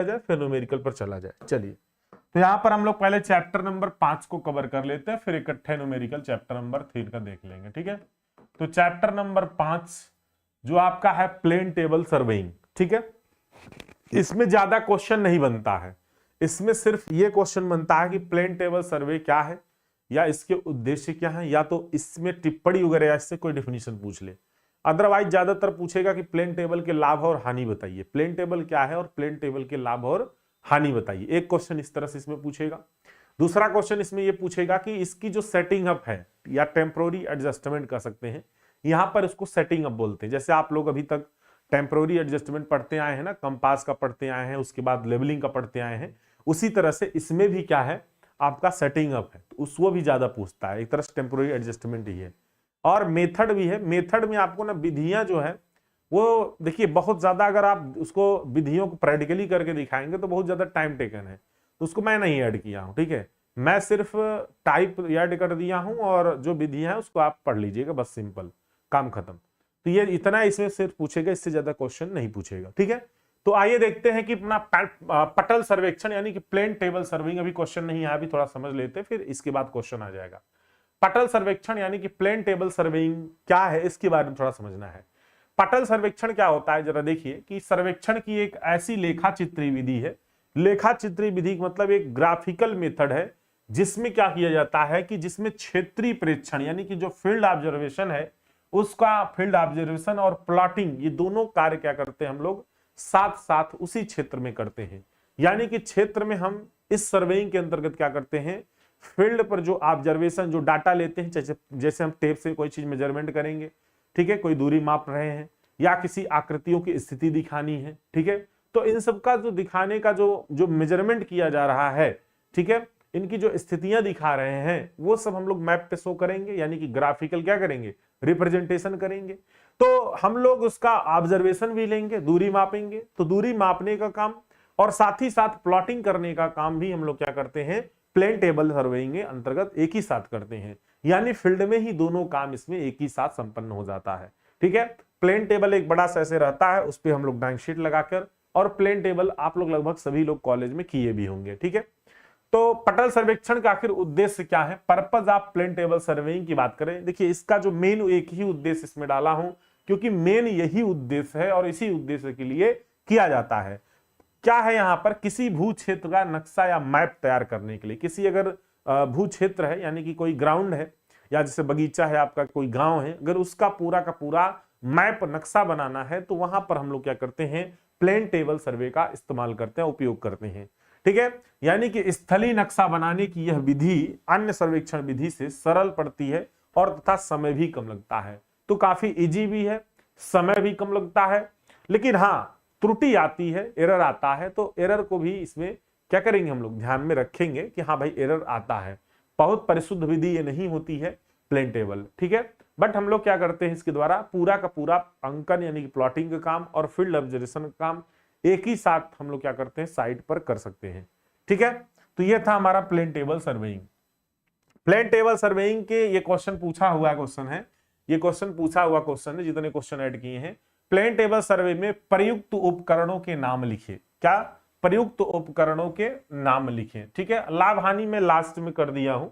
जाए फिर न्यूमेरिकल पर चला जाए। चलिए, तो यहां पर हम लोग पहले चैप्टर नंबर 5 को कवर कर लेते हैं, फिर इकट्ठे न्यूमेरिकल चैप्टर नंबर 3 का देख लेंगे। ठीक है, तो चैप्टर नंबर 5 जो आपका है प्लेन टेबल सर्वेइंग। ठीक है, इसमें ज्यादा क्वेश्चन नहीं बनता है, इसमें सिर्फ ये क्वेश्चन बनता है कि प्लेन टेबल सर्वे क्या है या इसके उद्देश्य क्या है, या तो इसमें टिप्पणी वगैरह या इससे कोई डेफिनेशन पूछ ले। अदरवाइज ज्यादातर पूछेगा कि प्लेन टेबल के लाभ और हानि बताइए, प्लेन टेबल क्या है और प्लेन टेबल के लाभ और हानि बताइए। एक क्वेश्चन इस तरह से इसमें पूछेगा। दूसरा क्वेश्चन इसमें यह पूछेगा कि इसकी जो सेटिंग अप है या टेम्पोररी एडजस्टमेंट कर सकते हैं, यहां पर इसको सेटिंग अप बोलते हैं। जैसे आप लोग अभी तक टेम्पोररी एडजस्टमेंट पढ़ते आए हैं ना, कंपास का पढ़ते आए हैं, उसके बाद लेवलिंग का पढ़ते आए हैं, उसी तरह से इसमें भी क्या है आपका सेटिंग अप है, तो उसको भी ज्यादा पूछता है। एक तरह से टेम्पोररी एडजस्टमेंट ही है। और मेथड भी है, मेथड में आपको ना विधियां जो है वो देखिए बहुत ज्यादा, अगर आप उसको विधियों को प्रैक्टिकली करके दिखाएंगे तो बहुत ज्यादा टाइम टेकन है, तो उसको मैं नहीं ऐड किया हूं। ठीक है, मैं सिर्फ टाइप ऐड कर दिया हूं और जो विधियां हैं उसको आप पढ़ लीजिएगा, बस सिंपल, काम खत्म। तो ये इतना इसमें सिर्फ पूछेगा, इससे ज्यादा क्वेश्चन नहीं पूछेगा। ठीक है, तो आइए देखते हैं कि अपना पटल सर्वेक्षण यानी कि प्लेन टेबल सर्विंग, अभी क्वेश्चन नहीं है, अभी थोड़ा समझ लेते हैं, फिर इसके बाद क्वेश्चन आ जाएगा। पटल सर्वेक्षण यानी कि प्लेन टेबल सर्वेइंग क्या है, इसके बारे में थोड़ा समझना है। पटल सर्वेक्षण क्या होता है, जरा देखिए कि सर्वेक्षण की एक ऐसी लेखा चित्री विधि है। लेखा चित्री विधि का मतलब एक ग्राफिकल मेथड है, जिसमें क्या किया जाता है कि जिसमें क्षेत्रीय प्रेक्षण यानी कि जो फील्ड ऑब्जर्वेशन है, उसका फील्ड ऑब्जर्वेशन और प्लॉटिंग, ये दोनों कार्य क्या करते हैं हम लोग साथ साथ उसी क्षेत्र में करते हैं। यानी कि क्षेत्र में हम इस सर्वेइंग के अंतर्गत क्या करते हैं, फील्ड पर जो ऑब्जर्वेशन, जो डाटा लेते हैं, जैसे हम टेप से कोई चीज मेजरमेंट करेंगे, ठीक है, कोई दूरी माप रहे हैं या किसी आकृतियों की स्थिति दिखानी है, ठीक है, तो इन सब का जो दिखाने का जो मेजरमेंट किया जा रहा है, ठीक है, इनकी जो स्थितियां दिखा रहे हैं वो सब हम लोग मैप पे शो करेंगे, यानी कि ग्राफिकल क्या करेंगे, रिप्रेजेंटेशन करेंगे। तो हम लोग उसका ऑब्जर्वेशन भी लेंगे, दूरी मापेंगे, तो दूरी मापने का काम और साथ ही साथ प्लॉटिंग करने का काम भी हम लोग क्या करते हैं, प्लेन टेबल सर्वेइंग के अंतर्गत एक ही साथ करते हैं। यानी फील्ड में ही दोनों काम इसमें एक ही साथ संपन्न हो जाता है। ठीक है, प्लेन टेबल एक बड़ा सा ऐसे रहता है, उस पर हम लोग ड्राइंग शीट लगाकर, और प्लेन टेबल आप लोग लगभग सभी लोग कॉलेज में किए भी होंगे। ठीक है, तो पटल सर्वेक्षण का आखिर उद्देश्य क्या है, purpose of plane table surveying की बात करें, देखिए इसका जो मेन एक ही उद्देश्य इसमें डाला हूं, क्योंकि मेन यही उद्देश्य है और इसी उद्देश्य के लिए किया जाता है। क्या है यहां पर, किसी भू क्षेत्र का नक्शा या मैप तैयार करने के लिए, किसी अगर भू क्षेत्र है यानी कि कोई ग्राउंड है या जैसे बगीचा है आपका, कोई गांव है, अगर उसका पूरा का पूरा मैप नक्शा बनाना है तो वहां पर हम लोग क्या करते हैं, प्लेन टेबल सर्वे का इस्तेमाल करते हैं, उपयोग करते हैं। ठीक है, यानी कि स्थलीय नक्शा बनाने की यह विधि अन्य सर्वेक्षण विधि से सरल पड़ती है और तथा समय भी कम लगता है। तो काफी इजी भी है, समय भी कम लगता है, लेकिन हाँ त्रुटि आती है, एरर आता है, तो एरर को भी इसमें क्या करेंगे हम लोग ध्यान में रखेंगे कि हाँ भाई एरर आता है। बहुत परिशुद्ध विधि ये नहीं होती है प्लेन टेबल, ठीक है, बट हम लोग क्या करते हैं इसके द्वारा पूरा का पूरा अंकन यानी कि प्लॉटिंग का काम और फील्ड ऑब्जर्वेशन का काम एक ही साथ हम लोग क्या करते हैं साइट पर कर सकते हैं। ठीक है, तो ये था हमारा plane table surveying. Plane table surveying के ये क्वेश्चन पूछा हुआ क्वेश्चन है, ये क्वेश्चन पूछा हुआ क्वेश्चन है, जितने क्वेश्चन ऐड किए हैं। प्लेन टेबल सर्वे में प्रयुक्त उपकरणों के नाम लिखिए। क्या, प्रयुक्त उपकरणों के नाम लिखिए। ठीक है, लाभ हानि में लास्ट में कर दिया हूं,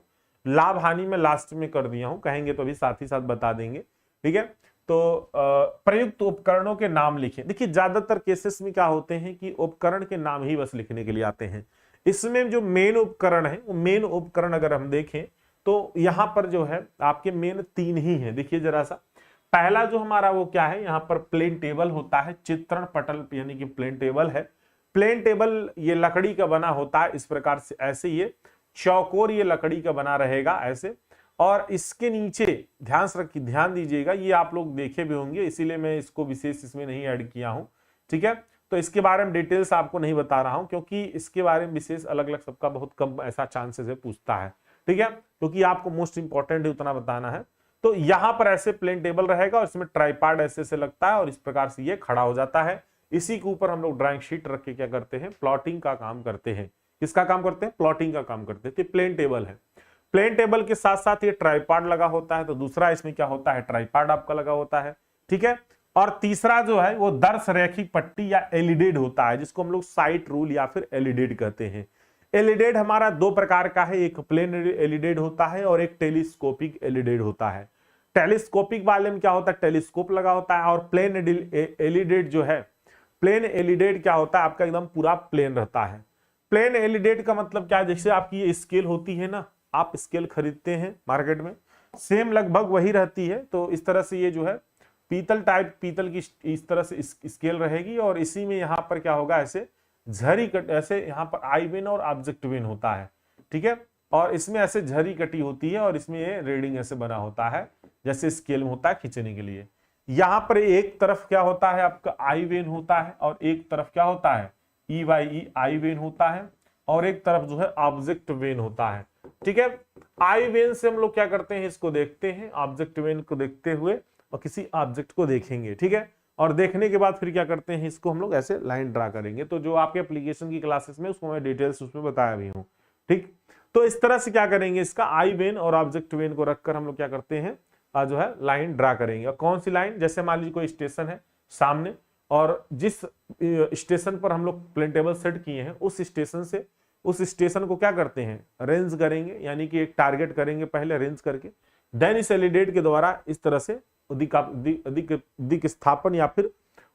लाभ हानि में लास्ट में कर दिया हूं, कहेंगे तो अभी साथ ही साथ बता देंगे। ठीक है, तो प्रयुक्त उपकरणों के नाम लिखें। देखिए ज्यादातर केसेस में क्या होते हैं कि उपकरण के नाम ही बस लिखने के लिए आते हैं। इसमें जो मेन उपकरण है, वो मेन उपकरण अगर हम देखें तो यहां पर जो है आपके मेन 3 ही हैं। देखिए जरा सा, पहला जो हमारा वो क्या है, यहां पर प्लेन टेबल होता है, चित्रण पटल यानी कि प्लेन टेबल है। प्लेन टेबल ये लकड़ी का बना होता है इस प्रकार से, ऐसे ये चौकोर ये लकड़ी का बना रहेगा ऐसे, और इसके नीचे ध्यान दीजिएगा, ये आप लोग देखे भी होंगे, इसीलिए मैं इसको विशेष इसमें नहीं ऐड किया हूं। ठीक है, तो इसके बारे में डिटेल्स आपको नहीं बता रहा हूं, क्योंकि इसके बारे में विशेष अलग अलग सबका बहुत कम ऐसा चांसेस है पूछता है। ठीक है, क्योंकि आपको मोस्ट इंपॉर्टेंट है उतना बताना है। तो यहां पर ऐसे प्लेन टेबल रहेगा और इसमें ट्राइपॉड ऐसे से लगता है और इस प्रकार से ये खड़ा हो जाता है। इसी के ऊपर हम लोग ड्राइंग शीट रख के क्या करते हैं, प्लॉटिंग का काम करते हैं। किसका काम करते हैं, प्लॉटिंग का काम करते हैं। तो प्लेन टेबल है, प्लेन टेबल के साथ साथ ये ट्राइपॉड लगा होता है, तो दूसरा इसमें क्या होता है, ट्राइपॉड आपका लगा होता है। ठीक है, और तीसरा जो है वो दर्श रैखिक पट्टी या एलिडेड होता है, जिसको हम लोग साइट रूल या फिर एलिडेड कहते हैं। एलिडेड हमारा दो प्रकार का है, एक प्लेन एलिडेड होता है और एक टेलीस्कोपिक एलिडेड होता है। टेलीस्कोपिक वाले में क्या होता है, टेलीस्कोप लगा होता है, और प्लेन एलिडेड जो है, प्लेन एलिडेड क्या होता है, आपका एकदम पूरा प्लेन रहता है। प्लेन एलिडेड का मतलब क्या है, जैसे आपकी ये स्केल होती है ना, आप स्केल खरीदते हैं मार्केट में, सेम लगभग वही रहती है। तो इस तरह से ये जो है पीतल टाइप, पीतल की इस तरह से स्केल रहेगी, और इसी में यहाँ पर क्या होगा, ऐसे झरी कट, ऐसे यहाँ पर आई वेन और ऑब्जेक्ट वेन होता है, ठीक है, और इसमें ऐसे झरी कटी होती है, और इसमें ये रेडिंग ऐसे बना होता है जैसे स्केल में होता है खींचने के लिए। यहाँ पर एक तरफ क्या होता है आपका आई वेन होता है, और एक तरफ क्या होता है E Y E I when होता है, और एक तरफ जो है ऑब्जेक्ट वेन होता है, ठीक है। आई वेन से हम लोग क्या करते हैं, इसको देखते हैं, ऑब्जेक्ट वेन को देखते हुए और किसी ऑब्जेक्ट को देखेंगे, ठीक है, और देखने के बाद फिर क्या करते हैं, इसको हम लोग ऐसे लाइन ड्रा करेंगे। तो जो आपके एप्लीकेशन की क्लासेस में उसको मैं डिटेल्स उसमें बताया भी हूँ, ठीक। तो इस तरह से क्या करेंगे, इसका आई वेन और ऑब्जेक्ट वेन को रखकर हम लोग क्या करते हैं, जो है लाइन ड्रा करेंगे। और कौन सी लाइन, जैसे मान लीजिए कोई स्टेशन है सामने, और जिस स्टेशन पर हम लोग प्लेन टेबल सेट किए हैं उस स्टेशन से, उस स्टेशन को क्या करते हैं, रेंज करेंगे, यानी कि एक टारगेट करेंगे पहले रेंज करके, देन इस एलिडेट के द्वारा इस तरह से दिक स्थापन या फिर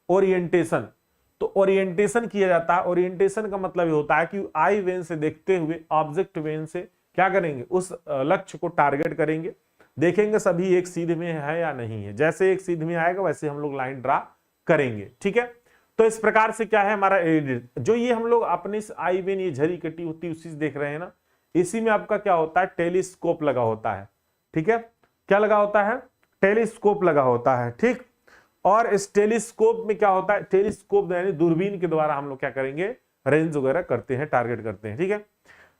ओरिएंटेशन, तो ओरिएंटेशन किया जाता है। ओरिएंटेशन का मतलब ये होता है कि आई वेन से देखते हुए ऑब्जेक्ट वेन से क्या करेंगे, उस लक्ष्य को टारगेट करेंगे, देखेंगे सभी एक सीध में है या नहीं है, जैसे एक सीध में आएगा वैसे हम लोग लाइन ड्रा करेंगे, ठीक है। तो इस प्रकार से क्या है हमारा एलिडेट, जो ये हम लोग अपने आई वेन ये झरी कटी होती है उसी से देख रहे हैं ना, इसी में आपका क्या होता है, टेलीस्कोप लगा होता है, ठीक है, क्या लगा होता है, टेलीस्कोप लगा होता है, ठीक। और इस टेलीस्कोप में क्या होता है, टेलीस्कोप यानी दूरबीन के द्वारा हम लोग क्या करेंगे, रेंज वगैरह करते हैं, टारगेट करते हैं, ठीक है।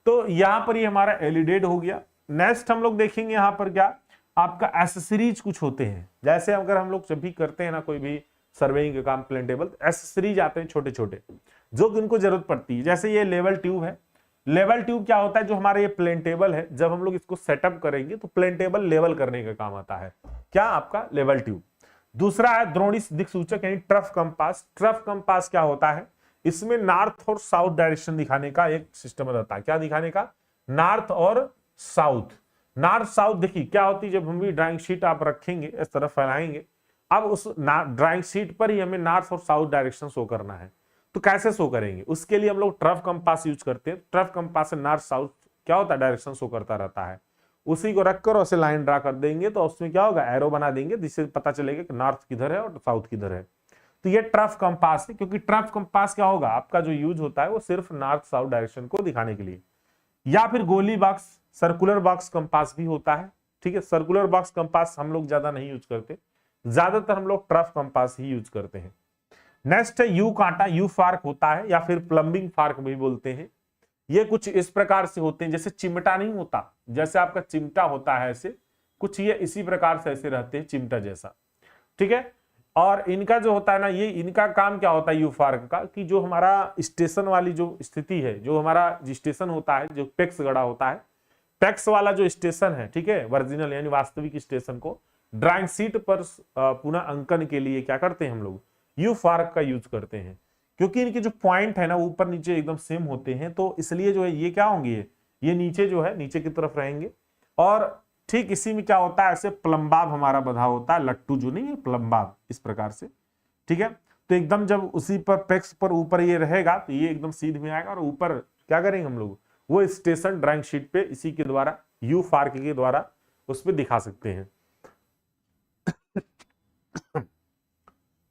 तो यहां पर ये हमारा एलिडेट हो गया। नेक्स्ट हम लोग देखेंगे यहां पर क्या, आपका एसेसरीज कुछ होते हैं, जैसे अगर हम लोग जब भी करते हैं ना कोई भी सर्वेइंग का काम प्लेन टेबल, एसेसरीज आते हैं छोटे छोटे जो उनको जरूरत पड़ती है। जैसे ये लेवल ट्यूब है, लेवल ट्यूब क्या होता है, जो हमारा ये प्लेन टेबल है, जब हम लोग इसको सेटअप करेंगे तो प्लेन टेबल लेवल करने का काम आता है, क्या आपका लेवल ट्यूब। दूसरा है द्रोणी दिक्सूचक यानी ट्रफ कंपास। ट्रफ कंपास क्या होता है, इसमें नॉर्थ और साउथ डायरेक्शन दिखाने का एक सिस्टम रहता है, क्या दिखाने का, नॉर्थ और साउथ। नॉर्थ साउथ देखिए क्या होती है, जब हम भी ड्राइंग शीट आप रखेंगे इस तरफ फैलाएंगे, अब उस ड्राइंग शीट पर ही हमें नॉर्थ और साउथ डायरेक्शन शो करना है, तो कैसे शो करेंगे, उसके लिए हम लोग ट्रफ कंपास यूज करते हैं। ट्रफ कंपास से नॉर्थ साउथ क्या होता है, डायरेक्शन शो करता रहता है, उसी को रखकर उसे लाइन ड्रा कर देंगे, तो उसमें क्या होगा, एरो बना देंगे जिससे पता चलेगा कि नॉर्थ किधर है और साउथ किधर है। तो ये ट्रफ कंपास है, क्योंकि ट्रफ कंपास क्या होगा, आपका जो यूज होता है वो सिर्फ नॉर्थ साउथ डायरेक्शन को दिखाने के लिए। या फिर गोली बॉक्स, सर्कुलर बॉक्स कंपास भी होता है, ठीक है। सर्कुलर बॉक्स कंपास हम लोग ज्यादा नहीं यूज करते, ज्यादातर हम लोग ट्रफ कंपास ही यूज करते हैं। नेक्स्ट है यू कांटा, यू फार्क होता है या फिर प्लम्बिंग फार्क भी बोलते हैं। ये कुछ इस प्रकार से होते हैं, जैसे चिमटा नहीं होता, जैसे आपका चिमटा होता है ऐसे कुछ, ये इसी प्रकार से ऐसे रहते हैं चिमटा जैसा, ठीक है। और इनका जो होता है ना, ये इनका काम क्या होता है यू फार्क का, कि जो हमारा स्टेशन वाली जो स्थिति है, जो हमारा स्टेशन होता है, जो पेक्स गड़ा होता है, पेक्स वाला जो स्टेशन है, ठीक है, ओरिजिनल यानी वास्तविक स्टेशन को ड्राइंग शीट पर पुनः अंकन के लिए क्या करते हैं हम लोग, यू फार्क का यूज करते हैं। क्योंकि इनके जो पॉइंट है ना ऊपर नीचे एकदम सेम होते हैं, तो इसलिए जो है ये क्या होंगे, ये नीचे जो है नीचे की तरफ रहेंगे। और ठीक इसी में क्या होता है, ऐसे प्लम्बाब हमारा बधा होता है, लट्टू जो नहीं है प्लम्बाब, इस प्रकार से, ठीक है। तो एकदम जब उसी पर पेक्स पर ऊपर ये रहेगा तो ये एकदम सीध में आएगा, और ऊपर क्या करेंगे हम लोग, वो स्टेशन ड्राइंग शीट पे इसी के द्वारा यू फार्क के द्वारा उस पर दिखा सकते हैं।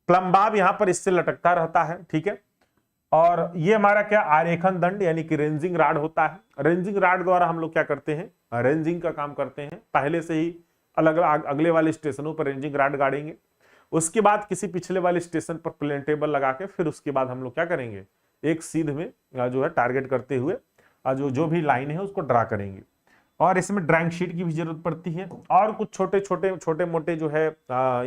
प्लम्बाब यहां पर इससे लटकता रहता है, ठीक है। और ये हमारा क्या आरेखन दंड यानी कि रेंजिंग राड होता है। रेंजिंग राड द्वारा हम लोग क्या करते हैं, रेंजिंग का काम करते हैं, पहले से ही अलग अलग अगले वाले स्टेशनों पर रेंजिंग राड गाड़ेंगे, उसके बाद किसी पिछले वाले स्टेशन पर प्लेन टेबल लगा के फिर उसके बाद हम लोग क्या करेंगे, एक सीध में जो है टारगेट करते हुए जो भी लाइन है उसको ड्रा करेंगे। और इसमें ड्राइंग शीट की भी जरूरत पड़ती है, और कुछ छोटे मोटे जो है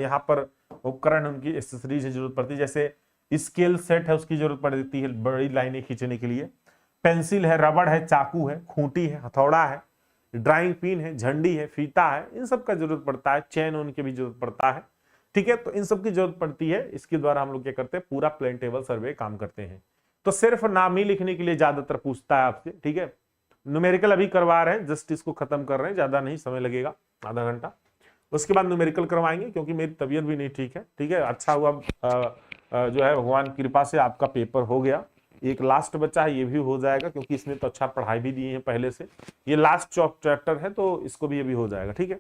यहाँ पर उपकरण उनकी एक्सेसरीज की जरूरत पड़ती है, जैसे स्केल सेट है उसकी जरूरत पड़ती है बड़ी लाइनें खींचने के लिए, पेंसिल है, रबड़ है, चाकू है, खूंटी है, हथौड़ा है, ड्राइंग पिन है, झंडी है, फीता है, इन सब का जरूरत पड़ता है, चैन उनके भी जरूरत पड़ता है, ठीक है। तो इन सब की जरूरत पड़ती है, इसके द्वारा हम लोग क्या करते हैं, पूरा प्लेन टेबल सर्वे काम करते हैं। तो सिर्फ नाम ही लिखने के लिए ज्यादातर पूछता है आपसे, ठीक है। न्यूमेरिकल अभी करवा रहे हैं, जस्ट इसको खत्म कर रहे हैं, ज्यादा नहीं समय लगेगा, आधा घंटा। उसके बाद न्यूमेरिकल करवाएंगे, क्योंकि मेरी तबीयत भी नहीं ठीक है, ठीक है। अच्छा हुआ जो है भगवान की कृपा से आपका पेपर हो गया। एक लास्ट बच्चा है, ये भी हो जाएगा, क्योंकि इसमें तो अच्छा पढ़ाई भी दी है पहले से। ये लास्ट चैप्टर है, तो इसको भी अभी हो जाएगा, ठीक है।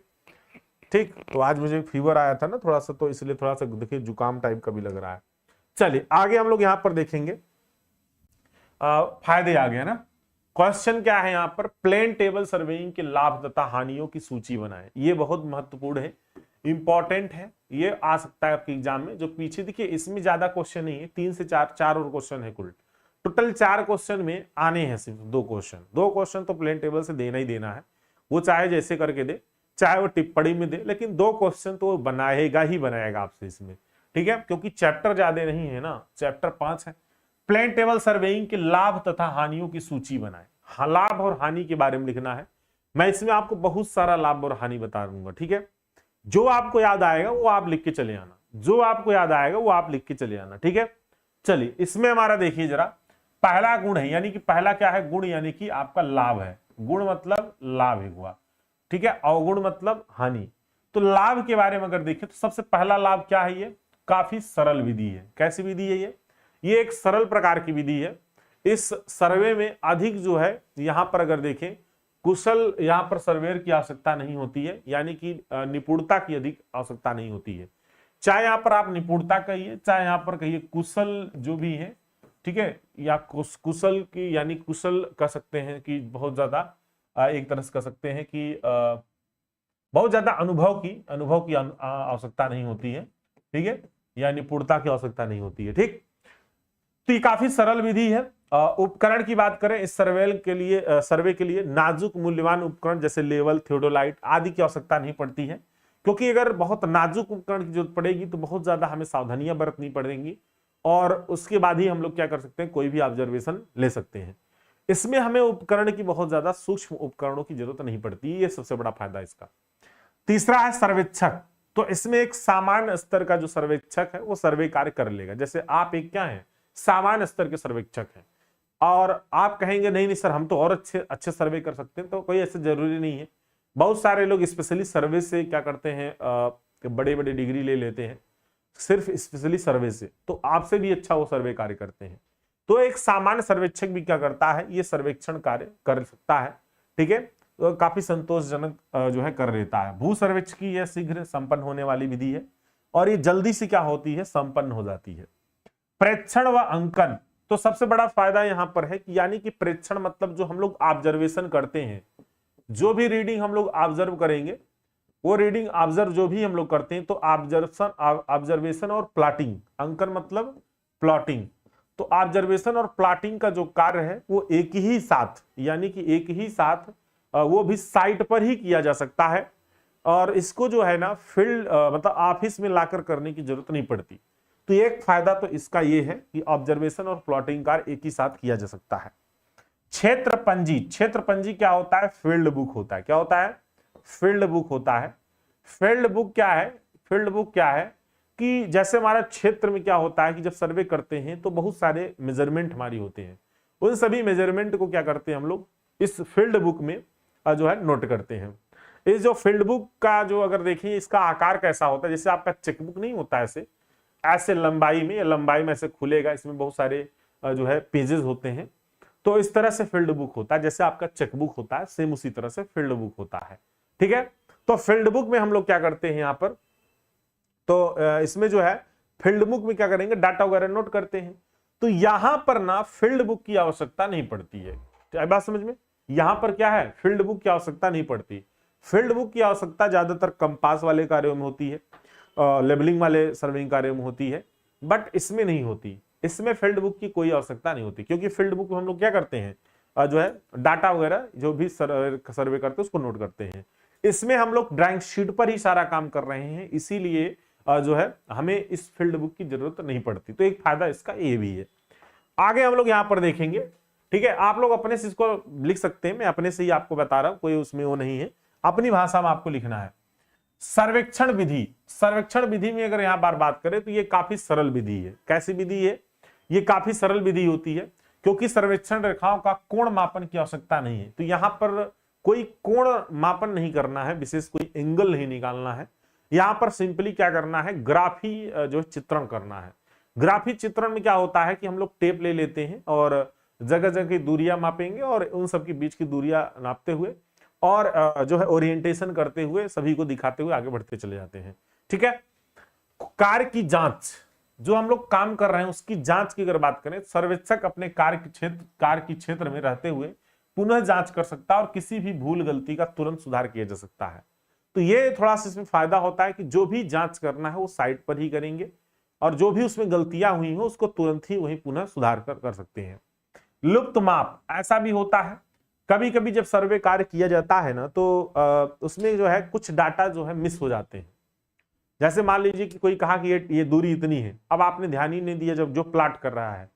ठीक, तो आज मुझे फीवर आया था ना थोड़ा सा, तो इसलिए थोड़ा सा देखिए जुकाम टाइप का भी लग रहा है। चलिए आगे हम लोग यहाँ पर देखेंगे, फायदे आ गए ना। क्वेश्चन क्या है यहाँ पर, प्लेन टेबल सर्वेइंग के लाभ तथा हानियों की सूची बनाएं। ये बहुत महत्वपूर्ण है, इंपॉर्टेंट है, ये आ सकता है आपके एग्जाम में। जो पीछे देखिए इसमें ज्यादा क्वेश्चन नहीं है, 3 से 4 और क्वेश्चन है कुल। टोटल 4 क्वेश्चन में आने हैं सिर्फ 2 क्वेश्चन। 2 क्वेश्चन तो प्लेन टेबल से देना ही देना है, वो चाहे जैसे करके दे, चाहे वो टिप्पणी में दे, लेकिन 2 क्वेश्चन तो बनाएगा ही बनाएगा आपसे इसमें, ठीक है। क्योंकि चैप्टर ज्यादा नहीं है ना, चैप्टर 5 है। प्लेन टेबल सर्वेइंग के लाभ तथा हानियों की सूची बनाएं। हाँ, लाभ और हानि के बारे में लिखना है। मैं इसमें आपको बहुत सारा लाभ और हानि बता दूंगा, ठीक है। जो आपको याद आएगा वो आप लिख के चले आना, जो आपको याद आएगा वो आप लिख के चले आना, ठीक है। चलिए इसमें हमारा देखिए जरा, पहला गुण है, यानी कि पहला क्या है, गुण यानी कि आपका लाभ है। गुण मतलब लाभ हुआ, ठीक है। अवगुण मतलब हानि। तो लाभ के बारे में अगर देखें तो सबसे पहला लाभ क्या है, ये काफी सरल विधि है। कैसी विधि है ये एक सरल प्रकार की विधि है। इस सर्वे में अधिक जो है, यहां पर अगर देखें, कुशल यहां पर सर्वेयर की आवश्यकता नहीं होती है, यानी कि निपुणता की अधिक आवश्यकता नहीं होती है। चाहे यहां पर आप निपुणता कहिए, चाहे यहां पर कहिए कुशल जो भी है, ठीक है, या कुशल की, यानी कुशल कह सकते हैं कि बहुत ज्यादा, एक तरह से कह सकते हैं कि बहुत ज्यादा अनुभव की आवश्यकता नहीं होती है, ठीक है, या निपुणता की आवश्यकता नहीं होती है, ठीक। तो ये काफी सरल विधि है। उपकरण की बात करें, इस सर्वे के लिए नाजुक मूल्यवान उपकरण जैसे लेवल, थियोडोलाइट आदि की आवश्यकता नहीं पड़ती है, क्योंकि अगर बहुत नाजुक उपकरण की जरूरत पड़ेगी तो बहुत ज्यादा हमें सावधानियां बरतनी पड़ेंगी, और उसके बाद ही हम लोग क्या कर सकते हैं, कोई भी ऑब्जर्वेशन ले सकते हैं। इसमें हमें उपकरण की बहुत ज्यादा सूक्ष्म उपकरणों की जरूरत नहीं पड़ती, ये सबसे बड़ा फायदा इसका। तीसरा है सर्वेक्षक। तो इसमें एक सामान्य स्तर का जो सर्वेक्षक है वो सर्वे कार्य कर लेगा। जैसे आप एक क्या है, सामान्य स्तर के सर्वेक्षक हैं, और आप कहेंगे नहीं नहीं सर हम तो और अच्छे सर्वे कर सकते हैं, तो कोई ऐसे जरूरी नहीं है। बहुत सारे लोग स्पेशली सर्वे से क्या करते हैं, बड़े बड़े डिग्री ले लेते हैं सिर्फ स्पेशली सर्वे से, तो आपसे भी अच्छा वो सर्वे कार्य करते हैं। तो एक सामान्य सर्वेक्षक भी क्या करता है, ये सर्वेक्षण कार्य कर सकता है, ठीक है। तो काफी संतोषजनक जो है कर लेता है। भू सर्वेक्षण की यह शीघ्र संपन्न होने वाली विधि है, और ये जल्दी से क्या होती है, संपन्न हो जाती है। प्रेक्षण व अंकन, तो सबसे बड़ा फायदा यहां पर है कि यानी कि प्रेक्षण मतलब जो हम लोग ऑब्जर्वेशन करते हैं, जो भी रीडिंग हम लोग ऑब्जर्व करेंगे, वो रीडिंग ऑब्जर्व जो भी हम लोग करते हैं, तो ऑब्जर्वेशन और प्लॉटिंग, अंकन मतलब प्लॉटिंग, तो ऑब्जर्वेशन और प्लॉटिंग का जो कार्य है वो एक ही साथ, यानी कि एक ही साथ वो भी साइट पर ही किया जा सकता है, और इसको जो है ना फील्ड मतलब ऑफिस में लाकर करने की जरूरत नहीं पड़ती। तो एक फायदा तो इसका ये है कि ऑब्जर्वेशन और प्लॉटिंग कार्य एक ही साथ किया जा सकता है। क्षेत्र पंजी क्या होता है, फील्ड बुक होता है। क्या होता है, फील्ड बुक होता है। फील्ड बुक क्या है, फील्ड बुक क्या है कि जैसे हमारा क्षेत्र में क्या होता है कि जब सर्वे करते हैं तो बहुत सारे मेजरमेंट हमारी होते हैं, उन सभी मेजरमेंट को क्या करते हैं हम लोग इस फील्ड बुक में जो है नोट करते हैं। इस जो फील्ड बुक का जो अगर देखें, इसका आकार कैसा होता है, जैसे आपका चेकबुक नहीं होता ऐसे लंबाई में ऐसे खुलेगा, इसमें बहुत सारे जो है पेजेस होते हैं, तो इस तरह से फील्ड बुक होता है। जैसे आपका चेकबुक होता है, सेम उसी तरह से फील्ड बुक होता है, ठीक है। तो फील्ड बुक में हम लोग क्या करते हैं यहाँ पर, तो इसमें जो है फील्ड बुक में क्या करेंगे, डाटा वगैरह नोट करते हैं। तो यहां पर ना फील्ड बुक की आवश्यकता नहीं पड़ती है, तो बात समझ में, यहां पर क्या है, फील्ड बुक की आवश्यकता नहीं पड़ती। फील्ड बुक की आवश्यकता ज्यादातर कंपास वाले कार्यों में होती है, लेबलिंग वाले सर्वेइंग कार्यों में होती है, बट इसमें नहीं होती। इसमें फील्ड बुक की कोई आवश्यकता नहीं होती, क्योंकि फील्ड बुक में हम लोग क्या करते हैं, जो है डाटा वगैरह जो भी सर्वे करते हैं उसको नोट करते हैं। इसमें हम लोग ड्राइंग शीट पर ही सारा काम कर रहे हैं, इसीलिए जो है हमें इस फील्ड बुक की जरूरत नहीं पड़ती। तो एक फायदा इसका ये भी है। आगे हम लोग यहां पर देखेंगे, ठीक है। आप लोग अपने से इसको लिख सकते हैं, मैं अपने से ही आपको बता रहा हूं, कोई उसमें वो नहीं है, अपनी भाषा में आपको लिखना है। सर्वेक्षण विधि, सर्वेक्षण विधि में अगर यहां बार बात करें तो ये काफी सरल विधि है। कैसी विधि है? ये काफी सरल विधि होती है, क्योंकि सर्वेक्षण रेखाओं का कोण मापन की आवश्यकता नहीं है। तो यहां पर कोई कोण मापन नहीं करना है, विशेष कोई एंगल नहीं निकालना है। यहां पर सिंपली क्या करना है, ग्राफी जो चित्रण करना है। ग्राफी चित्रण में क्या होता है कि हम लोग टेप ले लेते हैं और जगह जगह की दूरियां मापेंगे और उन सब के बीच की दूरियां नापते हुए और जो है ओरिएंटेशन करते हुए सभी को दिखाते हुए आगे बढ़ते चले जाते हैं। ठीक है। कार्य की जांच, जो हम लोग काम कर रहे हैं उसकी जांच की अगर बात करें, सर्वेक्षक अपने कार्य की क्षेत्र में रहते हुए पुनः जांच कर सकता है और किसी भी भूल गलती का तुरंत सुधार किया जा सकता है। तो ये थोड़ा सा इसमें फायदा होता है कि जो भी जांच करना है वो साइट पर ही करेंगे और जो भी उसमें गलतियां हुई हो उसको तुरंत ही वही पुनः सुधार कर सकते हैं। लुप्त माप, ऐसा भी होता है कभी कभी जब सर्वे कार्य किया जाता है ना, तो उसमें जो है कुछ डाटा जो है मिस हो जाते हैं। जैसे मान लीजिए कि कोई कहा कि ये दूरी इतनी है, अब आपने ध्यान ही नहीं दिया। जब जो प्लाट कर रहा है,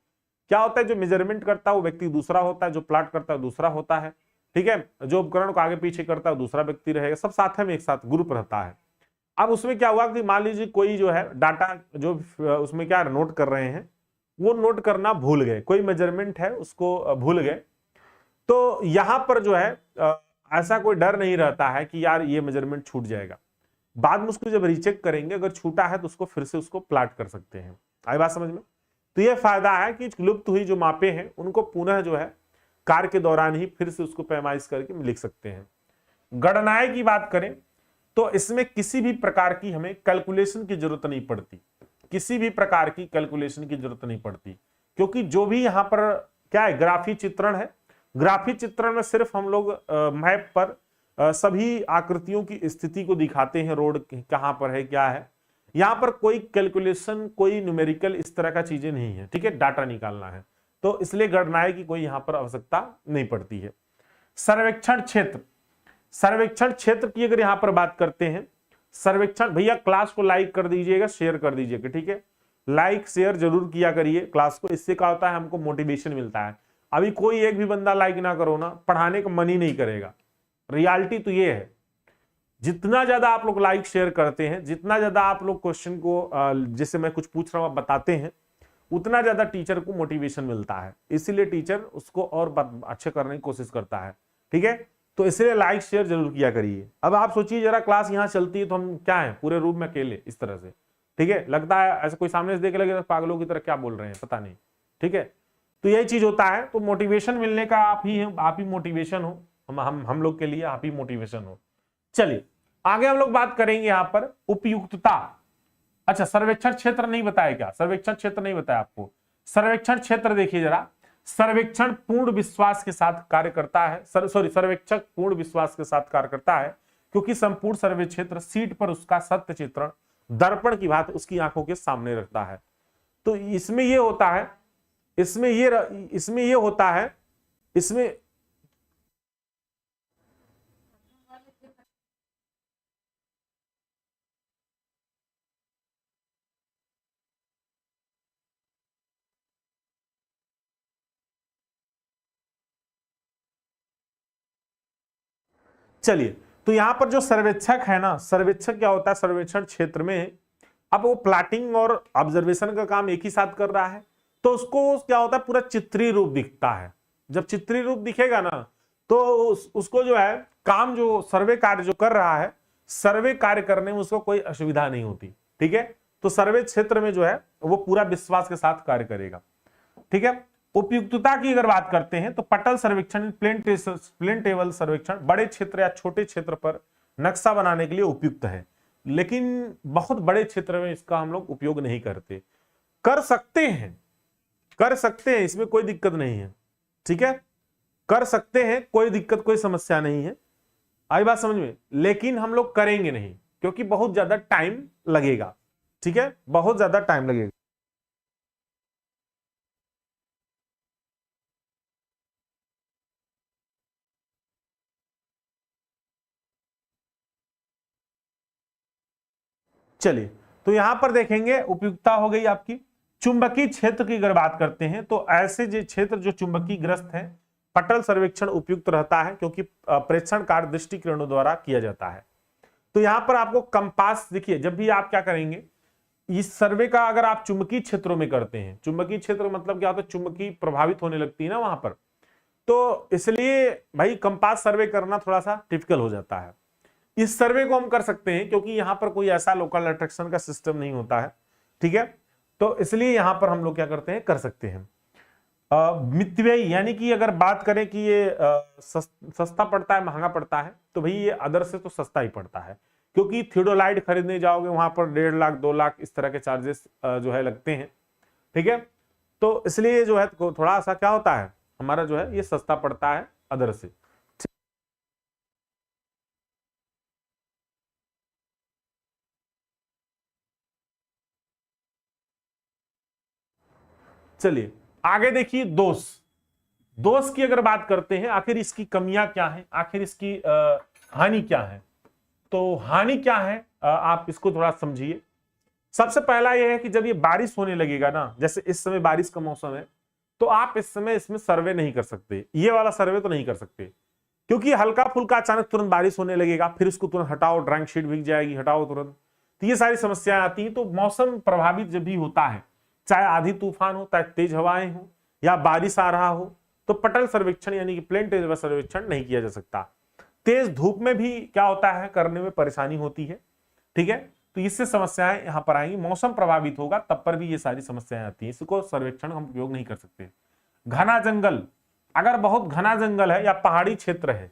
क्या होता है, जो मेजरमेंट करता है वो व्यक्ति दूसरा होता है, जो प्लाट करता है दूसरा होता है। ठीक है। जो उपकरण को आगे पीछे करता है दूसरा व्यक्ति रहेगा, सब साथ में एक साथ ग्रुप रहता है। अब उसमें क्या हुआ कि मान लीजिए कोई जो है डाटा जो उसमें क्या नोट कर रहे हैं वो नोट करना भूल गए, कोई मेजरमेंट है उसको भूल गए, तो यहां पर जो है ऐसा कोई डर नहीं रहता है कि यार ये मेजरमेंट छूट जाएगा। बाद में उसको जब रीचेक करेंगे, अगर छूटा है तो उसको फिर से उसको प्लाट कर सकते हैं। आई बात समझ में? तो ये फायदा है कि लुप्त हुई जो मापे हैं उनको पुनः जो है कार्य के दौरान ही फिर से उसको पैमाइश करके लिख सकते हैं। गणनाएं की बात करें तो इसमें किसी भी प्रकार की हमें कैलकुलेशन की जरूरत नहीं पड़ती, किसी भी प्रकार की कैलकुलेशन की जरूरत नहीं पड़ती, क्योंकि जो भी यहाँ पर क्या है, ग्राफी चित्रण है। ग्राफी चित्रण में सिर्फ हम लोग मैप पर सभी आकृतियों की स्थिति को दिखाते हैं, रोड कहां पर है क्या है। यहां पर कोई कैलकुलेशन, कोई न्यूमेरिकल इस तरह का चीजें नहीं है। ठीक है, डाटा निकालना है, तो इसलिए गणनाएं की कोई यहां पर आवश्यकता नहीं पड़ती है। सर्वेक्षण क्षेत्र, सर्वेक्षण क्षेत्र की अगर यहां पर बात करते हैं, सर्वेक्षण, भैया क्लास को लाइक कर दीजिएगा, शेयर कर दीजिएगा। ठीक है, लाइक शेयर जरूर किया करिए क्लास को, इससे क्या होता है हमको मोटिवेशन मिलता है। अभी कोई एक भी बंदा लाइक ना करो ना, पढ़ाने का मन ही नहीं करेगा। रियलिटी तो ये है, जितना ज्यादा आप लोग लाइक शेयर करते हैं, जितना ज्यादा आप लोग क्वेश्चन को जिससे मैं कुछ पूछ रहा हूं आप बताते हैं, उतना ज्यादा टीचर को मोटिवेशन मिलता है। इसीलिए टीचर उसको और अच्छे करने की कोशिश करता है। ठीक है, तो इसलिए लाइक शेयर जरूर किया करिए। अब आप सोचिए जरा, क्लास यहाँ चलती है तो हम क्या है, पूरे रूम में अकेले इस तरह से। ठीक है, लगता है ऐसा कोई सामने से देख लगे पागलों की तरह क्या बोल रहे हैं पता नहीं। ठीक है, तो यही चीज होता है। तो मोटिवेशन मिलने का आप ही मोटिवेशन हो, हम लोग के लिए आप ही मोटिवेशन हो। चलिए आगे हम लोग बात करेंगे यहां पर उपयुक्तता। अच्छा, सर्वेक्षण क्षेत्र नहीं बताया क्या? सर्वेक्षण क्षेत्र नहीं बताया आपको। सर्वेक्षण क्षेत्र देखिए जरा, सर्वेक्षण पूर्ण विश्वास के साथ कार्य करता है, सर्वेक्षक पूर्ण विश्वास के साथ कार्य करता है, क्योंकि संपूर्ण सर्वे क्षेत्र सीट पर उसका सत्य चित्रण दर्पण की भांति उसकी आंखों के सामने रखता है। तो इसमें ये होता है, इसमें ये होता है, इसमें चलिए, तो यहां पर जो सर्वेक्षक है ना, सर्वेक्षक क्या होता है, सर्वेक्षण क्षेत्र में अब वो प्लाटिंग और ऑब्जर्वेशन का काम एक ही साथ कर रहा है, तो उसको क्या होता है, पूरा चित्रीय रूप दिखता है। जब चित्रीय रूप दिखेगा ना, तो उसको जो है काम, जो सर्वे कार्य जो कर रहा है, सर्वे कार्य करने में उसको कोई असुविधा नहीं होती। ठीक है, तो सर्वे क्षेत्र में जो है वो पूरा विश्वास के साथ कार्य करेगा। ठीक है, उपयुक्तता की अगर बात करते हैं तो पटल सर्वेक्षण, प्लेन टेबल सर्वेक्षण बड़े क्षेत्र या छोटे क्षेत्र पर नक्शा बनाने के लिए उपयुक्त है, लेकिन बहुत बड़े क्षेत्र में इसका हम लोग उपयोग नहीं करते। कर सकते हैं, कर सकते हैं, इसमें कोई दिक्कत नहीं है। ठीक है, कर सकते हैं, कोई दिक्कत कोई समस्या नहीं है। आई बात समझ में? लेकिन हम लोग करेंगे नहीं, क्योंकि बहुत ज्यादा टाइम लगेगा। ठीक है, बहुत ज्यादा टाइम लगेगा। चलिए, तो यहां पर देखेंगे उपयुक्तता हो गई आपकी। चुंबकीय क्षेत्र की अगर बात करते हैं तो ऐसे जो क्षेत्र जो चुंबकीय ग्रस्त है, पटल सर्वेक्षण उपयुक्त रहता है, क्योंकि प्रेक्षण कार्य दृष्टि किरणों द्वारा किया जाता है। तो यहां पर आपको कंपास देखिए, जब भी आप क्या करेंगे इस सर्वे का, अगर आप चुंबकीय क्षेत्रों में करते हैं, चुंबकीय क्षेत्र मतलब क्या होता है, चुंबकीय प्रभावित होने लगती है ना वहां पर, तो इसलिए भाई कंपास सर्वे करना थोड़ा सा टिपिकल हो जाता है। इस सर्वे को हम कर सकते हैं क्योंकि यहां पर कोई ऐसा लोकल अट्रैक्शन का सिस्टम नहीं होता है, ठीक है, तो इसलिए यहां पर हम लोग क्या करते हैं, कर सकते हैं। मितव्ययी यानी कि अगर बात करें कि ये सस्ता पड़ता है महंगा पड़ता है, तो भाई ये अदर से तो सस्ता ही पड़ता है, क्योंकि थियोडोलाइट खरीदने जाओगे वहां पर 1.5 लाख 2 लाख इस तरह के चार्जेस जो है लगते हैं, ठीक है, तो इसलिए जो है थोड़ा सा क्या होता है हमारा जो है ये सस्ता पड़ता है अदर से। चलिए आगे देखिए, दोष। दोष की अगर बात करते हैं, आखिर इसकी कमियां क्या है, आखिर इसकी हानि क्या है, तो हानि क्या है आप इसको थोड़ा समझिए। सबसे पहला यह है कि जब ये बारिश होने लगेगा ना, जैसे इस समय बारिश का मौसम है, तो आप इस समय इसमें सर्वे नहीं कर सकते, ये वाला सर्वे तो नहीं कर सकते, क्योंकि हल्का फुल्का अचानक तुरंत बारिश होने लगेगा, फिर उसको तुरंत हटाओ, ड्राइंग शीट भीग जाएगी, हटाओ तुरंत, तो ये सारी समस्याएं आती हैं। तो मौसम प्रभावित जब भी होता है, चाहे आधी तूफान हो, चाहे तेज हवाएं हो, या बारिश आ रहा हो, तो पटल सर्वेक्षण यानी कि प्लेन टेरेस सर्वेक्षण नहीं किया जा सकता। तेज धूप में भी क्या होता है, करने में परेशानी होती है, ठीक है, तो इससे समस्याएं यहां पर आएंगी। मौसम प्रभावित होगा तब पर भी ये सारी समस्याएं आती हैं, इसको सर्वेक्षण हम उपयोग नहीं कर सकते। घना जंगल, अगर बहुत घना जंगल है या पहाड़ी क्षेत्र है,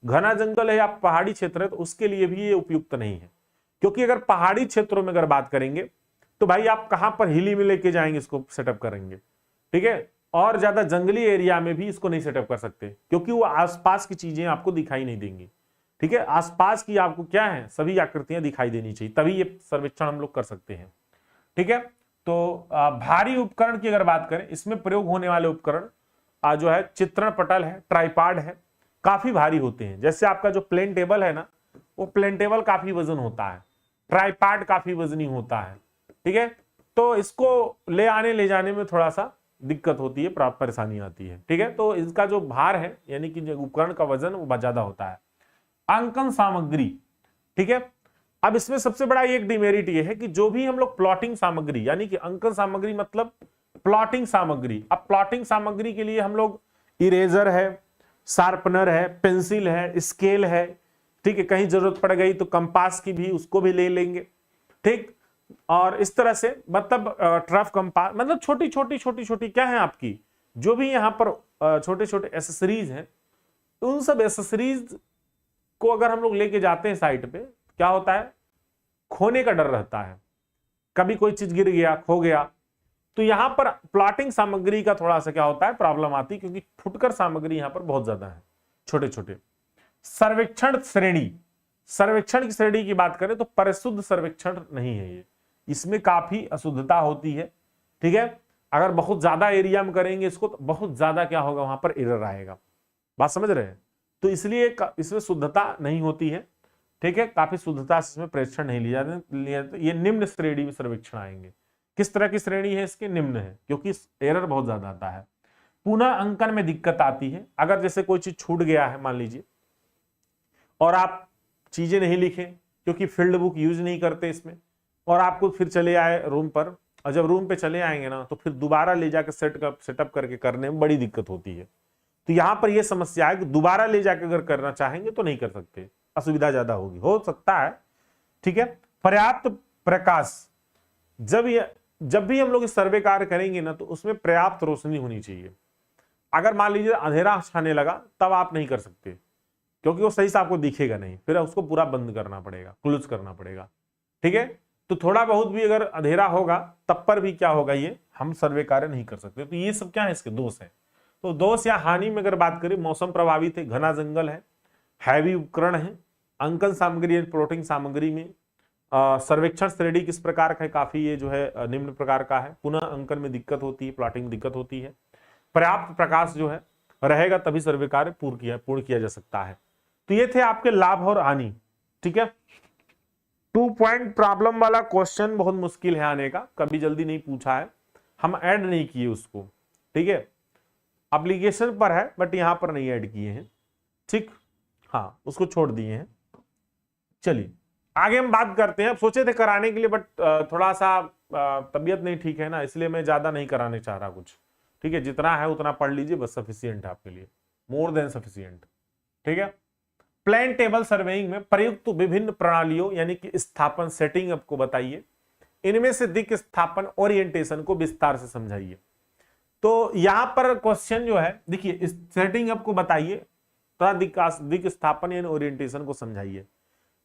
घना जंगल है या पहाड़ी क्षेत्र है, तो उसके लिए भी ये उपयुक्त नहीं है, क्योंकि अगर पहाड़ी क्षेत्रों में अगर बात करेंगे तो भाई आप कहां पर हिली में लेके जाएंगे, इसको सेटअप करेंगे, ठीक है, और ज्यादा जंगली एरिया में भी इसको नहीं सेटअप कर सकते, क्योंकि वो आसपास की चीजें आपको दिखाई नहीं देंगी, ठीक है, आसपास की आपको क्या है, सभी आकृतियां दिखाई देनी चाहिए, तभी ये सर्वेक्षण हम लोग कर सकते हैं, ठीक है। तो भारी उपकरण की अगर बात करें, इसमें प्रयोग होने वाले उपकरण जो है चित्रण पटल है, ट्राइपॉड है, काफी भारी होते हैं। जैसे आपका जो प्लेन टेबल है ना, वो प्लेन टेबल काफी वजन होता है, ट्राइपॉड काफी वजनी होता है, ठीक है, तो इसको ले आने ले जाने में थोड़ा सा दिक्कत होती है, परेशानी आती है, ठीक है, तो इसका जो भार है यानी कि जो उपकरण का वजन वो ज्यादा होता है। अंकन सामग्री, ठीक है, अब इसमें सबसे बड़ा एक डिमेरिट ये है कि जो भी हम लोग प्लॉटिंग सामग्री, यानी कि अंकन सामग्री मतलब प्लॉटिंग सामग्री, अब प्लॉटिंग सामग्री के लिए हम लोग इरेजर है, शार्पनर है, पेंसिल है, स्केल है, ठीक है, कहीं जरूरत पड़ गई तो कंपास की भी उसको भी ले लेंगे, ठीक, और इस तरह से मतलब ट्रफ कंपास, मतलब छोटी छोटी छोटी छोटी क्या है आपकी जो भी यहां पर छोटे छोटे एसेसरीज हैं, उन सब एसेसरीज को अगर हम लोग लेके जाते हैं साइट पे, क्या होता है, खोने का डर रहता है, कभी कोई चीज गिर गया, खो गया, तो यहां पर प्लॉटिंग सामग्री का थोड़ा सा क्या होता है, प्रॉब्लम आती है, क्योंकि फुटकर सामग्री यहां पर बहुत ज्यादा है, छोटे छोटे। सर्वेक्षण श्रेणी, सर्वेक्षण की श्रेणी की बात करें तो परिशुद्ध सर्वेक्षण नहीं है ये, इसमें काफी अशुद्धता होती है, ठीक है, अगर बहुत ज्यादा एरिया में करेंगे इसको तो बहुत ज्यादा क्या होगा, वहां पर एरर आएगा, बात समझ रहे हैं, तो इसलिए इसमें शुद्धता नहीं होती है, ठीक है, काफी शुद्धता से इसमें प्रेक्षण नहीं लिया जाता। ये निम्न श्रेणी में सर्वेक्षण आएंगे। किस तरह की श्रेणी है इसके, निम्न है, क्योंकि एरर बहुत ज्यादा आता है। पुनः अंकन में दिक्कत आती है, अगर जैसे कोई चीज छूट गया है मान लीजिए, और आप चीजें नहीं लिखे, क्योंकि फील्ड बुक यूज नहीं करते इसमें, और आपको फिर चले आए रूम पर, और जब रूम पे चले आएंगे ना तो फिर दोबारा ले जाकर सेटअप करके करने में बड़ी दिक्कत होती है। तो यहां पर यह समस्या है कि दोबारा ले जाकर अगर करना चाहेंगे तो नहीं कर सकते, असुविधा ज्यादा होगी, हो सकता है, ठीक है। पर्याप्त प्रकाश, जब भी हम लोग इस सर्वे कार्य करेंगे ना तो उसमें पर्याप्त रोशनी होनी चाहिए। अगर मान लीजिए अंधेरा छाने लगा तब आप नहीं कर सकते, क्योंकि वो सही से आपको दिखेगा नहीं, फिर उसको पूरा बंद करना पड़ेगा, क्लोज करना पड़ेगा, ठीक है, तो थोड़ा बहुत भी अगर अंधेरा होगा तब पर भी क्या होगा, ये हम सर्वे कार्य नहीं कर सकते। तो ये सब क्या है, इसके दोष है। तो दोष या हानि में अगर बात करें, मौसम प्रभावित है, घना जंगल है, हैवी उपकरण है, अंकन सामग्री प्लॉटिंग सामग्री में सर्वेक्षण श्रेणी किस प्रकार का है, काफी ये जो है निम्न प्रकार का है, पुनः अंकन में दिक्कत होती है, प्लॉटिंग में दिक्कत होती है, पर्याप्त प्रकाश जो है रहेगा तभी सर्वे कार्य पूर्ण किया जा सकता है। तो ये थे आपके लाभ और हानि, ठीक है। 2 पॉइंट प्रॉब्लम वाला क्वेश्चन बहुत मुश्किल है आने का, कभी जल्दी नहीं पूछा है, हम ऐड नहीं किए उसको, ठीक है, एप्लीकेशन पर है बट यहां पर नहीं ऐड किए हैं, ठीक, हाँ उसको छोड़ दिए हैं। चलिए आगे हम बात करते हैं। अब सोचे थे कराने के लिए, बट थोड़ा सा तबीयत नहीं ठीक है ना, इसलिए मैं ज्यादा नहीं कराने चाह रहा कुछ। ठीक है, जितना है उतना पढ़ लीजिए, बस सफिशियंट है आपके लिए, मोर देन सफिशियंट। ठीक है, प्लेन टेबल सर्वेइंग में प्रयुक्त विभिन्न प्रणालियों यानी कि स्थापन सेटिंग आपको बताइए, इनमें से दिक् स्थापन ओरिएंटेशन को विस्तार से समझाइए। तो यहां पर क्वेश्चन जो है, देखिए इस सेटिंग आपको बताइए, थोड़ा दिक् स्थापन यानी ओरिएंटेशन को समझाइए।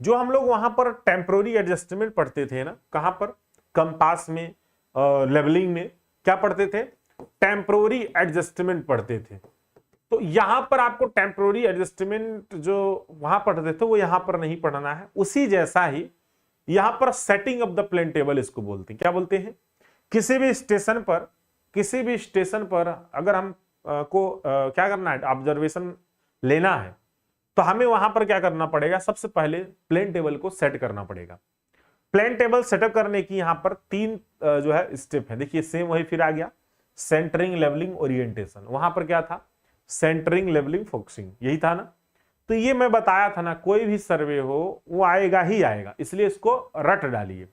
जो हम लोग वहां पर टेम्पोररी एडजस्टमेंट पढ़ते थे ना, कहां पर, कंपास में, लेवलिंग में क्या पढ़ते थे, टेम्पोररी एडजस्टमेंट पढ़ते थे। तो यहां पर आपको टेम्पोररी एडजस्टमेंट जो वहां पढ़ते थे वो यहां पर नहीं पढ़ना है। उसी जैसा ही यहां पर setting of the plane table इसको बोलते हैं। क्या बोलते हैं, किसी भी स्टेशन पर अगर हम क्या करना है, ऑब्जर्वेशन लेना है, तो हमें वहां पर क्या करना पड़ेगा, सबसे पहले प्लेन टेबल को सेट करना पड़ेगा। प्लेन टेबल सेटअप करने की यहां पर 3 जो है स्टेप है। देखिए सेम वही फिर आ गया, सेंटरिंग, लेवलिंग, ओरिएंटेशन। वहां पर क्या था, सेंटरिंग, लेवलिंग, फोकसिंग, यही था ना। तो ये मैं बताया था ना, कोई भी सर्वे हो वो आएगा ही आएगा, इसलिए इसको रट डालिए।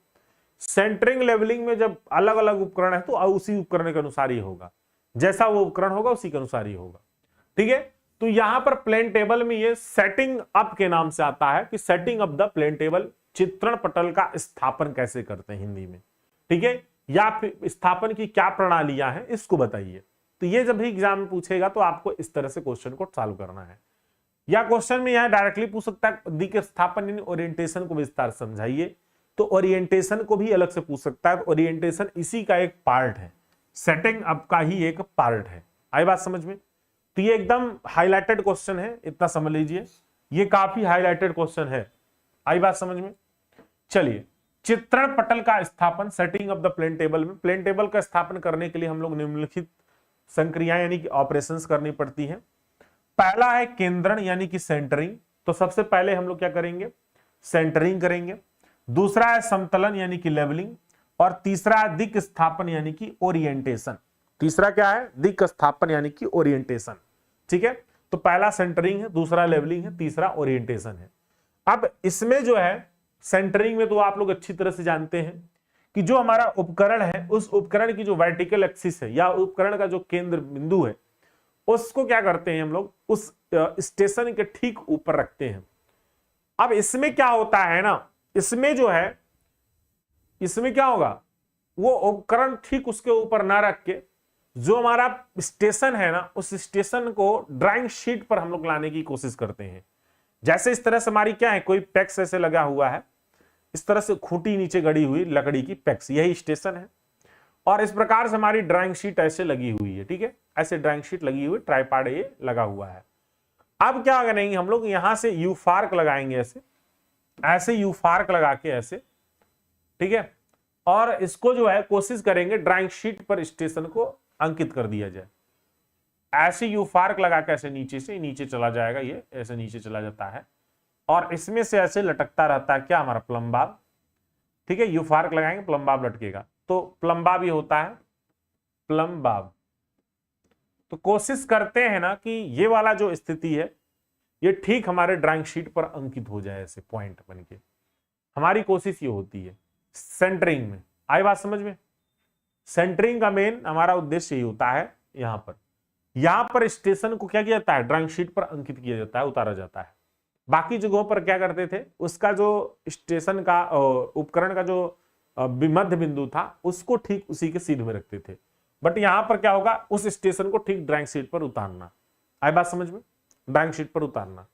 सेंटरिंग लेवलिंग में जब अलग अलग उपकरण है तो उसी उपकरण के अनुसार ही होगा, जैसा वो उपकरण होगा उसी के अनुसार ही होगा। ठीक है, तो यहां पर प्लेन टेबल में ये सेटिंग अप के नाम से आता है कि setting up the plane table, चित्रण पटल का स्थापन कैसे करते हैं हिंदी में। ठीक है, या फिर स्थापन की क्या प्रणालियां हैं इसको बताइए। तो ये जब भी एग्जाम में पूछेगा तो आपको इस तरह से क्वेश्चन को सॉल्व करना है। या क्वेश्चन में यहां डायरेक्टली पूछ सकता है दिक् स्थापन यानी ओरिएंटेशन को विस्तार समझाइए, तो ओरिएंटेशन को भी अलग से पूछ सकता है। ओरिएंटेशन इसी का एक पार्ट है, सेटिंग अप का ही एक पार्ट है। आई बात समझ में। तो ये एकदम हाईलाइटेड क्वेश्चन है, इतना समझ लीजिए, ये काफी हाईलाइटेड क्वेश्चन है। आई बात समझ में। चलिए, चित्रण पटल का स्थापन, setting of the plane table में, प्लेन टेबल का स्थापन करने के लिए हम लोग निम्नलिखित संक्रियाएं यानी कि ऑपरेशंस करनी पड़ती हैं। पहला है केंद्रण यानी कि सेंटरिंग, तो सबसे पहले हम लोग क्या करेंगे, सेंटरिंग करेंगे। दूसरा है समतलन यानी कि लेवलिंग, और तीसरा है दिक् स्थापन यानी कि ओरिएंटेशन। तीसरा क्या है, दिक् स्थापन यानी कि ओरिएंटेशन। ठीक है, तो पहला सेंटरिंग है, दूसरा लेवलिंग है, तीसरा ओरिएंटेशन है। अब इसमें जो है सेंटरिंग में तो आप लोग अच्छी तरह से जानते हैं कि जो हमारा उपकरण है उस उपकरण की जो वर्टिकल एक्सिस है या उपकरण का जो केंद्र बिंदु है उसको क्या करते हैं हम लोग, उस स्टेशन के ठीक ऊपर रखते हैं। अब इसमें क्या होता है ना, इसमें जो है, इसमें क्या होगा, वो उपकरण ठीक उसके ऊपर ना रख के जो हमारा स्टेशन है ना, उस स्टेशन को ड्राइंग शीट पर हम लोग लाने की कोशिश करते हैं। जैसे इस तरह से हमारी क्या है, कोई पैक्स ऐसे लगा हुआ है, इस तरह से खूंटी नीचे गड़ी हुई लकड़ी की पैक्स, यही स्टेशन है। और इस प्रकार से हमारी ड्राइंग शीट ऐसे लगी हुई है। ठीक है, ऐसे ड्राइंग शीट लगी हुई, ट्राइपॉड ये लगा हुआ है। अब क्या करेंगे हम लोग, यहां से यू फार्क लगाएंगे, ऐसे ऐसे यू फार्क लगा के ऐसे। ठीक है, और इसको जो है कोशिश करेंगे ड्राइंग शीट पर स्टेशन को अंकित कर दिया जाए। ऐसे यू फार्क लगा के ऐसे नीचे से नीचे चला जाएगा, ये ऐसे नीचे चला जाता है और इसमें से ऐसे लटकता रहता है क्या, हमारा प्लम्बाब। ठीक है, यू फार्क लगाएंगे, प्लम्बाब लटकेगा, तो प्लम्बाब ये होता है प्लम्बाब। तो कोशिश करते हैं ना कि ये वाला जो स्थिति है ये ठीक हमारे ड्राइंग शीट पर अंकित हो जाए, ऐसे पॉइंट बनके। हमारी कोशिश ये होती है सेंटरिंग में। आई बात समझ में। सेंटरिंग का मेन हमारा उद्देश्य यही होता है। यहां पर स्टेशन को क्या किया जाता है, ड्राइंग शीट पर अंकित किया जाता है, उतारा जाता है। बाकी जगहों पर क्या करते थे, उसका जो स्टेशन का उपकरण का जो मध्य बिंदु था उसको ठीक उसी के सीध में रखते थे। बट यहां पर क्या होगा, उस स्टेशन को ठीक ड्राइंग शीट पर उतारना। आई बात समझ में, ड्राइंग शीट पर उतारना।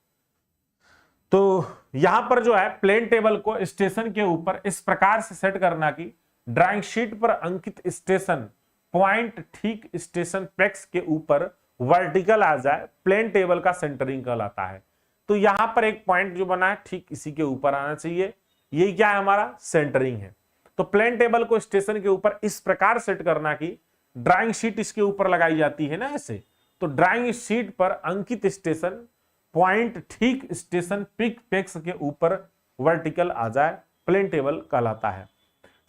तो यहां पर जो है प्लेन टेबल को स्टेशन के ऊपर इस प्रकार से सेट करना कि ड्राइंग शीट पर अंकित स्टेशन पॉइंट ठीक स्टेशन पैक्स के ऊपर वर्टिकल आ जाए, प्लेन टेबल का सेंटरिंग कहलाता है। तो यहां पर एक पॉइंट जो बना है ठीक इसी के ऊपर आना चाहिए, यही क्या है, हमारा सेंटरिंग है। तो प्लेन टेबल को स्टेशन के ऊपर इस प्रकार सेट करना कि ड्राइंग शीट इसके ऊपर लगाई जाती है ना ऐसे, तो ड्राइंग शीट पर अंकित स्टेशन पॉइंट ठीक स्टेशन पिक पैक्स के ऊपर वर्टिकल आ जाए, प्लेन टेबल कहलाता है।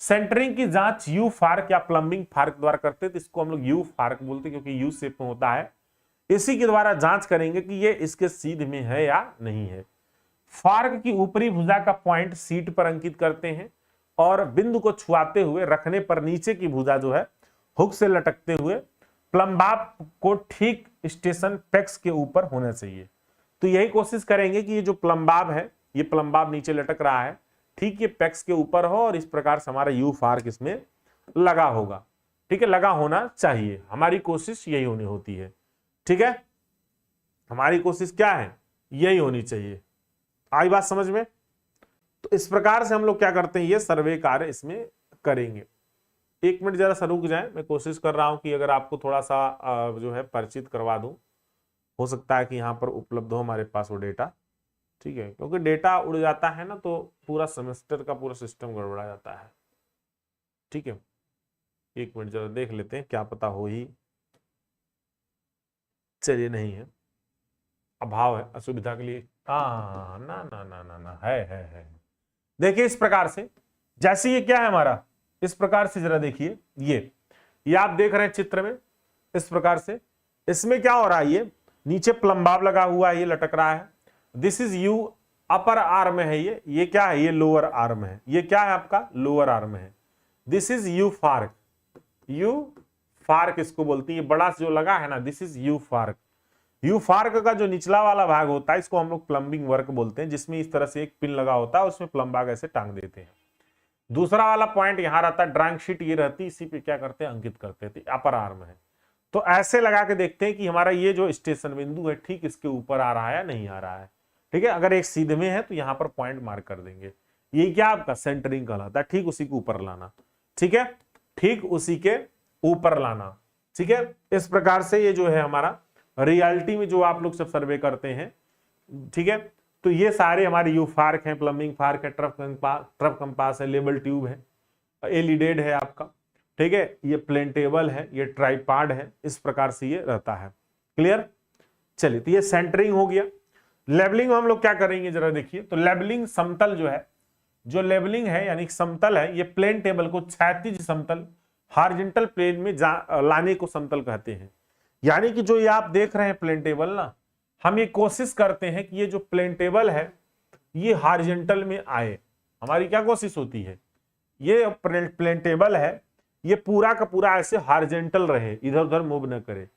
सेंटरिंग की जांच यू फार्क या प्लम्बिंग फार्क द्वारा करते हैं, तो इसको हम लोग यू फार्क बोलते हैं क्योंकि यू शेप में होता है। इसी के द्वारा जांच करेंगे कि ये इसके सीध में है या नहीं है। फार्क की ऊपरी भुजा का पॉइंट सीट पर अंकित करते हैं और बिंदु को छुआते हुए रखने पर नीचे की भुजा जो है हुक से लटकते हुए प्लम्बाब को ठीक स्टेशन पेक्स के ऊपर होना चाहिए। तो यही कोशिश करेंगे कि ये जो प्लम्बाब है, ये प्लम्बाब नीचे लटक रहा है, ठीक ये पेक्स के ऊपर हो और इस प्रकार से हमारा यू फार्क इसमें लगा होगा। ठीक है, लगा होना चाहिए, हमारी कोशिश यही होनी होती है। ठीक है, हमारी कोशिश क्या है, यही होनी चाहिए। आई बात समझ में? तो इस प्रकार से हम लोग क्या करते हैं, ये सर्वे कार्य इसमें करेंगे। एक मिनट जरा सा रुक जाए, मैं कोशिश कर रहा हूं कि अगर आपको थोड़ा सा जो है परिचित करवा दूं, हो सकता है कि यहाँ पर उपलब्ध हो हमारे पास वो डेटा। ठीक है, क्योंकि डेटा उड़ जाता है ना तो पूरा सेमेस्टर का पूरा सिस्टम गड़बड़ा जाता है। ठीक है, एक मिनट जरा देख लेते हैं, क्या पता हो ही, चलिए नहीं है, अभाव है असुविधा के लिए। हाँ, ना ना ना ना ना, है। देखिए इस प्रकार से, जैसे ये क्या है हमारा, इस प्रकार से जरा देखिए, ये आप देख रहे हैं चित्र में, इस प्रकार से इसमें क्या हो रहा है, ये नीचे प्लम्बाब लगा हुआ है, ये लटक रहा है। This is you upper arm है, ये क्या है, ये लोअर आर्म है। ये क्या है आपका, लोअर आर्म है। दिस इज यू फार्क, यू फार्क इसको बोलती है, बड़ा जो लगा है ना, दिस इज यू फार्क। यू फार्क का जो निचला वाला भाग होता है इसको हम लोग प्लम्बिंग वर्क बोलते हैं, जिसमें इस तरह से एक पिन लगा होता है, उसमें प्लम्बाग ऐसे टांग देते हैं। दूसरा वाला पॉइंट यहां रहता है, ड्राइंग शीट ये रहती, इसी पे क्या करते हैं, अंकित करते थे, अपर आर्म है। तो ऐसे लगा के देखते हैं कि हमारा ये जो स्टेशन बिंदु है ठीक इसके ऊपर आ रहा है या नहीं आ रहा है। ठीक है, अगर एक सीधे में है तो यहाँ पर पॉइंट मार्क कर देंगे। ये क्या आपका सेंटरिंग कहलाता है, ठीक उसी के ऊपर लाना। ठीक है, ठीक उसी के ऊपर लाना। ठीक है, इस प्रकार से ये जो है हमारा रियलिटी में जो आप लोग सब सर्वे करते हैं। ठीक है, तो ये सारे हमारे यू फार्क हैं, प्लम्बिंग फार्क है, ट्रफ कंपास है, लेबल ट्यूब है, एलिडेड है आपका। ठीक है, ये प्लेन टेबल है, ये ट्राइपॉड है, इस प्रकार से ये रहता है। क्लियर? चलिए, तो ये सेंटरिंग हो गया। लेबलिंग में हम लोग क्या करेंगे जरा देखिए, तो लेबलिंग समतल जो है, जो लेबलिंग है यानी समतल है, ये प्लेन टेबल को क्षैतिज समतल हॉरिजॉन्टल प्लेन में लाने को समतल कहते हैं। यानी कि जो ये आप देख रहे हैं प्लेन टेबल ना, हम ये कोशिश करते हैं कि ये जो प्लेन टेबल है ये हॉरिजॉन्टल में आए। हमारी क्या कोशिश होती है, ये प्लेन टेबल है ये पूरा का पूरा ऐसे हॉरिजॉन्टल रहे, इधर उधर मूव न करे।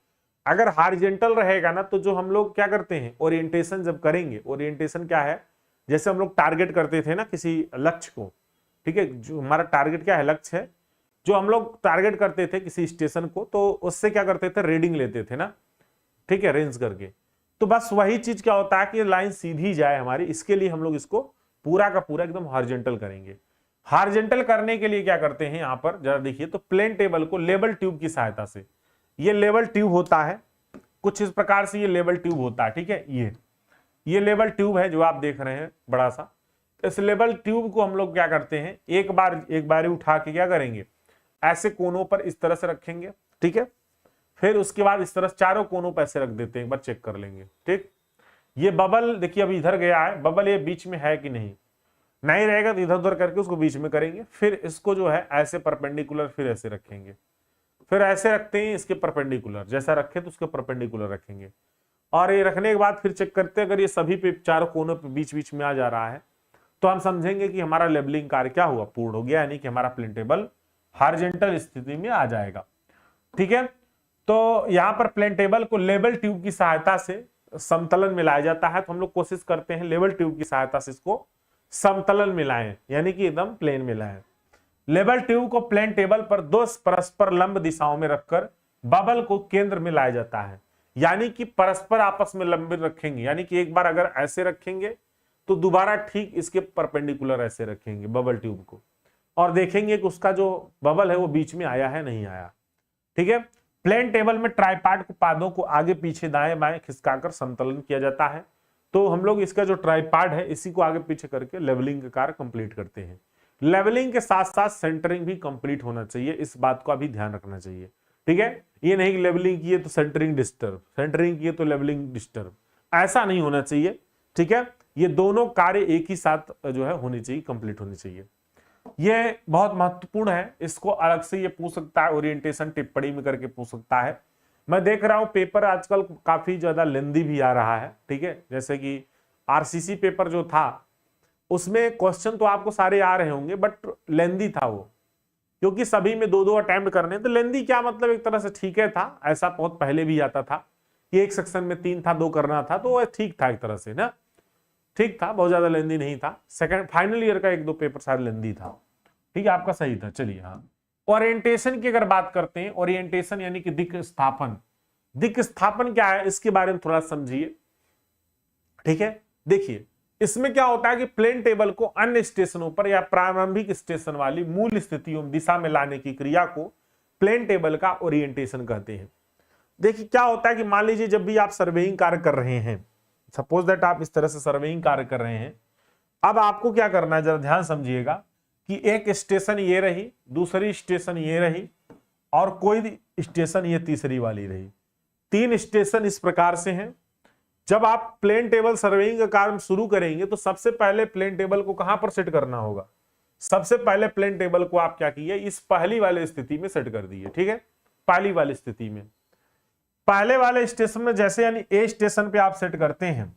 अगर हॉरिजॉन्टल रहेगा ना तो जो हम लोग क्या करते हैं, ओरिएंटेशन जब करेंगे, ओरिएंटेशन क्या है, जैसे हम लोग टारगेट करते थे ना किसी लक्ष्य को। ठीक है, जो हमारा टारगेट क्या है, लक्ष्य है, जो हम लोग टारगेट करते थे किसी स्टेशन को, तो उससे क्या करते थे, रीडिंग लेते थे ना। ठीक है, रेंज करके। तो बस वही चीज क्या होता है कि लाइन सीधी जाए हमारी, इसके लिए हम लोग इसको पूरा का पूरा एकदम हॉरिजॉन्टल करेंगे। हॉरिजॉन्टल करने के लिए क्या करते हैं, यहां पर जरा देखिए, तो प्लेन टेबल को लेबल ट्यूब की सहायता से, ये लेबल ट्यूब होता है कुछ इस प्रकार से, ये लेबल ट्यूब होता है। ठीक है, ये लेबल ट्यूब है जो आप देख रहे हैं बड़ा सा। इस लेबल ट्यूब को हम लोग क्या करते हैं, एक बार उठा के क्या करेंगे, ऐसे कोनों पर इस तरह से रखेंगे। ठीक है, फिर उसके बाद इस तरह चारों कोनों पर ऐसे रख देते हैं, एक बार चेक कर लेंगे। ठीक, ये बबल देखिए अभी इधर गया है, बबल ये बीच में है कि नहीं रहेगा तो इधर उधर करके उसको बीच में करेंगे। फिर इसको जो है ऐसे परपेंडिकुलर फिर ऐसे रखेंगे, फिर ऐसे रखते हैं इसके परपेंडिकुलर, जैसा रखे तो उसके परपेंडिकुलर रखेंगे। और ये रखने के बाद फिर चेक करते हैं, अगर ये सभी पे चारों कोनों पे बीच बीच में आ जा रहा है तो हम समझेंगे कि हमारा लेबलिंग कार्य क्या हुआ, पूर्ण हो गया, यानी कि हमारा प्लेन टेबल हॉरिजॉन्टल स्थिति में आ जाएगा। ठीक है, तो यहां पर प्लेन टेबल को लेबल ट्यूब की सहायता से समतलन में लाया जाता है। तो हम लोग कोशिश करते हैं लेबल ट्यूब की सहायता से इसको समतलन में लाएं, यानी कि एकदम प्लेन में लाएं। लेबल ट्यूब को प्लेन टेबल पर दो परस्पर लंब दिशाओं में रखकर बबल को केंद्र में लाया जाता है, यानी कि परस्पर आपस में लंबे रखेंगे, यानी कि एक बार अगर ऐसे रखेंगे तो दोबारा ठीक इसके परपेंडिकुलर ऐसे रखेंगे बबल ट्यूब को, और देखेंगे कि उसका जो बबल है वो बीच में आया है नहीं आया। ठीक है, प्लेन टेबल में ट्राइपॉड को पादों को आगे पीछे दाएं बाएं खिसकाकर समतलन किया जाता है। तो हम लोग इसका जो ट्राइपॉड है इसी को आगे पीछे करके लेवलिंग का कार्य कंप्लीट करते हैं। लेवलिंग के साथ साथ सेंटरिंग भी कंप्लीट होना चाहिए, इस बात को अभी ध्यान रखना चाहिए। ठीक है, ये नहीं कि लेवलिंग किए तो सेंटरिंग डिस्टर्ब, सेंटरिंग किए तो लेवलिंग डिस्टर्ब, ऐसा नहीं होना चाहिए। ठीक है, ये दोनों कार्य एक ही साथ जो है होनी चाहिए, कंप्लीट होनी चाहिए। ये बहुत महत्वपूर्ण है, इसको अलग से ये पूछ सकता है, ओरिएंटेशन टिप्पणी में करके पूछ सकता है। मैं देख रहा हूं पेपर आजकल काफी ज्यादा लेंदी भी आ रहा है। ठीक है, जैसे कि आरसीसी पेपर जो था उसमें क्वेश्चन तो आपको सारे आ रहे होंगे, बट लेंदी था वो, क्योंकि सभी में 2-2 अटेम्प्ट करने। तो लेंदी क्या मतलब, एक तरह से ठीक है था, ऐसा बहुत पहले भी आता था कि एक सेक्शन में 3 था, 2 करना था, तो वो ठीक था एक तरह से ना, ठीक था, बहुत ज्यादा लेंदी नहीं था। सेकंड फाइनल ईयर का 1-2 पेपर शायद लेंदी था, ठीक है, आपका सही था। चलिए, हाँ, ओरिएंटेशन की अगर बात करते हैं, ओरिएंटेशन यानी कि दिक् स्थापन। दिक् स्थापन क्या है इसके बारे में थोड़ा समझिए, ठीक है। देखिए इसमें क्या होता है कि प्लेन टेबल को अन्य स्टेशनों पर या प्रारंभिक स्टेशन वाली मूल स्थितियों दिशा में लाने की क्रिया को प्लेन टेबल का ओरिएंटेशन कहते हैं। देखिए क्या होता है कि मान लीजिए जब भी आप सर्वेइंग कार्य कर रहे हैं, सपोज दैट आप इस तरह से सर्वेइंग कार्य कर रहे हैं, अब आपको क्या करना है, जरा ध्यान समझिएगा कि एक स्टेशन ये रही, दूसरी स्टेशन ये रही, और कोई स्टेशन ये तीसरी वाली रही। 3 स्टेशन इस प्रकार से हैं। जब आप प्लेन टेबल सर्वेइंग का कार्य शुरू करेंगे तो सबसे पहले प्लेन टेबल को कहां पर सेट करना होगा, सबसे पहले प्लेन टेबल को आप क्या किए, इस पहली वाली स्थिति में सेट कर दिए, ठीक है, पहली वाली स्थिति में। पहले वाले स्टेशन में जैसे यानी ए स्टेशन पे आप सेट करते हैं,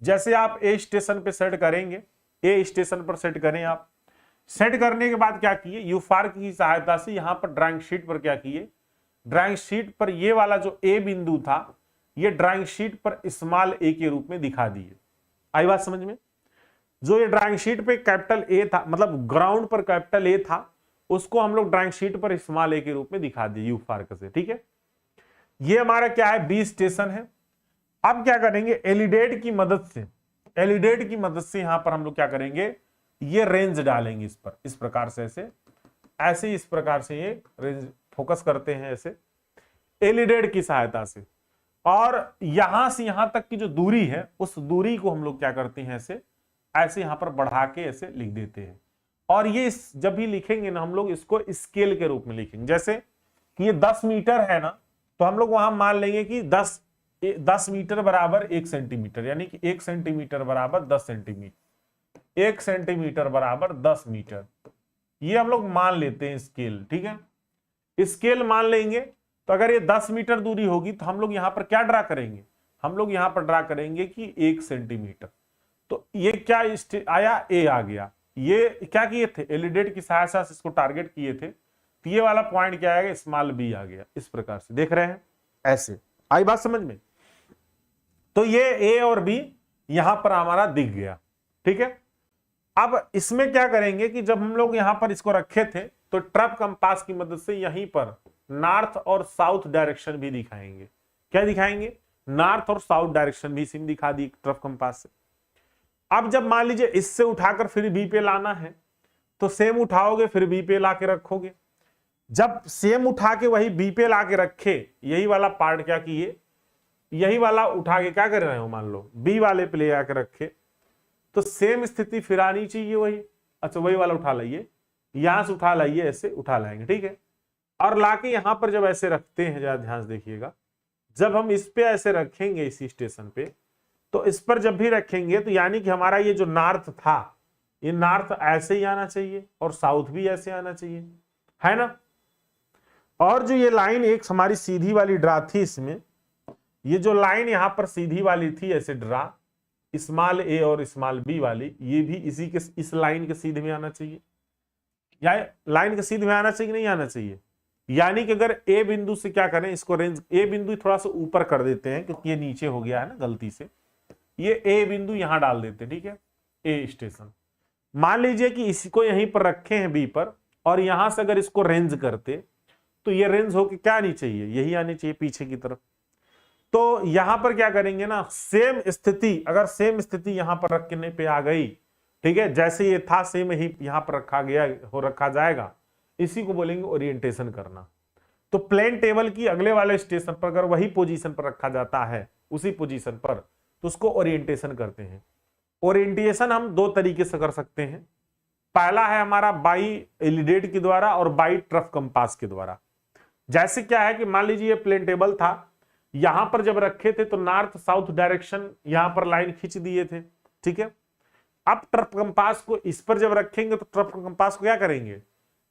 जैसे आप ए स्टेशन पे सेट करेंगे, ए स्टेशन पर सेट करें आप, सेट करने के बाद क्या किए, यूफार्क की सहायता से यहां पर ड्राइंग शीट पर क्या किए, ड्राइंग शीट पर ये वाला जो ए बिंदु था ये ड्राइंग शीट पर स्मॉल ए के रूप में दिखा दिए। आई बात समझ में, जो ये ड्राइंग शीट पे कैपिटल ए था, मतलब ग्राउंड पर कैपिटल ए था, उसको हम लोग ड्राइंग शीट पर स्मॉल ए के रूप में दिखा दिए यूफार्क से, ठीक है। ये हमारा क्या है, बी स्टेशन है। अब क्या करेंगे, एलिडेट की मदद से, एलिडेट की मदद से यहां पर हम लोग क्या करेंगे, ये रेंज डालेंगे इस पर, इस प्रकार से, ऐसे ऐसे इस प्रकार से ये रेंज फोकस करते हैं ऐसे एलिडेट की सहायता से, और यहां से यहां तक की जो दूरी है उस दूरी को हम लोग क्या करते हैं, ऐसे ऐसे यहां पर बढ़ा के ऐसे लिख देते हैं। और ये जब भी लिखेंगे ना हम लोग इसको स्केल के रूप में लिखेंगे, जैसे कि ये 10 मीटर है ना, तो हम लोग वहां मान लेंगे कि 10 मीटर बराबर 1 सेंटीमीटर, यानी कि 1 सेंटीमीटर बराबर 10 सेंटीमीटर, 1 सेंटीमीटर बराबर 10 मीटर, ये हम लोग मान लेते हैं स्केल, ठीक है। स्केल मान लेंगे तो अगर ये 10 मीटर दूरी होगी तो हम लोग यहां पर क्या ड्रा करेंगे, हम लोग यहां पर ड्रा करेंगे कि 1 सेंटीमीटर। तो ये क्या आया, ए आ गया। ये क्या किए थे, एलिडेट की सहायता से इसको टारगेट किए थे, तो ये वाला पॉइंट क्या आएगा, स्मॉल बी आ गया, इस प्रकार से देख रहे हैं, ऐसे आई बात समझ में। तो ये ए और बी यहां पर हमारा दिख गया, ठीक है। अब इसमें क्या करेंगे कि जब हम लोग यहां पर इसको रखे थे तो ट्रफ कंपास की मदद से यहीं पर नॉर्थ और साउथ डायरेक्शन भी दिखाएंगे। क्या दिखाएंगे, नॉर्थ और साउथ डायरेक्शन भी सिम दिखा दी ट्रफ कंपास से। अब जब मान लीजिए इससे उठाकर फिर बी पे लाना है तो सेम उठाओगे फिर बी पे ला के रखोगे। जब सेम उठा के वही बी पे ला के रखे, यही वाला पार्ट क्या किए, यही वाला उठा के क्या कर रहे हो, मान लो बी वाले पे ले आके रखे, तो सेम स्थिति फिर आनी चाहिए वही। अच्छा वही वाला उठा लाइए, यहां से उठा लाइए, ऐसे उठा लाएंगे, ठीक है। और लाके यहां पर जब ऐसे रखते हैं, जरा ध्यान से देखिएगा, जब हम इस पे ऐसे रखेंगे इसी स्टेशन पे, तो इस पर जब भी रखेंगे तो यानी कि हमारा ये जो नॉर्थ था, ये नॉर्थ ऐसे ही आना चाहिए और साउथ भी ऐसे आना चाहिए, है ना। और जो ये लाइन एक हमारी सीधी वाली ड्रा थी, इसमें ये जो लाइन यहां पर सीधी वाली थी ऐसे ड्रा, स्मॉल ए और स्मॉल बी वाली, ये भी इसी के इस लाइन के सीधे में आना चाहिए, या लाइन के सीधे में आना चाहिए, नहीं आना चाहिए। यानी कि अगर ए बिंदु से क्या करें, इसको रेंज ए बिंदु थोड़ा सा ऊपर कर देते हैं क्योंकि ये नीचे हो गया है ना गलती से, ये ए बिंदु यहां डाल देते हैं, ठीक है, ए स्टेशन। मान लीजिए कि इसको यहीं पर रखे हैं बी पर, और यहां से अगर इसको रेंज करते तो ये रेंज होके क्या आनी चाहिए, यही आनी चाहिए पीछे की तरफ। तो यहां पर क्या करेंगे ना, सेम स्थिति, अगर सेम स्थिति यहां पर रखने पे आ गई, ठीक है, जैसे ये था सेम ही यहां पर रखा गया हो रखा जाएगा, इसी को बोलेंगे ओरिएंटेशन करना। तो प्लेन टेबल की अगले वाले स्टेशन पर अगर वही पोजीशन पर रखा जाता है, उसी पोजीशन पर, तो उसको ओरिएंटेशन करते हैं। ओरिएंटेशन हम 2 तरीके से कर सकते हैं। पहला है हमारा बाई एलिडेट के द्वारा और बाई ट्रफ कंपास के द्वारा। जैसे क्या है कि मान लीजिए प्लेन टेबल था, यहां पर जब रखे थे तो नॉर्थ साउथ डायरेक्शन यहां पर लाइन खींच दिए थे, ठीक है। अब ट्रफ कंपास को इस पर जब रखेंगे तो ट्रफ कंपास को क्या करेंगे,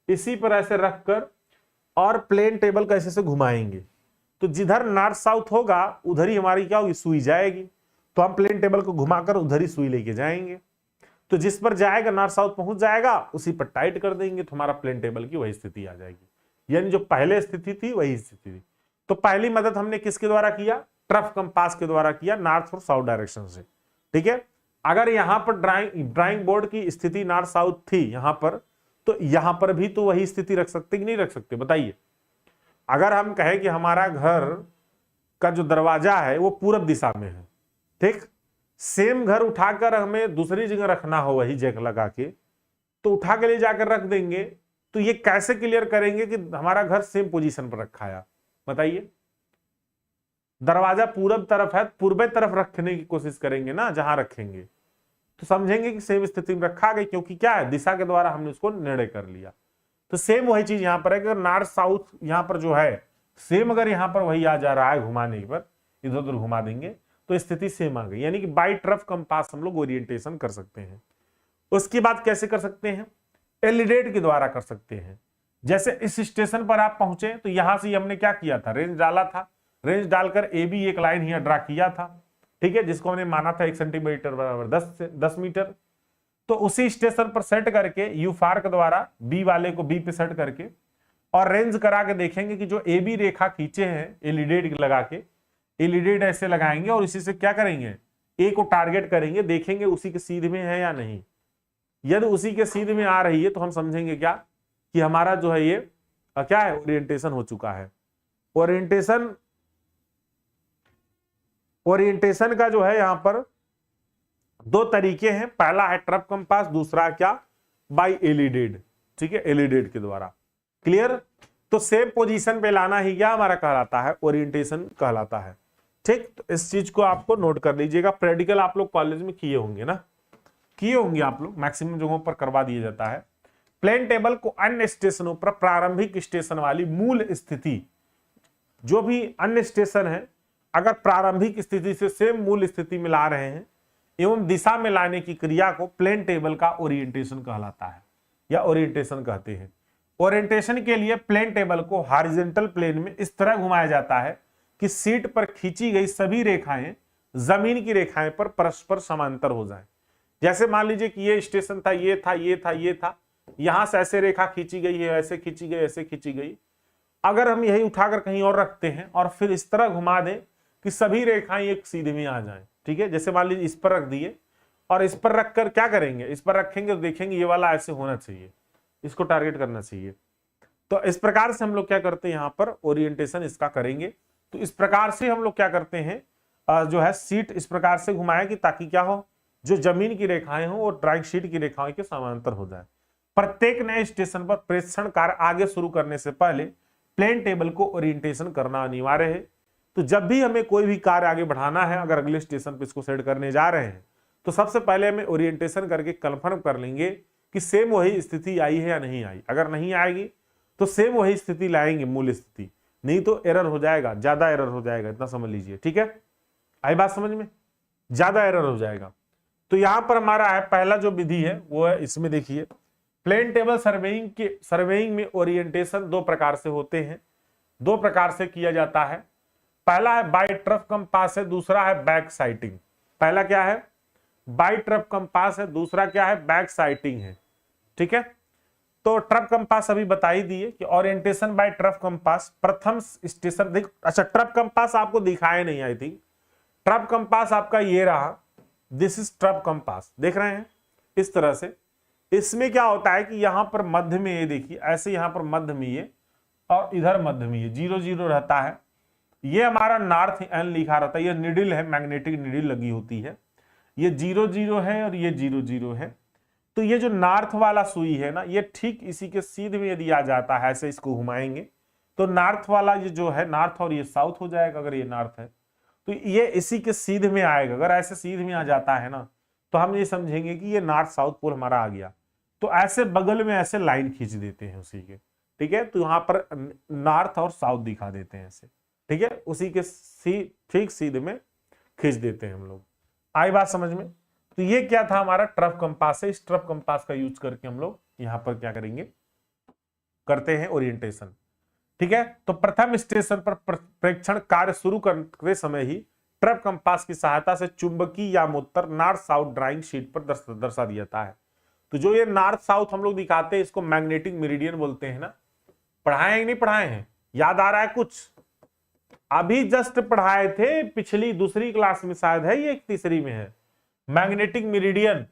इसी पर ऐसे रखकर और प्लेन टेबल का ऐसे से घुमाएंगे, तो जिधर नॉर्थ साउथ होगा उधर ही हमारी क्या होगी, सुई जाएगी। तो हम प्लेन टेबल को घुमाकर उधर ही सुई लेके जाएंगे, तो जिस पर जाएगा नॉर्थ साउथ पहुंच जाएगा, उसी पर टाइट कर देंगे तो हमारा प्लेन टेबल की वही स्थिति आ जाएगी, यानी जो पहले स्थिति थी वही स्थिति थी। तो पहली मदद हमने किसके द्वारा किया, ट्रफ कंपास के द्वारा किया, नॉर्थ और साउथ डायरेक्शन से। ठीक है, अगर यहां पर ड्राइंग बोर्ड की स्थिति नॉर्थ साउथ थी यहां पर, तो यहां पर भी तो वही स्थिति रख सकते कि नहीं रख सकते, बताइए। अगर हम कहें कि हमारा घर का जो दरवाजा है वो पूरब दिशा में है, ठीक, सेम घर उठाकर हमें दूसरी जगह रखना हो वही जैक लगा के, तो उठा के ले जाकर रख देंगे, तो ये कैसे क्लियर करेंगे कि हमारा घर सेम पोजीशन पर रखा है, बताइए। दरवाजा पूरब तरफ है, पूर्व तरफ रखने की कोशिश करेंगे ना, जहां रखेंगे तो समझेंगे कि सेम स्थिति में रखा गया, क्योंकि क्या है, दिशा के द्वारा हमने उसको निर्णय कर लिया। तो सेम वही चीज यहां पर है कि नॉर्थ साउथ यहां पर जो है सेम, अगर यहां पर वही आ जा रहा है घुमाने पर, इधर उधर घुमा देंगे तो स्थिति सेम आ गई, यानी कि बाई ट्रफ कंपास हम लोग ओरिएंटेशन कर सकते हैं। उसकी बात कैसे कर सकते हैं, एलिडेट के द्वारा कर सकते हैं। जैसे इस स्टेशन पर आप पहुंचे तो यहां से हमने क्या किया था, रेंज डाला था, रेंज डालकर ए बी एक लाइन यहाँ ड्रा किया था, ठीक है, जिसको हमने माना था 1 सेंटीमीटर बराबर 10 मीटर। तो उसी स्टेशन पर सेट करके यू फार के द्वारा बी वाले को बी पे सेट करके और रेंज करा के देखेंगे कि जो ए बी रेखा खींचे हैं एलिडेट लगा के, एलिडेट ऐसे लगाएंगे और इसी से क्या करेंगे, ए को टारगेट करेंगे, देखेंगे उसी के सीध में है या नहीं। यदि उसी के सीध में आ रही है तो हम समझेंगे क्या कि हमारा जो है ये क्या है, ओरिएंटेशन हो चुका है। ओरिएंटेशन का जो है यहां पर दो तरीके हैं, पहला है ट्रफ कंपास, दूसरा क्या, बाय एलिडेट, ठीक है, एलिडेट के द्वारा। क्लियर, तो सेम पोजीशन पे लाना ही क्या हमारा कहलाता है, ओरिएंटेशन कहलाता है। ठीक, तो इस चीज को आपको नोट कर लीजिएगा। प्रैक्टिकल आप लोग कॉलेज में किए होंगे ना, किए होंगे आप लोग, मैक्सिमम जगहों पर करवा दिया जाता है। प्लेन टेबल को अन्य स्टेशनों पर प्रारंभिक स्टेशन वाली मूल स्थिति, जो भी अन्य स्टेशन है अगर प्रारंभिक स्थिति से सेम मूल स्थिति में ला रहे हैं एवं दिशा में लाने की क्रिया को प्लेन टेबल का ओरिएंटेशन कहलाता है या ओरिएंटेशन कहते हैं। ओरिएंटेशन के लिए प्लेन टेबल को हॉरिजॉन्टल प्लेन में इस तरह घुमाया जाता है कि शीट पर खींची गई सभी रेखाएं जमीन की रेखाएं पर परस्पर समांतर हो जाएं। जैसे मान लीजिए कि ये स्टेशन था, ये था, ये था, ये था, यहां से ऐसे रेखा खींची गई है, ऐसे खींची गई, ऐसे खींची गई। अगर हम यही उठाकर कहीं और रखते हैं और फिर इस तरह घुमा दें कि सभी रेखाएं एक सीधे में आ जाएं, ठीक है, जैसे मान लीजिए इस पर रख दिए और इस पर रखकर क्या करेंगे, इस पर रखेंगे तो देखेंगे ये वाला ऐसे होना चाहिए, इसको टारगेट करना चाहिए। तो इस प्रकार से हम लोग क्या करते हैं, यहां पर ओरिएंटेशन इसका करेंगे। तो इस प्रकार से हम लोग क्या करते हैं, जो है सीट इस प्रकार से घुमाएं कि ताकि क्या हो, जो जमीन की रेखाएं हो वो ड्राइंग शीट की रेखाओं के समांतर हो जाए। प्रत्येक नए स्टेशन पर प्रेक्षण कार्य आगे शुरू करने से पहले प्लेन टेबल को ओरिएंटेशन करना अनिवार्य है। तो जब भी हमें कोई भी कार्य आगे बढ़ाना है, अगर अगले स्टेशन पे इसको सेट करने जा रहे हैं, तो सबसे पहले हमें ओरिएंटेशन करके कंफर्म कर लेंगे कि सेम वही स्थिति आई है या नहीं आई। अगर नहीं आएगी तो सेम वही स्थिति लाएंगे, मूल स्थिति, नहीं तो एरर हो जाएगा, ज्यादा एरर हो जाएगा, इतना समझ लीजिए। ठीक है, आई बात समझ में, ज्यादा एरर हो जाएगा। तो यहां पर हमारा है पहला जो विधि है वो है, इसमें देखिए प्लेन टेबल सर्वेइंग में ओरिएंटेशन दो प्रकार से होते हैं, दो प्रकार से किया जाता है। पहला है बाय ट्रफ कंपास है, दूसरा है बैक साइटिंग। पहला क्या है, बाय ट्रफ कंपास है, दूसरा क्या है, बैक साइटिंग है। ठीक है, तो ट्रफ कंपास अभी बता ही दिए कि ओरिएंटेशन बाय ट्रफ कंपास, प्रथम स्टेशन देख, अच्छा ट्रफ कंपास आपको दिखाया नहीं, आई थिंक ट्रफ कंपास आपका ये रहा, दिस इज ट्रफ कंपास, देख रहे हैं इस तरह से। इसमें क्या होता है कि यहां पर मध्य में ये देखिए, ऐसे यहां पर मध्य में ये और इधर मध्य में ये 0 0 रहता है। ये हमारा नॉर्थ एन लिखा रहता है, ये निडिल है, मैग्नेटिक निडिल लगी होती है, ये 0 0 है और ये 0 0 है। तो ये जो नॉर्थ वाला सुई है ना, ये ठीक इसी के सीध में यदि आ जाता है, ऐसे इसको घुमाएंगे तो नॉर्थ वाला ये जो है नॉर्थ और ये साउथ हो जाएगा। अगर ये नॉर्थ है तो ये इसी के सीध में आएगा। अगर ऐसे सीध में आ जाता है ना तो हम ये समझेंगे कि ये नॉर्थ साउथ पोल हमारा आ गया। तो ऐसे बगल में ऐसे लाइन खींच देते हैं उसी के, ठीक है, तो यहाँ पर नॉर्थ और साउथ दिखा देते हैं ऐसे, ठीक है, उसी के ठीक सीध में खींच देते हैं हम लोग। आई बात समझ में। तो ये क्या था हमारा ट्रफ कंपास है, इस ट्रफ कंपास का यूज करके हम लोग यहाँ पर क्या करेंगे, करते हैं ओरिएंटेशन। ठीक है, तो प्रथम स्टेशन पर प्रेक्षण कार्य शुरू करते समय ही ट्रैप कंपास की सहायता से चुंबकीय यामोत्तर नॉर्थ साउथ ड्राइंग शीट पर दर्शा दिया जाता है। तो जो ये नॉर्थ साउथ हम लोग दिखाते हैं इसको मैग्नेटिक मेरिडियन बोलते हैं ना। पढ़ाए हैं कि नहीं पढ़ाए हैं, याद आ रहा है कुछ? अभी जस्ट पढ़ाए थे, पिछली दूसरी क्लास में शायद है, ये तीसरी में है। मैग्नेटिक मेरिडियन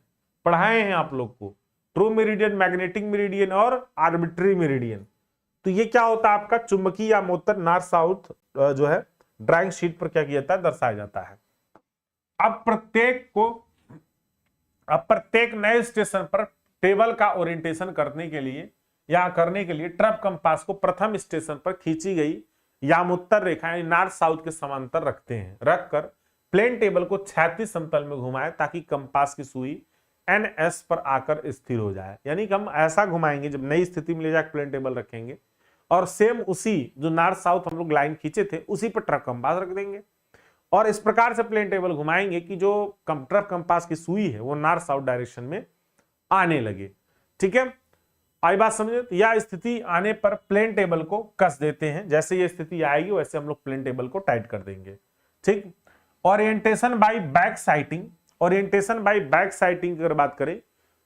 पढ़ाए हैं आप लोग को, ट्रू मेरिडियन, मैग्नेटिक मेरिडियन और आर्बिट्री मेरिडियन। तो ये क्या होता है आपका चुंबकीय यामोत्तर नॉर्थ साउथ जो है ड्राइंग शीट पर क्या किया जाता है, दर्शाया जाता है। अब प्रत्येक नए स्टेशन पर टेबल का ओरिएंटेशन करने के लिए ट्रैप कंपास को प्रथम स्टेशन पर खींची गई यामोत्तर रेखा यानी नॉर्थ साउथ के समांतर रखकर प्लेन टेबल को क्षैतिज समतल में घुमाए ताकि कंपास की सुई NS पर आकर स्थिर हो जाए। यानी कि हम ऐसा घुमाएंगे, जब नई स्थिति में ले जाकर प्लेन टेबल रखेंगे और सेम उसी जो नॉर्थ साउथ हम लोग लाइन खींचे थे उसी पर ट्रैप कंपास रख देंगे और इस प्रकार से प्लेन टेबल घुमाएंगे कि जो ट्रैप कंपास की सुई है वो नॉर्थ साउथ डायरेक्शन में आने लगे। ठीक है, आई बात समझे? यह स्थिति आने पर प्लेन टेबल को कस देते हैं। जैसे ये स्थिति आएगी वैसे हम लोग प्लेन टेबल को टाइट कर देंगे। ठीक, orientation by back sighting. Orientation by back sighting की अगर बात करें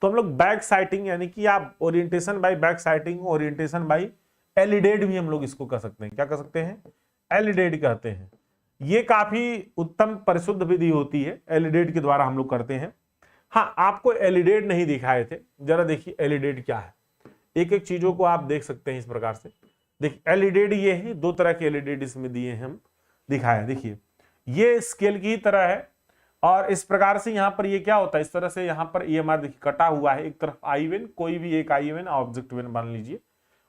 तो हम लोग बैक साइटिंग यानी कि आप orientation by back sighting, orientation by alidade भी हम लोग इसको कह सकते हैं। क्या कह सकते हैं? एलिडेड कहते हैं। ये काफी उत्तम परिशुद्ध विधि होती है, एलिडेड के द्वारा हम लोग करते हैं। हाँ, आपको एलिडेड नहीं दिखाए थे, जरा देखिए एलिडेड क्या है। एक एक चीजों को आप देख सकते हैं इस प्रकार से। देखिए एलिडेड ये है, दो तरह के एलिडेड इसमें दिए हैं, हम दिखाए। देखिए ये स्केल की तरह है और इस प्रकार से यहाँ पर ये क्या होता है, इस तरह से यहाँ पर ये हमारा देखिए कटा हुआ है। एक तरफ आई वेन, कोई भी एक आई वेन ऑब्जेक्ट वेन मान लीजिए।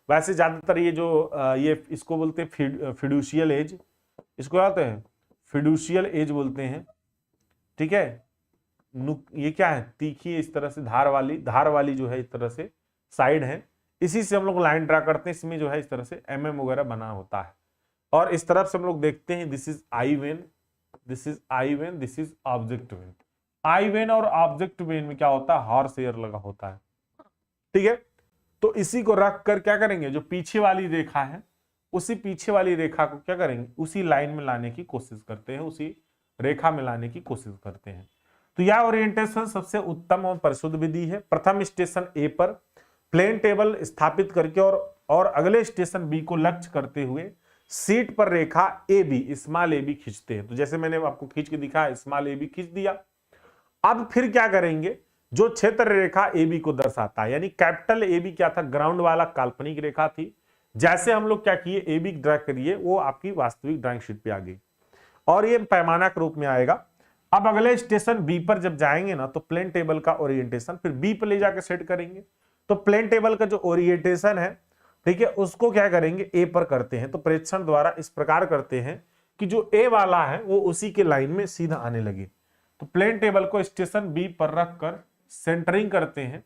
वैसे ज्यादातर ये जो ये इसको बोलते हैं फिड्यूशियल एज, इसको क्या होते हैं? फिड्यूशियल एज बोलते हैं। ठीक है, ये क्या है? तीखी इस तरह से धार वाली जो है इस तरह से साइड है, इसी से हम लोग लाइन ड्रा करते हैं। इसमें जो है इस तरह से MM वगैरह बना होता है और इस तरफ से हम लोग देखते हैं this is I when, this is I when, this is object when. I when और ऑब्जेक्ट वेन में क्या होता है? हॉर्स एयर लगा होता है। ठीक है, तो इसी को रख कर क्या करेंगे, जो पीछे वाली रेखा है उसी पीछे वाली रेखा को क्या करेंगे, उसी लाइन में लाने की कोशिश करते हैं, उसी रेखा में लाने की कोशिश करते हैं। तो यह ओरिएंटेशन सबसे उत्तम और परिशुद्ध विधि है। प्रथम स्टेशन A पर प्लेन टेबल स्थापित करके और अगले स्टेशन B को लक्ष्य करते हुए सीट पर रेखा AB स्मॉल AB खींचते हैं। तो जैसे मैंने आपको खींच के दिखाया, स्मॉल AB खींच दिया। अब फिर क्या करेंगे, जो क्षेत्र रेखा AB को दर्शाता है, यानी कैपिटल AB क्या था? ग्राउंड वाला काल्पनिक रेखा थी। जैसे हम लोग क्या किए, AB ड्रा करिए, वो आपकी वास्तविक ड्राइंग शीट पे आ गई और ये पैमाना के रूप में आएगा। अब अगले स्टेशन B पर जब जाएंगे ना तो प्लेन टेबल का ओरिएंटेशन फिर B पर ले जाकर सेट करेंगे। तो प्लेन टेबल का जो ओरिएंटेशन है, ठीक है, उसको क्या करेंगे, A पर करते हैं। तो प्रेक्षण द्वारा इस प्रकार करते हैं कि जो A वाला है वो उसी के लाइन में सीधा आने लगे। तो प्लेन टेबल को स्टेशन B पर रखकर सेंटरिंग करते हैं।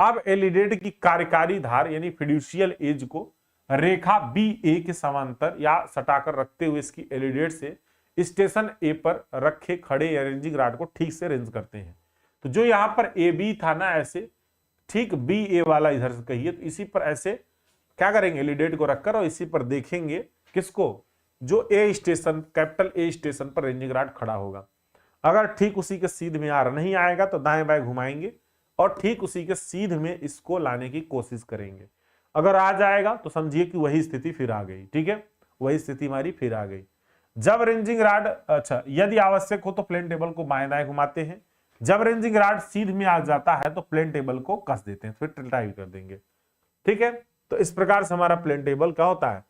अब एलिडेड की कार्यकारी धार यानी फिड्यूशियल एज को रेखा BA के समांतर या सटाकर रखते हुए इसकी एलिडेड से स्टेशन A पर रखे खड़े अरेंजिंग रॉड को ठीक से रेंज करते हैं। तो जो यहाँ पर AB था ना, ऐसे ठीक BA वाला इधर से कहिए, तो इसी पर ऐसे क्या करेंगे, एलिडेड को रखकर और इसी पर देखेंगे किसको, जो A station, capital A station पर रेंजिंग रॉड खड़ा होगा। अगर ठीक उसी के सीध में नहीं आएगा तो दाएं बाएं घुमाएंगे और ठीक उसी के सीध में इसको लाने की कोशिश करेंगे। अगर आ जाएगा तो समझिए कि वही स्थिति फिर आ गई। ठीक है, वही स्थिति हमारी फिर आ गई। जब रेंजिंग रॉड, अच्छा, यदि आवश्यक हो तो प्लेन टेबल को बाएं दाएं घुमाते हैं। जब रेंजिंग रॉड सीध में आ जाता है तो प्लेन टेबल को कस देते हैं, फिर टिल्टाई कर देंगे। ठीक है, तो इस प्रकार से हमारा प्लेन टेबल क्या होता है,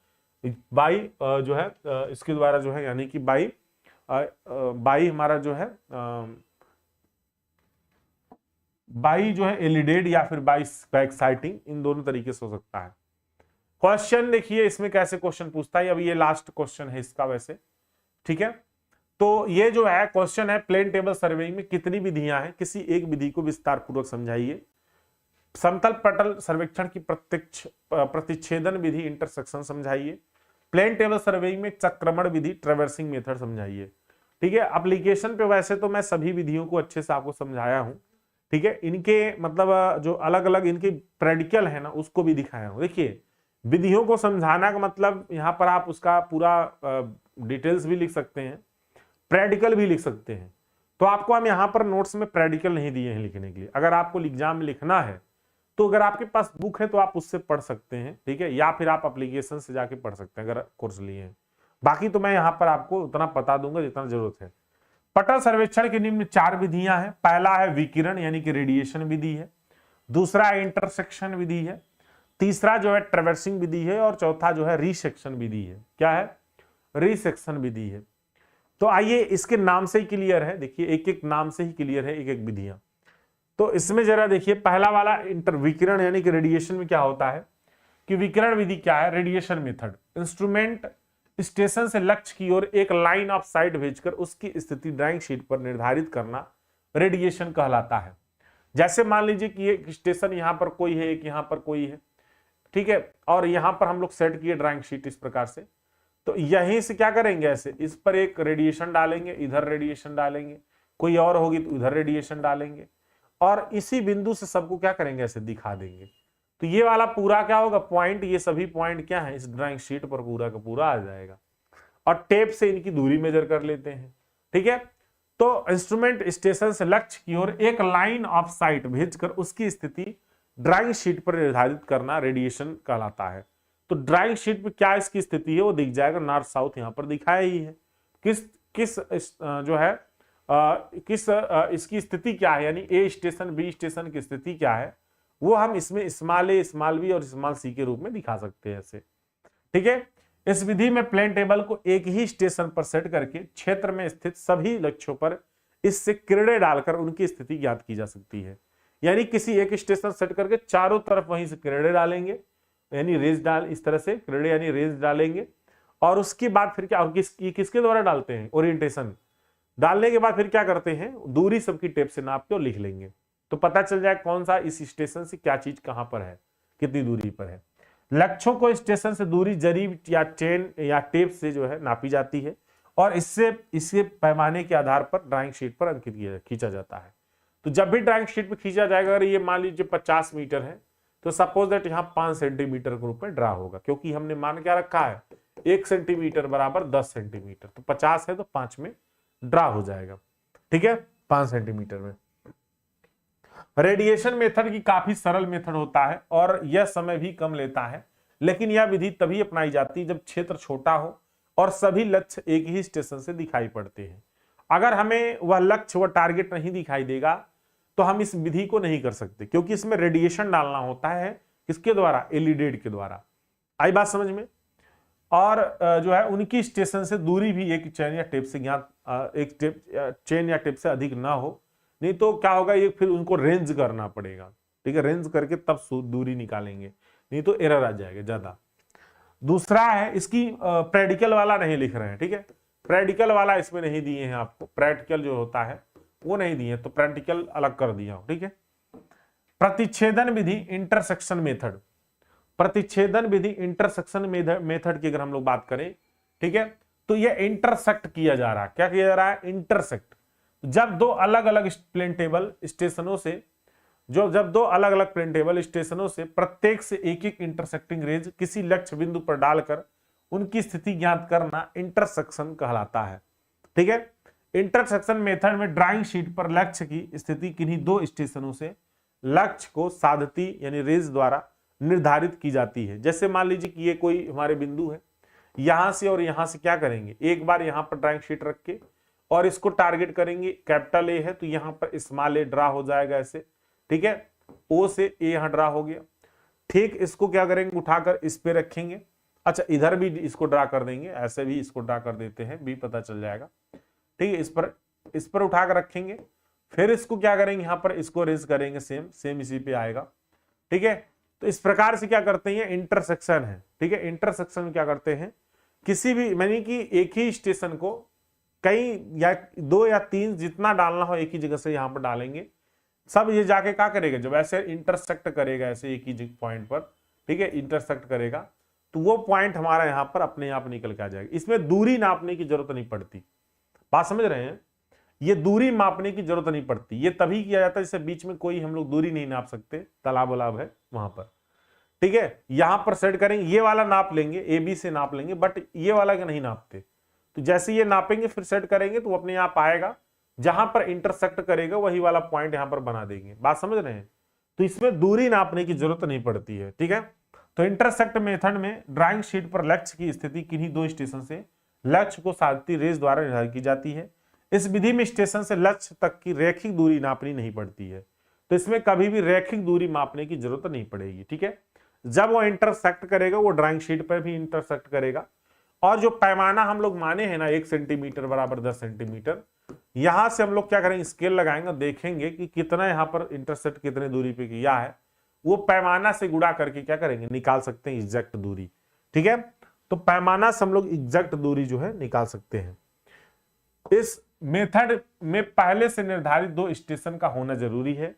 बाई जो है इसके द्वारा जो है, यानी कि बाई हमारा जो है बाई जो है एलिडेड या फिर बाई बैक साइटिंग, इन दोनों तरीके से हो सकता है। क्वेश्चन देखिए इसमें कैसे क्वेश्चन पूछता है। अब ये लास्ट क्वेश्चन है इसका वैसे। ठीक है, तो ये जो है क्वेश्चन है, प्लेन टेबल सर्वेइंग में कितनी विधियां हैं, किसी एक विधि को विस्तार पूर्वक समझाइए। समतल पटल सर्वेक्षण की प्रतिच्छेदन विधि इंटरसेक्शन समझाइए। प्लेन टेबल सर्वेइंग में चक्रमण विधि ट्रेवर्सिंग मेथड समझाइए। ठीक है, एप्लीकेशन पे वैसे तो मैं सभी विधियों को अच्छे से आपको समझाया हूं। ठीक है, इनके मतलब जो अलग अलग इनके प्रैक्टिकल है ना उसको भी दिखाया हूं। देखिए विधियों को समझाना का मतलब यहाँ पर आप उसका पूरा डिटेल्स भी लिख सकते हैं प्रेडिकल भी लिख सकते हैं। तो आपको हम यहाँ पर नोट्स में प्रेडिकल नहीं दिए हैं लिखने के लिए। अगर आपको एग्जाम में लिखना है तो अगर आपके पास बुक है तो आप उससे पढ़ सकते हैं, ठीक है, या फिर आप एप्लीकेशन से जाके पढ़ सकते हैं अगर कोर्स लिए हैं। बाकी तो मैं यहाँ पर आपको उतना बता दूंगा जितना जरूरत है। पटल सर्वेक्षण की निम्न 4 विधियां हैं। पहला है विकिरण यानी कि रेडिएशन विधि है, दूसरा है इंटरसेक्शन विधि है, तीसरा जो है ट्रेवर्सिंग विधि है, और चौथा जो है रिसेक्शन विधि है। क्या है? रिसेक्शन विधि है। तो आइए इसके नाम से ही क्लियर है, देखिए एक एक नाम से ही क्लियर है, एक एक विधियां। तो इसमें जरा देखिए पहला वाला विकिरण यानी कि रेडिएशन में क्या होता है कि विकिरण विधि क्या है? रेडिएशन मेथड, इंस्ट्रूमेंट स्टेशन से लक्ष्य की ओर एक लाइन ऑफ साइट भेजकर उसकी स्थिति ड्राइंग शीट पर निर्धारित करना रेडिएशन कहलाता है। जैसे मान लीजिए कि एक स्टेशन यहां पर कोई है, एक यहां पर कोई है, ठीक है, और यहां पर हम लोग सेट किए ड्राइंग शीट इस प्रकार से, तो यहीं से क्या करेंगे, ऐसे इस पर एक रेडिएशन डालेंगे, इधर रेडिएशन डालेंगे, कोई और होगी तो इधर रेडिएशन डालेंगे, और इसी बिंदु से सबको क्या करेंगे, ऐसे दिखा देंगे। तो ये वाला पूरा क्या होगा, पॉइंट, ये सभी पॉइंट क्या है इस ड्राइंग शीट पर पूरा का पूरा आ जाएगा। और टेप से इनकी दूरी मेजर कर लेते हैं, ठीक है। तो इंस्ट्रूमेंट स्टेशन से लक्ष्य की ओर एक लाइन ऑफ साइट भेजकर उसकी स्थिति ड्राइंग शीट पर निर्धारित करना रेडिएशन कहलाता है। तो ड्राइंग शीट पे क्या इसकी स्थिति है वो दिख जाएगा, नॉर्थ साउथ यहाँ पर दिखाया ही है। इसकी स्थिति क्या है, यानी ए स्टेशन बी स्टेशन की स्थिति क्या है, वो हम इसमें स्मॉल ए स्मॉल बी और स्मॉल सी के रूप में दिखा सकते हैं ऐसे, ठीक है। इस विधि में प्लेन टेबल को एक ही स्टेशन पर सेट करके क्षेत्र में स्थित सभी लक्ष्यों पर इससे किरणें डालकर उनकी स्थिति ज्ञात की जा सकती है। यानी किसी एक स्टेशन सेट करके चारों तरफ वहीं से किरणें डालेंगे, यानी रेज डाल, इस तरह से किरणें यानी रेज डालेंगे, और उसके बाद फिर क्या, किसके द्वारा डालते हैं, ओरिएंटेशन डालने के बाद फिर क्या करते हैं, दूरी सबकी टेप से नाप के और लिख लेंगे, तो पता चल जाए कौन सा इस स्टेशन से क्या चीज कहां पर है, कितनी दूरी पर है। लक्ष्यों को स्टेशन से दूरी जरीब या चेन या टेप से जो है नापी जाती है, और इससे पैमाने के आधार पर ड्राइंग शीट पर अंकित खींचा जाता है। तो जब भी ड्राइंग शीट पे खींचा जाएगा, अगर ये मान लीजिए 50 मीटर है, तो सपोज दैट यहाँ 5 सेंटीमीटर के रूप में ड्रा होगा, क्योंकि हमने मान क्या रखा है, 1 सेंटीमीटर बराबर 10 सेंटीमीटर, तो 50 है तो 5 में ड्रा हो जाएगा, ठीक है, 5 सेंटीमीटर में। रेडिएशन मेथड की काफी सरल मेथड होता है और यह समय भी कम लेता है, लेकिन यह विधि तभी अपनाई जाती है जब क्षेत्र छोटा हो और सभी लक्ष्य एक ही स्टेशन से दिखाई पड़ते हैं। अगर हमें वह लक्ष्य, वह टारगेट नहीं दिखाई देगा तो हम इस विधि को नहीं कर सकते, क्योंकि इसमें रेडिएशन डालना होता है किसके द्वारा, एलईडी के द्वारा। आई बात समझ में। और जो है उनकी स्टेशन से दूरी भी एक चेन या टेप से ज्ञात, एक चेन या टेप से अधिक ना हो, नहीं तो क्या होगा, ये फिर उनको रेंज करना पड़ेगा, ठीक है, रेंज करके तब दूरी निकालेंगे, नहीं तो एरर आ जाएगा ज्यादा। दूसरा है इसकी प्रैक्टिकल वाला नहीं लिख रहे हैं, ठीक है, प्रैक्टिकल वाला इसमें नहीं दिए हैं आपको, प्रैक्टिकल जो होता है वो नहीं दिए, तो प्रैक्टिकल अलग कर दिया हो, ठीक है। प्रतिच्छेदन विधि, इंटरसेक्शन मेथड, प्रतिच्छेदन विधि इंटरसेक्शन मेथड की अगर हम लोग बात करें, ठीक है, तो ये इंटरसेक्ट किया जा रहा है, क्या किया जा रहा है, इंटरसेक्ट। जब दो अलग अलग प्लेन टेबल स्टेशनों से प्रत्येक से एक एक इंटरसेक्टिंग रेज किसी लक्ष्य बिंदु पर डालकर उनकी स्थिति ज्ञात करना इंटरसेक्शन कहलाता है, ठीक है। इंटरसेक्शन मेथड में ड्राइंग शीट पर लक्ष्य की स्थिति किन्हीं दो स्टेशनों से लक्ष्य को साधती यानी रेज द्वारा निर्धारित की जाती है। जैसे मान लीजिए कि ये कोई हमारे बिंदु है, यहां से और यहां से क्या करेंगे, एक बार यहां पर ड्राइंग शीट रख के और इसको टारगेट करेंगे, कैपिटल ए है तो यहां पर स्मॉल ए ड्रा हो जाएगा ऐसे, ठीक है, ओ से ए यहां ड्रा हो गया, ठीक। इसको क्या करेंगे, उठाकर इस पे रखेंगे, अच्छा इधर भी इसको ड्रा कर देंगे, ऐसे भी इसको ड्रा कर देते हैं, भी पता चल जाएगा, ठीक है। इस पर उठाकर रखेंगे, फिर इसको क्या करेंगे, यहां पर इसको रेज करेंगे, सेम इसी पे आएगा, ठीक है। तो इस प्रकार से क्या करते हैं, इंटरसेक्शन है, ठीक है। इंटरसेक्शन में क्या करते हैं, किसी भी यानी कि एक ही स्टेशन को कई या 2 या 3 जितना डालना हो एक ही जगह से यहां पर डालेंगे, सब ये जाके क्या करेगा, जब ऐसे इंटरसेक्ट करेगा ऐसे एक ही पॉइंट पर, ठीक है, इंटरसेक्ट करेगा तो वो पॉइंट हमारा यहां पर अपने आप निकल के आ जाएगा। इसमें दूरी नापने की जरूरत नहीं पड़ती, बात समझ रहे हैं, ये दूरी मापने की जरूरत नहीं पड़ती, ये तभी किया जाता है जैसे बीच में कोई हम लोग दूरी नहीं नाप सकते, तालाब वलाब है वहां पर, ठीक है, यहां पर सेट करेंगे, ये वाला नाप लेंगे, ए बी से नाप लेंगे, बट ये वाला का नहीं नापते, तो जैसे ये नापेंगे फिर सेट करेंगे तो अपने आप आएगा, जहां पर इंटरसेक्ट करेगा वही वाला पॉइंट यहां पर बना देंगे। बात समझ रहे हैं? तो इसमें दूरी नापने की जरूरत नहीं पड़ती है, ठीक है। तो इंटरसेक्ट मेथड में ड्राइंग शीट पर लक्ष्य की स्थिति किन्हीं दो स्टेशन से लक्ष्य को साधती रेज द्वारा निर्धारित की जाती है। इस विधि में स्टेशन से लक्ष्य तक की रैखिक दूरी नापनी नहीं पड़ती है, तो इसमें कभी भी रैखिक दूरी मापने की जरूरत नहीं पड़ेगी, ठीक है। जब वो इंटरसेक्ट करेगा वो ड्राइंग शीट पर भी इंटरसेक्ट करेगा, और जो पैमाना हम लोग माने हैं ना 1 सेंटीमीटर बराबर 10 सेंटीमीटर, यहां से हम लोग क्या करेंगे, स्केल लगाएंगे, देखेंगे कि कितना यहां पर इंटरसेक्ट कितने दूरी पे किया है, वो पैमाना से गुणा करके क्या करेंगे, निकाल सकते हैं एग्जैक्ट दूरी, ठीक है। तो पैमाना से हम लोग एग्जैक्ट दूरी जो है निकाल सकते हैं। इस मेथड में पहले से निर्धारित 2 स्टेशन का होना जरूरी है।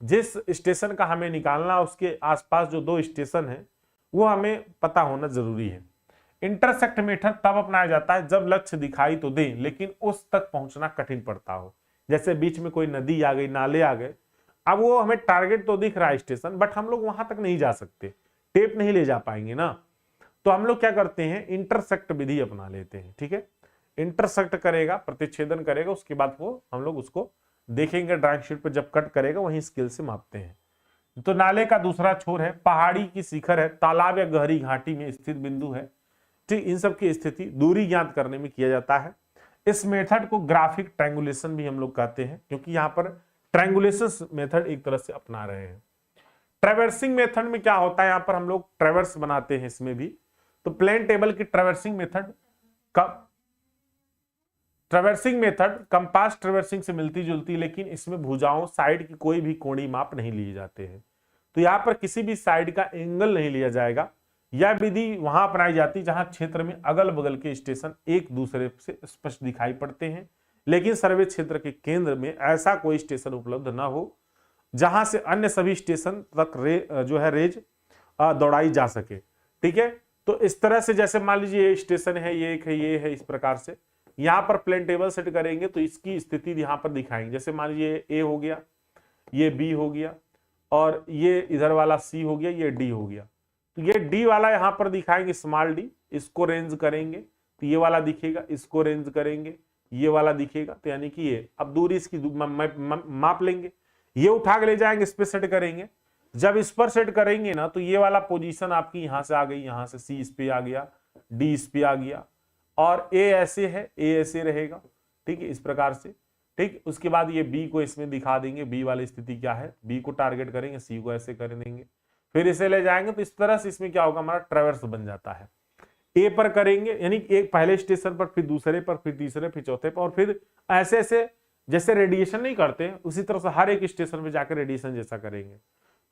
जिस स्टेशन का हमें निकालना उसके आसपास जो 2 स्टेशन है वो हमें पता होना जरूरी है। इंटरसेक्ट मेथड तब अपनाया जाता है जब लक्ष्य दिखाई तो दे लेकिन उस तक पहुंचना कठिन पड़ता हो। जैसे बीच में कोई नदी आ गई, नाले आ गए, अब वो हमें टारगेट तो दिख रहा है स्टेशन, बट हम लोग वहां तक नहीं जा सकते, टेप नहीं ले जा पाएंगे ना, तो हम लोग क्या करते हैं, इंटरसेक्ट विधि अपना लेते हैं, ठीक है। इंटरसेक्ट करेगा, प्रतिच्छेदन करेगा, उसके बाद वो हम लोग उसको देखेंगे ड्राइंग शीट पर, जब कट करेगा वहीं स्केल से मापते हैं। तो नाले का दूसरा छोर है, पहाड़ी की शिखर है, तालाब या गहरी घाटी में स्थित बिंदु है, ठीक, इन सब की स्थिति दूरी ज्ञात करने में किया जाता है। इस मेथड को ग्राफिक ट्रायंगुलेशन भी हम लोग कहते हैं, क्योंकि यहाँ पर ट्रायंगुलेशन मेथड एक तरह से अपना रहे हैं। ट्रैवर्सिंग मेथड में क्या होता है, यहाँ पर हम लोग ट्रैवर्स बनाते हैं इसमें भी। तो प्लेन टेबल की ट्रैवर्सिंग मेथड कंपास ट्रैवर्सिंग से मिलती जुलती, लेकिन इसमें भुजाओं साइड की कोई भी कोणीय माप नहीं लिए जाते हैं। तो यहाँ पर किसी भी साइड का एंगल नहीं लिया जाएगा। यह विधि वहां अपनाई जाती जहां क्षेत्र में अगल बगल के स्टेशन एक दूसरे से स्पष्ट दिखाई पड़ते हैं, लेकिन सर्वे क्षेत्र के केंद्र में ऐसा कोई स्टेशन उपलब्ध न हो जहां से अन्य सभी स्टेशन तक रेज दौड़ाई जा सके, ठीक है। तो इस तरह से जैसे मान लीजिए ये स्टेशन है, ये एक है, ये है, इस प्रकार से यहाँ पर प्लेन टेबल सेट करेंगे तो इसकी स्थिति यहाँ पर दिखाएंगे। जैसे मान लीजिए ए हो गया, ये बी हो गया, और ये इधर वाला सी हो गया, ये डी हो गया। तो ये डी वाला यहाँ पर दिखाएंगे स्मॉल डी, इसको रेंज करेंगे तो ये वाला दिखेगा, इसको रेंज करेंगे ये वाला दिखेगा, तो यानी कि ये अब दूरी इसकी माप लेंगे, ये उठा के ले जाएंगे, इस पे सेट करेंगे। जब इस पर सेट करेंगे ना तो ये वाला पोजीशन आपकी यहां से आ गई, यहां से सी इस पे आ गया, डी इस पे आ गया, और ए ऐसे है, ए ऐसे रहेगा, ठीक है, इस प्रकार से, ठीक। उसके बाद ये बी को इसमें दिखा देंगे, बी वाली स्थिति क्या है, बी को टारगेट करेंगे, सी को ऐसे कर देंगे, फिर इसे ले जाएंगे। तो इस तरह से इसमें क्या होगा, हमारा ट्रैवर्स बन जाता है। ए पर करेंगे यानी एक पहले स्टेशन पर, फिर दूसरे पर, फिर तीसरे, फिर चौथे पर, और फिर ऐसे ऐसे जैसे रेडिएशन नहीं करते उसी तरह से हर एक स्टेशन पे जाकर रेडिएशन जैसा करेंगे।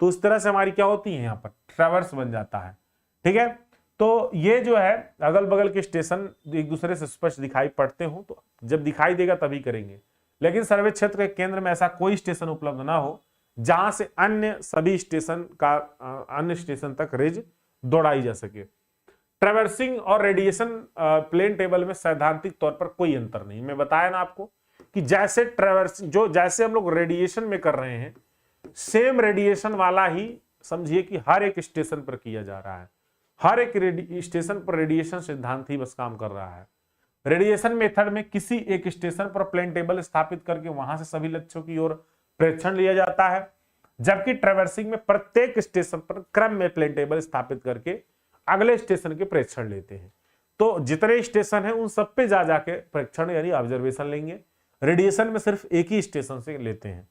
तो इस तरह से हमारी क्या होती है, यहाँ पर ट्रैवर्स बन जाता है, ठीक है। तो ये जो है अगल बगल के स्टेशन एक दूसरे से स्पष्ट दिखाई पड़ते हो, तो जब दिखाई देगा तभी करेंगे, लेकिन सर्वे क्षेत्र के केंद्र में ऐसा कोई स्टेशन उपलब्ध ना हो जहां से अन्य सभी स्टेशन का अन्य स्टेशन तक रेज दौड़ाई जा सके। ट्रैवर्सिंग और रेडिएशन प्लेन टेबल में सैद्धांतिक तौर पर कोई अंतर नहीं। मैं बताया ना आपको कि जैसे ट्रैवर्सिंग जैसे हम लोग रेडिएशन में कर रहे हैं, सेम रेडिएशन वाला ही समझिए कि हर एक स्टेशन पर किया जा रहा है। हर एक स्टेशन पर रेडिएशन सिद्धांत ही बस काम कर रहा है। रेडिएशन मेथड में किसी एक स्टेशन पर प्लेन टेबल स्थापित करके वहां से सभी लक्ष्यों की ओर प्रेक्षण लिया जाता है, जबकि ट्रैवर्सिंग में प्रत्येक स्टेशन पर क्रम में प्लेन टेबल स्थापित करके अगले स्टेशन के प्रेक्षण लेते हैं। तो जितने स्टेशन हैं उन सब पे जा जाके प्रेक्षण यानी ऑब्जर्वेशन लेंगे। रेडिएशन में सिर्फ एक ही स्टेशन से लेते हैं।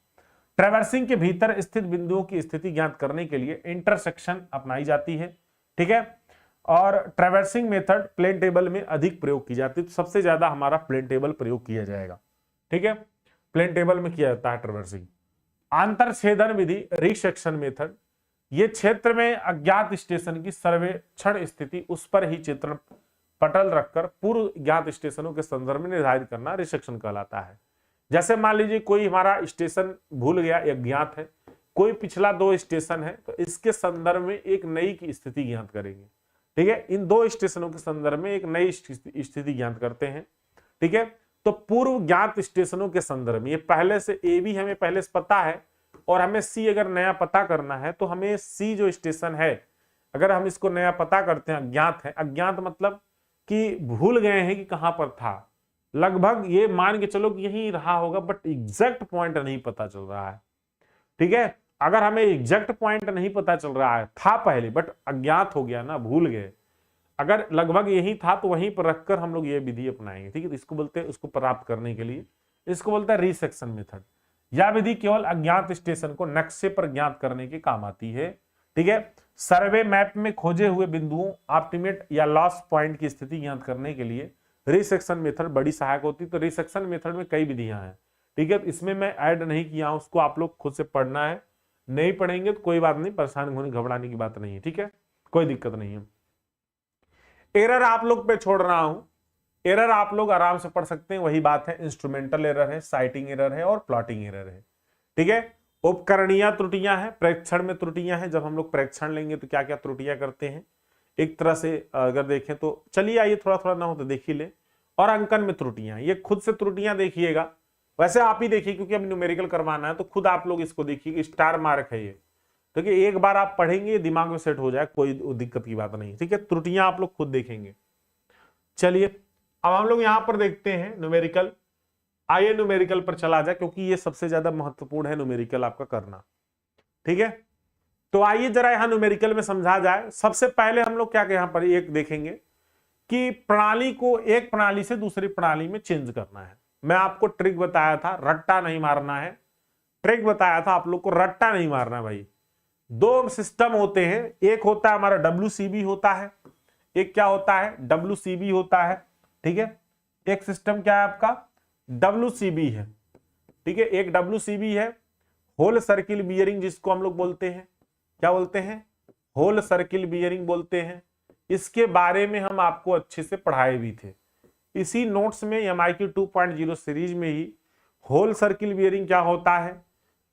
ट्रैवर्सिंग के भीतर स्थित बिंदुओं की स्थिति ज्ञात करने के लिए इंटरसेक्शन अपनाई जाती है, ठीक है। और ट्रैवर्सिंग मेथड प्लेन टेबल में अधिक प्रयोग की जाती है, तो सबसे ज्यादा हमारा प्लेन टेबल प्रयोग किया जाएगा, ठीक है। प्लेन टेबल में किया जाता है ट्रैवर्सिंग। आंतरछेदन विधि रिसेक्शन मेथड, ये क्षेत्र में अज्ञात स्टेशन की सर्वेक्षण स्थिति उस पर ही चित्रण पटल रखकर पूर्व ज्ञात स्टेशनों के संदर्भ में निर्धारित करना रिसेक्शन कहलाता है। जैसे मान लीजिए कोई हमारा स्टेशन भूल गया, अज्ञात है, कोई पिछला 2 स्टेशन है, तो इसके संदर्भ में एक नई की स्थिति ज्ञात करेंगे, ठीक है। इन 2 स्टेशनों के संदर्भ में एक नई स्थिति ज्ञात करते हैं, ठीक है। तो पूर्व ज्ञात स्टेशनों के संदर्भ में ये पहले से ए भी हमें पहले से पता है, और हमें सी अगर नया पता करना है तो हमें सी जो स्टेशन है अगर हम इसको नया पता करते हैं, अज्ञात है, अज्ञात मतलब कि भूल गए हैं कि कहां पर था। लगभग ये मान के चलो कि यही रहा होगा, बट एग्जैक्ट पॉइंट नहीं पता चल रहा है। ठीक है, अगर हमें एग्जैक्ट पॉइंट नहीं पता चल रहा है, था पहले बट अज्ञात हो गया ना, भूल गए, अगर लगभग यही था तो वहीं पर रखकर हम लोग ये विधि अपनाएंगे। ठीक है, तो इसको बोलते हैं, उसको प्राप्त करने के लिए इसको बोलते हैं रिसेक्शन मेथड। यह विधि केवल अज्ञात स्टेशन को नक्शे पर ज्ञात करने के काम आती है। ठीक है, सर्वे मैप में खोजे हुए बिंदुओं, ऑप्टिमेट या लॉस पॉइंट की स्थिति ज्ञात करने के लिए रिसेक्शन मेथड बड़ी सहायक होती है। तो रिसेक्शन मेथड में कई विधियां हैं। ठीक है, इसमें मैं ऐड नहीं किया हूं, उसको आप लोग खुद से पढ़ना है। नहीं पढ़ेंगे तो कोई बात नहीं, परेशान होने घबराने की बात नहीं है। ठीक है, कोई दिक्कत नहीं है। एरर आप लोग पे छोड़ रहा हूं, एरर आप लोग आराम से पढ़ सकते हैं। वही बात है, इंस्ट्रूमेंटल एरर है, साइटिंग एरर है और प्लॉटिंग एरर है। ठीक है, उपकरणीय त्रुटियां हैं, प्रेक्षण में त्रुटियां हैं। जब हम लोग प्रेक्षण लेंगे तो क्या क्या त्रुटियां करते हैं, एक तरह से अगर देखें तो चलिए आइए थोड़ा थोड़ा ना हो तो देख ही ले। और अंकन में त्रुटियां, ये खुद से त्रुटियां देखिएगा, वैसे आप ही देखिए क्योंकि अब न्यूमेरिकल करवाना है तो खुद आप लोग इसको देखिए, स्टार मार्क है ये। ठीक है, एक बार आप पढ़ेंगे दिमाग में सेट हो जाए, कोई दिक्कत की बात नहीं। ठीक है, त्रुटियां आप लोग खुद देखेंगे। चलिए अब हम लोग यहां पर देखते हैं न्यूमेरिकल। आइए न्यूमेरिकल पर चला जाए क्योंकि ये सबसे ज्यादा महत्वपूर्ण है न्यूमेरिकल आपका करना। ठीक है, तो आइए जरा यहां न्यूमेरिकल में समझा जाए। सबसे पहले हम लोग क्या यहां पर एक देखेंगे कि प्रणाली को एक प्रणाली से दूसरी प्रणाली में चेंज करना है। मैं आपको ट्रिक बताया था, रट्टा नहीं मारना है। ट्रिक बताया था आप लोग को, रट्टा नहीं मारना भाई। दो सिस्टम होते हैं, एक होता है हमारा WCB होता है, एक क्या होता है, WCB होता है। ठीक है, एक सिस्टम क्या है आपका, WCB है। ठीक है, एक WCB है, होल सर्किल बियरिंग जिसको हम लोग बोलते हैं, क्या बोलते हैं, होल सर्किल बियरिंग बोलते हैं। इसके बारे में हम आपको अच्छे से पढ़ाए भी थे इसी नोट्स में, MIQ 2.0 सीरीज में ही। होल सर्किल बियरिंग क्या होता है,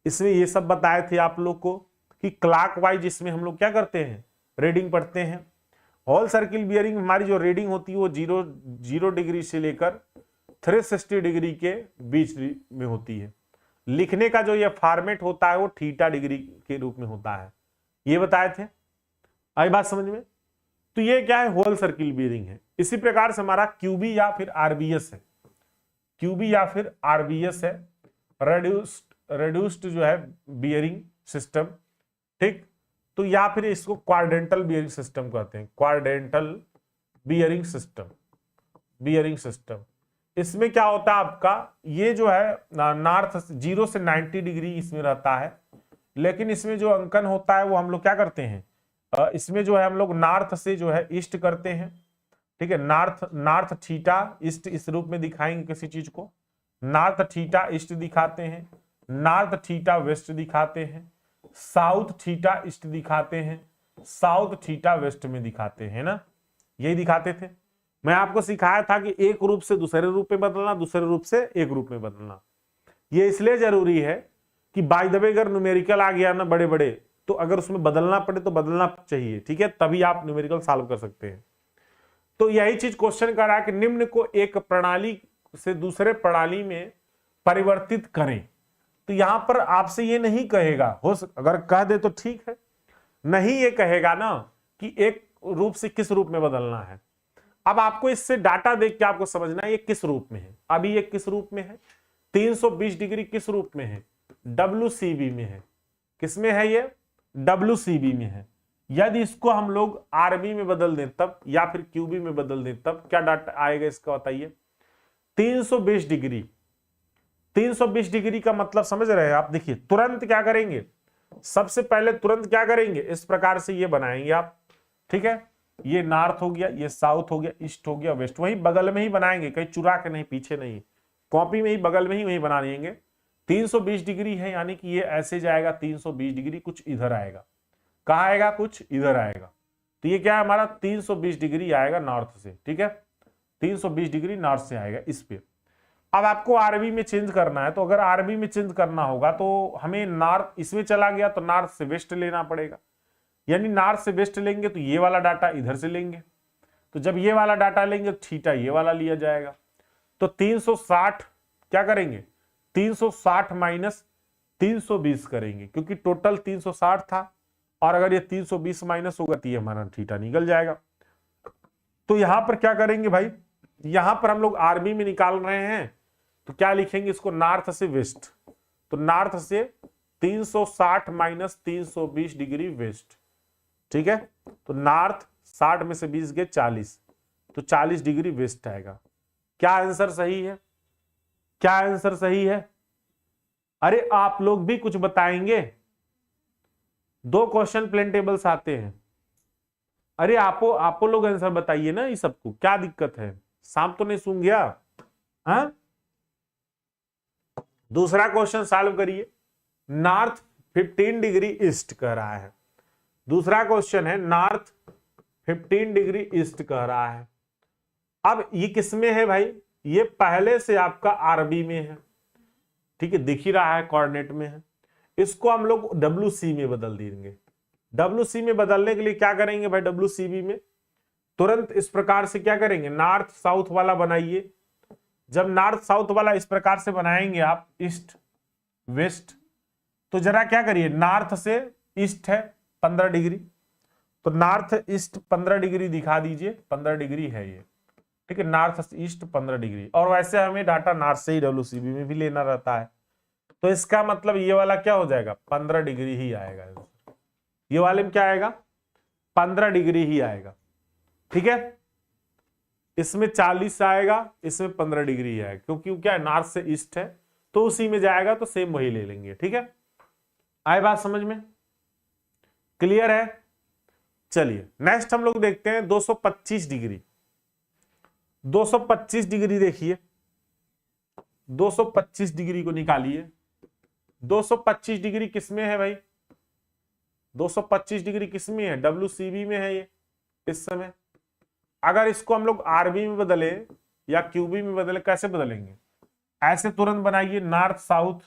इसमें ये सब बताए थे आप लोग को कि क्लॉकवाइज इसमें हम लोग क्या करते हैं, रीडिंग पढ़ते हैं। होल सर्किल बियरिंग हमारी जो रीडिंग होती है वो 0 डिग्री से लेकर 360 डिग्री के बीच में होती है। लिखने का जो ये फॉर्मेट होता है वो थीटा डिग्री के रूप में होता है, ये बताए थे। आई बात समझ में? तो ये क्या है, होल सर्किल बियरिंग है। इसी प्रकार से हमारा क्यूबी या फिर आरबीएस है, क्यूबी या फिर आरबीएस है, रेड्यूस्ड जो है बियरिंग सिस्टम। ठीक, तो या फिर इसको क्वाड्रेंटल बियरिंग सिस्टम कहते हैं, quadrantal bearing system, bearing system. इसमें क्या होता है आपका, ये जो है नॉर्थ 0 से 90 डिग्री इसमें रहता है, लेकिन इसमें जो अंकन होता है वो हम लोग क्या करते हैं, इसमें जो है हम लोग नॉर्थ से जो है ईस्ट करते हैं। ठीक है, नॉर्थ थीटा ईस्ट इस रूप में दिखाएंगे किसी चीज को, नॉर्थ थीटा ईस्ट दिखाते हैं, नॉर्थ थीटा वेस्ट दिखाते हैं, साउथ थीटा ईस्ट दिखाते हैं, साउथ थीटा वेस्ट में दिखाते हैं ना, यही दिखाते थे। मैं आपको सिखाया था कि एक रूप से दूसरे रूप में बदलना, दूसरे रूप से एक रूप में बदलना। ये इसलिए जरूरी है कि बाय द वे अगर न्यूमेरिकल आ गया ना बड़े बड़े, तो अगर उसमें बदलना पड़े तो बदलना चाहिए। ठीक है, तभी आप न्यूमेरिकल सॉल्व कर सकते हैं। तो यही चीज क्वेश्चन कर रहा है कि निम्न को एक प्रणाली से दूसरे प्रणाली में परिवर्तित करें। तो यहां पर आपसे ये नहीं कहेगा, अगर कह दे तो ठीक है, नहीं ये कहेगा ना कि एक रूप से किस रूप में बदलना है। अब आपको इससे डाटा देख के आपको समझना है ये किस रूप में है। अभी ये किस रूप में है, 320 डिग्री किस रूप में है, WCB में है। किसमें है ये, WCB में है। यदि इसको हम लोग RB में बदल दें तब, या फिर QB में बदल दें तब क्या डाटा आएगा इसका बताइए, 320 डिग्री। 320 डिग्री का मतलब समझ रहे हैं आप? देखिए तुरंत क्या करेंगे, सबसे पहले तुरंत क्या करेंगे, इस प्रकार से ये बनाएंगे आप। ठीक है, ये नॉर्थ हो गया, ये साउथ हो गया, ईस्ट हो गया, वेस्ट, वही बगल में ही बनाएंगे, कहीं चुरा के नहीं, पीछे नहीं, कॉपी में ही बगल में ही वही बना लेंगे। 320 डिग्री है यानी कि ये ऐसे जाएगा 320 डिग्री, कुछ इधर आएगा, कहाँ आएगा, कुछ इधर आएगा। तो ये क्या है हमारा 320 डिग्री आएगा नॉर्थ से। ठीक है, 320 डिग्री नॉर्थ से आएगा इस पे। अब आपको आरबी में चेंज करना है, तो अगर आरबी में चेंज करना होगा तो हमें नॉर्थ इसमें चला गया तो नॉर्थ से वेस्ट लेना पड़ेगा, यानी नॉर्थ से वेस्ट लेंगे तो ये वाला डाटा इधर से लेंगे। तो जब ये वाला डाटा लेंगे तो थीटा ये वाला लिया जाएगा। तो 360 क्या करेंगे, 360 माइनस 320 करेंगे, क्योंकि टोटल 360 था, और अगर ये 320 माइनस होगा तो ये हमारा थीटा निकल जाएगा। तो यहां पर क्या करेंगे भाई, यहां पर हम लोग आरबी में निकाल रहे हैं तो क्या लिखेंगे इसको, नॉर्थ से वेस्ट, तो नॉर्थ से 360 माइनस 320 डिग्री वेस्ट, ठीक है। तो नॉर्थ 60 में से 20 गए 40, तो 40 डिग्री वेस्ट आएगा। क्या आंसर सही है, क्या आंसर सही है? अरे आप लोग भी कुछ बताएंगे, 2 क्वेश्चन प्लेन टेबल्स आते हैं। अरे आपो लोग आंसर बताइए ना, ये सबको क्या दिक्कत है, शाम तो नहीं सूंघ गया? हाँ, दूसरा क्वेश्चन सॉल्व करिए। नॉर्थ 15 डिग्री ईस्ट कह रहा है, दूसरा क्वेश्चन है नॉर्थ 15 डिग्री ईस्ट कह रहा है। अब ये किसमें है भाई, ये पहले से आपका आरबी में है, ठीक है, दिख ही रहा है कोऑर्डिनेट में है। इसको हम लोग WC में बदल देंगे। WC में बदलने के लिए क्या करेंगे भाई, WCB में तुरंत इस प्रकार से क्या करेंगे, नॉर्थ साउथ वाला बनाइए। जब नॉर्थ साउथ वाला इस प्रकार से बनाएंगे आप, ईस्ट वेस्ट, तो जरा क्या करिए, नॉर्थ से ईस्ट है 15 डिग्री, तो नॉर्थ ईस्ट 15 डिग्री दिखा दीजिए, 15 डिग्री है ये, ठीक है, नॉर्थ ईस्ट 15 डिग्री। और वैसे हमें डाटा नॉर्थ से ही WCB में भी लेना रहता है, तो इसका मतलब ये वाला क्या हो जाएगा, 15 डिग्री ही आएगा। ये वाले में क्या आएगा, 15 डिग्री ही आएगा, ठीक है। इसमें 40 आएगा, इसमें 15 डिग्री ही आएगा, क्योंकि क्या है, नॉर्थ से ईस्ट है तो उसी में जाएगा, तो सेम वही ले लेंगे, ठीक है। आए बात समझ में, क्लियर है? चलिए नेक्स्ट हम लोग देखते हैं 225 डिग्री। 225 डिग्री देखिए, 225 डिग्री को निकालिए। 225 डिग्री किसमें है भाई, 225 डिग्री किसमें है, WCB में है ये इस समय। अगर इसको हम लोग आरबी में बदले या क्यूबी में बदले, कैसे बदलेंगे, ऐसे तुरंत बनाइए, नॉर्थ साउथ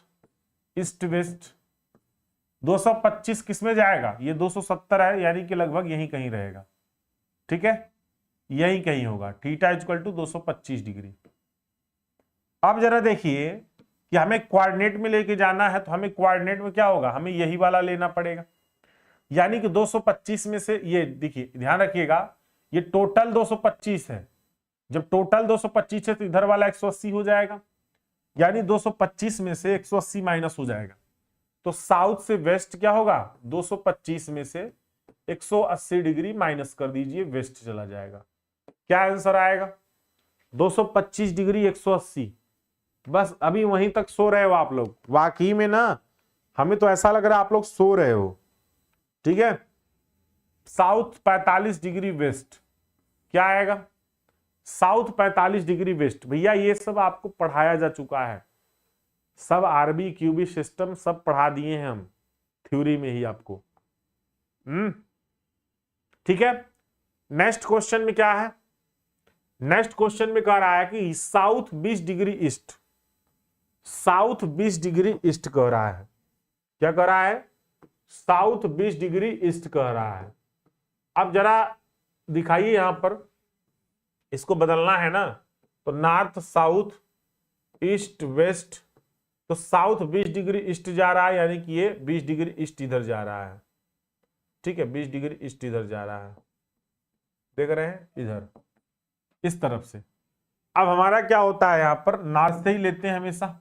ईस्ट वेस्ट। 225 किसमें जाएगा, ये 270 है, यानी कि लगभग यहीं कहीं रहेगा, ठीक है, यहीं कहीं होगा। Theta equal to 225 degree. अब जरा देखिए कि हमें कोऑर्डिनेट में लेके जाना है, तो हमें कोऑर्डिनेट में क्या होगा, हमें यही वाला लेना पड़ेगा। यानी कि 225 में से, ये देखिए ध्यान रखिएगा, ये टोटल 225 है। जब टोटल 225 है तो इधर वाला 180 हो जाएगा, यानी 225 में से 180 माइनस हो जाएगा। तो साउथ से वेस्ट क्या होगा, 225 में से 180 डिग्री माइनस कर दीजिए, वेस्ट चला जाएगा। क्या आंसर आएगा, 225 डिग्री 180। बस अभी वहीं तक सो रहे हो आप लोग, वाकई में ना हमें तो ऐसा लग रहा है आप लोग सो रहे हो, ठीक है। साउथ 45 डिग्री वेस्ट क्या आएगा, साउथ 45 डिग्री वेस्ट। भैया ये सब आपको पढ़ाया जा चुका है, सब आरबी क्यूबी सिस्टम सब पढ़ा दिए हैं हम थ्योरी में ही आपको, ठीक है। नेक्स्ट क्वेश्चन में क्या है, नेक्स्ट क्वेश्चन में कह रहा है कि south 20 degree east, south 20 degree east कह रहा है। क्या कह रहा है, साउथ 20 डिग्री ईस्ट कह रहा है। अब जरा दिखाइए यहां पर, इसको बदलना है ना, तो नॉर्थ साउथ ईस्ट वेस्ट, तो साउथ 20 डिग्री ईस्ट जा रहा है, यानी कि ये 20 डिग्री ईस्ट इधर जा रहा है, ठीक है, 20 डिग्री ईस्ट इधर जा रहा है, देख रहे हैं इधर इस तरफ से। अब हमारा क्या होता है, यहां पर नॉर्थ से ही लेते हैं हमेशा।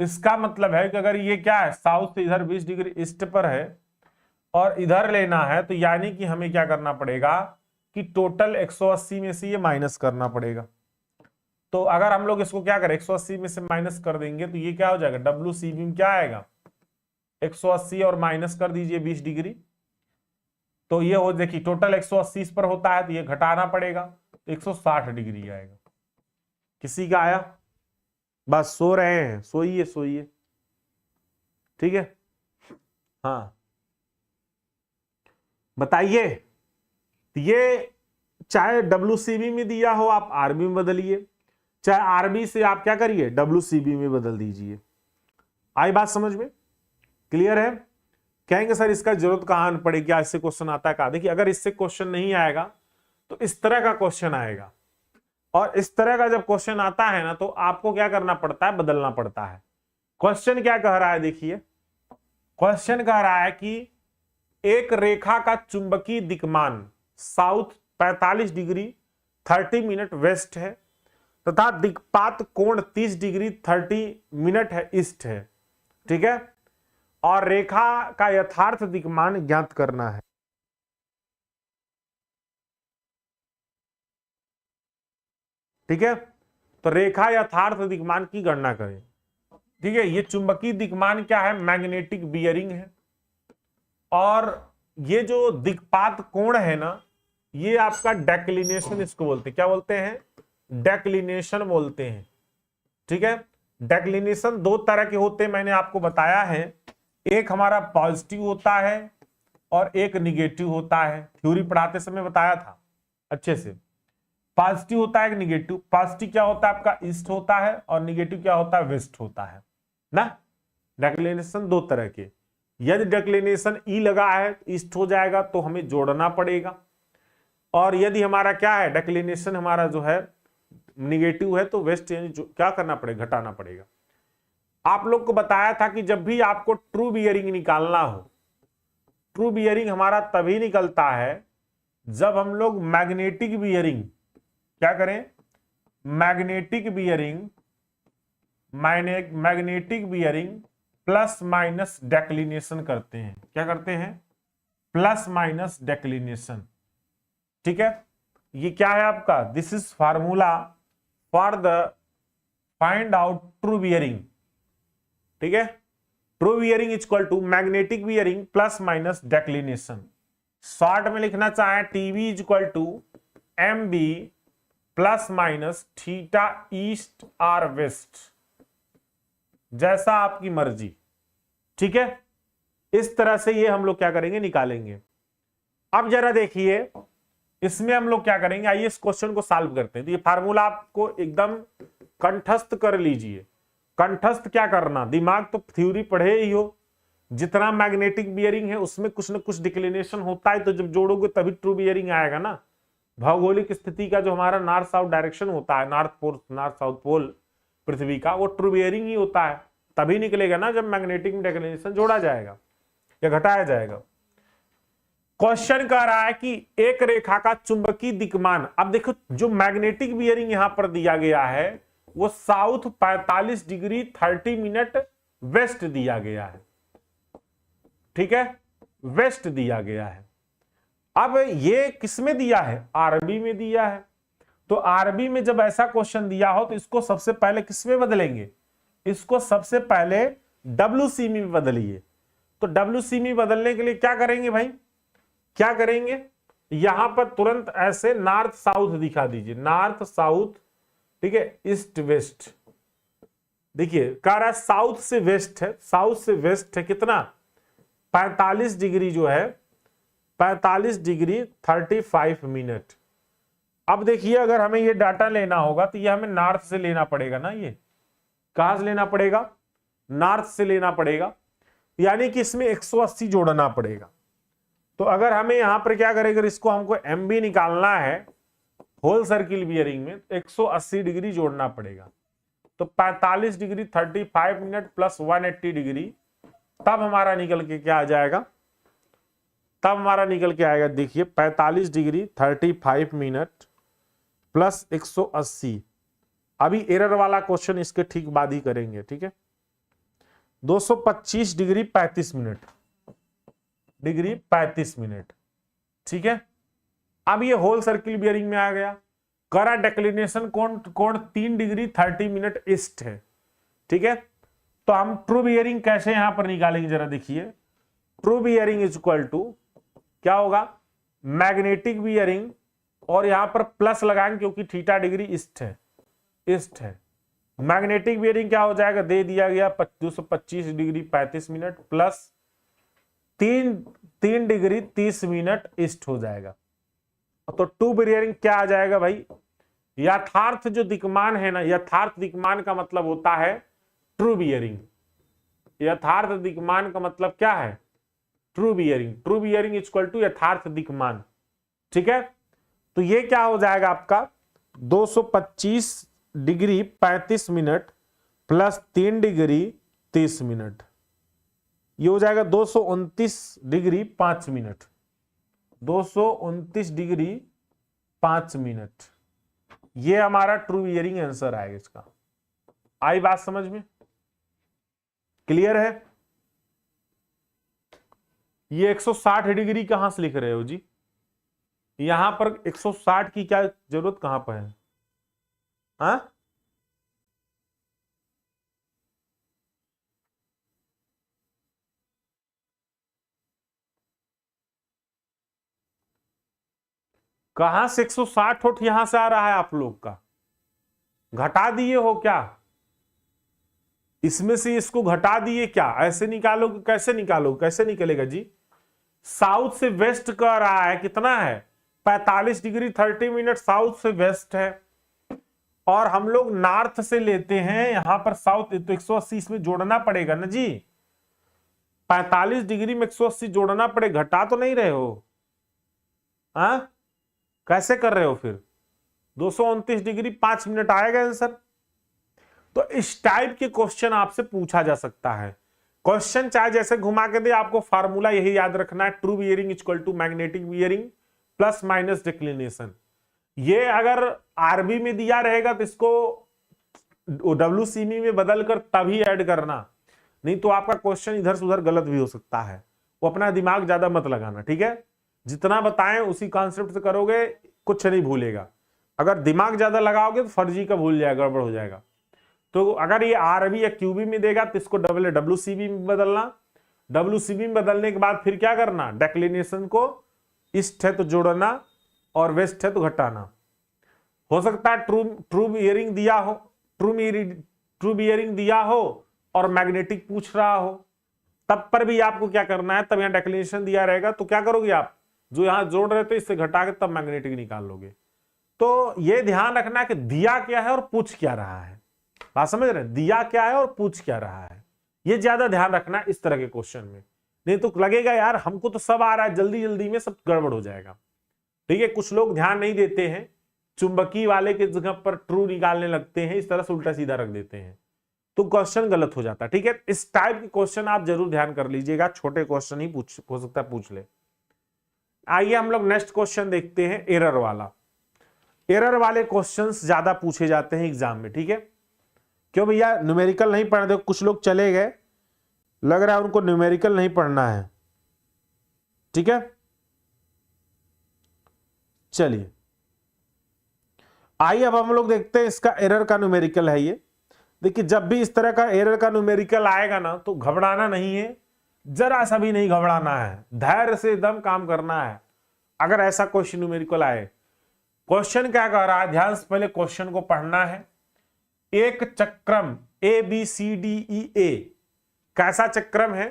इसका मतलब है कि अगर ये क्या है, साउथ से इधर 20 डिग्री ईस्ट पर है और इधर लेना है, तो यानी कि हमें क्या करना पड़ेगा कि टोटल 180 में से ये माइनस करना पड़ेगा। तो अगर हम लोग इसको क्या करें, 180 में से माइनस कर देंगे, तो ये क्या हो जाएगा, WCB में क्या आएगा, 180 और माइनस कर दीजिए 20 डिग्री, तो ये हो, देखिए टोटल 180 पर होता है, तो ये घटाना पड़ेगा, तो 160 डिग्री आएगा। किसी का आया, बस सो रहे हैं, सोइए सोइए, ठीक है। हाँ बताइए, ये चाहे WCB में दिया हो आप आरबी में बदलिए, चाहे आरबी से आप क्या करिए WCB में बदल दीजिए। आई बात समझ में, क्लियर है? कहेंगे सर इसका जरूरत कहां पड़ेगी, क्या इससे क्वेश्चन आता है? कहा देखिए, अगर इससे क्वेश्चन नहीं आएगा तो इस तरह का क्वेश्चन आएगा, और इस तरह का जब क्वेश्चन आता है ना, तो आपको क्या करना पड़ता है, बदलना पड़ता है। क्वेश्चन क्या कह रहा है, देखिए क्वेश्चन कह रहा है कि एक रेखा का चुंबकीय दिक्मान साउथ 45 डिग्री 30 मिनट वेस्ट है तथा दिक्पात कोण 30 डिग्री 30 मिनट है ईस्ट है। ठीक है, और रेखा का यथार्थ दिक्मान ज्ञात करना है। ठीक है, तो रेखा यथार्थ दिक्मान की गणना करें। ठीक है, ये चुंबकीय दिक्मान क्या है, मैग्नेटिक बियरिंग है, और ये जो दिक्पात कोण है ना, ये आपका डेक्लिनेशन इसको बोलते हैं। क्या बोलते हैं, डेक्लिनेशन बोलते हैं। ठीक है, डेक्लिनेशन दो तरह के होते हैं, मैंने आपको बताया है। एक हमारा पॉजिटिव होता है और एक निगेटिव होता है, थ्योरी पढ़ाते समय बताया था अच्छे से। पॉजिटिव होता है, निगेटिव। पॉजिटिव क्या होता है आपका, ईस्ट होता है, और निगेटिव क्या होता है, वेस्ट होता है ना। डेक्लिनेशन दो तरह के, यदि डेक्लिनेशन ई लगा है ईस्ट हो जाएगा तो हमें जोड़ना पड़ेगा, और यदि हमारा क्या है, डेक्लिनेशन हमारा जो है निगेटिव है तो वेस्ट क्या करना पड़ेगा, घटाना पड़ेगा। आप लोग को बताया था कि जब भी आपको ट्रू बियरिंग निकालना हो, ट्रू बियरिंग हमारा तभी निकलता है जब हम लोग मैग्नेटिक बियरिंग क्या करें, magnetic bearing plus minus declination करते हैं। क्या करते हैं, प्लस माइनस डेक्लिनेशन। ठीक है, ये क्या है आपका, this is formula for the find out true bearing. ठीक है, true bearing is equal to magnetic bearing plus minus declination. Short में लिखना चाहे TV is equal to M B plus minus theta east or west, जैसा आपकी मर्जी। ठीक है, इस तरह से ये हम लोग क्या करेंगे, निकालेंगे। अब जरा देखिए इसमें हम लोग क्या करेंगे, आइए इस क्वेश्चन को सॉल्व करते हैं। तो ये फार्मूला आपको एकदम कंठस्थ कर लीजिए। कंठस्थ क्या करना, दिमाग तो थ्योरी पढ़े ही हो, जितना मैग्नेटिक बियरिंग है उसमें कुछ ना कुछ डिक्लिनेशन होता है, तो जब जोड़ोगे तभी ट्रू बियरिंग आएगा ना। भौगोलिक स्थिति का जो हमारा नॉर्थ साउथ डायरेक्शन होता है, नॉर्थ साउथ पोल पृथ्वी का, वो ट्रू बियरिंग ही होता है, तभी निकलेगा ना जब मैग्नेटिक में डेक्लिनेशन जोड़ा जाएगा या घटाया जाएगा। क्वेश्चन कह रहा है कि एक रेखा का चुंबकीय दिक्मान, अब देखो जो मैग्नेटिक बियरिंग यहां पर दिया गया है वो साउथ 45 डिग्री 30 मिनट वेस्ट दिया गया है। ठीक है, वेस्ट दिया गया है। अब ये किसमें दिया है, आरबी में दिया है। तो आरबी में जब ऐसा क्वेश्चन दिया हो तो इसको सबसे पहले किसमें बदलेंगे, इसको सबसे पहले डब्ल्यूसी में बदलिए। तो डब्ल्यूसी में बदलने के लिए क्या करेंगे भाई, क्या करेंगे, यहां पर तुरंत ऐसे नॉर्थ साउथ दिखा दीजिए, नॉर्थ साउथ। ठीक है, ईस्ट वेस्ट। देखिए कह रहा है साउथ से वेस्ट है, साउथ से वेस्ट है कितना, 45 डिग्री जो है, 45 डिग्री 35 मिनट। अब देखिए अगर हमें ये डाटा लेना होगा तो ये हमें नॉर्थ से लेना पड़ेगा ना, ये कहां से लेना पड़ेगा, नॉर्थ से लेना पड़ेगा, यानी कि इसमें 180 जोड़ना पड़ेगा। तो अगर हमें यहां पर क्या करें, अगर इसको हमको एमबी निकालना है होल सर्किल बियरिंग में, 180 डिग्री जोड़ना पड़ेगा। तो 45 डिग्री 35 मिनट प्लस 180 डिग्री, तब हमारा निकल के क्या आ जाएगा, तब हमारा निकल के आएगा, देखिए 45 डिग्री 35 मिनट प्लस 180। अभी एरर वाला क्वेश्चन इसके ठीक बाद ही करेंगे। ठीक है, 225 डिग्री 35 मिनट, डिग्री 35 मिनट। ठीक है, अब ये होल सर्किल बियरिंग में आ गया। करा डेक्लिनेशन कोण 3 डिग्री 30 मिनट ईस्ट है। ठीक है, तो हम ट्रू बियरिंग कैसे यहां पर निकालेंगे, जरा देखिए। True bearing is equal to क्या होगा, मैग्नेटिक बियरिंग, और यहां पर प्लस लगाएंगे क्योंकि थीटा डिग्री ईस्ट है, ईस्ट है। मैग्नेटिक बियरिंग क्या हो जाएगा, दे दिया गया 225 degree 35 minute plus 3 degree 30 minute east हो जाएगा। तो ट्रू बियरिंग क्या आ जाएगा भाई, यथार्थ जो दिक्मान है ना, यथार्थ दिक्मान का मतलब होता है ट्रू बियरिंग। यथार्थ दिक्मान का मतलब क्या है, true bearing. True bearing is equal to यथार्थ दिक्मान। ठीक है, तो ये क्या हो जाएगा आपका 225 degree 35 minute plus 3 degree 30 minute, ये हो जाएगा 229 डिग्री 5 मिनट, 229 डिग्री 5 मिनट। ये हमारा ट्रू बियरिंग आंसर आएगा इसका। आई बात समझ में? क्लियर है? ये 160 डिग्री कहां से लिख रहे हो जी? यहां पर 160 की क्या जरूरत कहां पर है? हाँ, कहां से 160 फुट यहां से आ रहा है आप लोग का? घटा दिए हो क्या? इसमें से इसको घटा दिए क्या? ऐसे निकालोगे? कैसे निकालोगे? कैसे निकलेगा जी? साउथ से वेस्ट का रहा है, कितना है? 45 डिग्री 30 मिनट साउथ से वेस्ट है, और हम लोग नॉर्थ से लेते हैं यहां पर साउथ, तो 180 इसमें जोड़ना पड़ेगा ना जी। 45 डिग्री में 180 जोड़ना पड़ेगा, घटा तो नहीं रहे हो? हाँ, कैसे कर रहे हो फिर? 229 डिग्री 5 मिनट आएगा आंसर। तो इस टाइप के क्वेश्चन आपसे पूछा जा सकता है। क्वेश्चन चाहे जैसे घुमा के दे, आपको फार्मूला यही याद रखना है, true bearing equal to magnetic bearing plus minus declination. ये अगर आरबी में दिया रहेगा तो इसको WCB में बदलकर तभी ऐड करना, नहीं तो आपका क्वेश्चन इधर से उधर गलत भी हो सकता है। वो अपना दिमाग ज्यादा मत लगाना, ठीक है? जितना बताएं उसी कॉन्सेप्ट से करोगे, कुछ नहीं भूलेगा। अगर दिमाग ज्यादा लगाओगे तो फर्जी का भूल जाएगा, गड़बड़ हो जाएगा। तो अगर ये आरबी या क्यूबी में देगा तो इसको WCB में बदलना। WCB में बदलने के बाद फिर क्या करना? डेक्लिनेशन को ईस्ट है तो जोड़ना और वेस्ट है तो घटाना। हो सकता है ट्रू बियरिंग दिया हो, ट्रू बियरिंग दिया हो और मैग्नेटिक पूछ रहा हो, तब पर भी आपको क्या करना है? तब यहाँ डेक्लिनेशन दिया रहेगा तो क्या करोगे आप? जो यहां जोड़ रहे थे इससे घटा के तब मैग्नेटिक निकाल लोगे। तो ये ध्यान रखना कि दिया क्या है और पूछ क्या रहा है। बात समझ रहे? दिया क्या है और पूछ क्या रहा है, ये ज्यादा ध्यान रखना इस तरह के क्वेश्चन में। नहीं तो लगेगा यार हमको तो सब आ रहा है, जल्दी जल्दी में सब गड़बड़ हो जाएगा। ठीक है, कुछ लोग ध्यान नहीं देते हैं, चुंबकीय वाले के जगह पर ट्रू निकालने लगते हैं, इस तरह से उल्टा सीधा रख देते हैं, तो क्वेश्चन गलत हो जाता है। ठीक है, इस टाइप के क्वेश्चन आप जरूर ध्यान कर लीजिएगा, छोटे क्वेश्चन ही हो सकता है पूछ ले। आइए हम लोग नेक्स्ट क्वेश्चन देखते हैं, एरर वाला। एरर वाले क्वेश्चंस ज्यादा पूछे जाते हैं एग्जाम में। ठीक है, क्यों भैया न्यूमेरिकल नहीं पढ़ रहे? कुछ लोग चले गए, लग रहा है उनको न्यूमेरिकल नहीं पढ़ना है। ठीक है, चलिए आइए अब हम लोग देखते हैं इसका एरर का न्यूमेरिकल है ये। देखिए जब भी इस तरह का एरर का न्यूमेरिकल आएगा ना तो घबराना नहीं है, जरा सा भी नहीं घबराना है, धैर्य से एकदम काम करना है। अगर ऐसा क्वेश्चन न्यूमेरिकल आए, क्वेश्चन क्या कह रहा है, ध्यान से पहले क्वेश्चन को पढ़ना है। एक चक्रम ABCDEA, कैसा चक्रम है?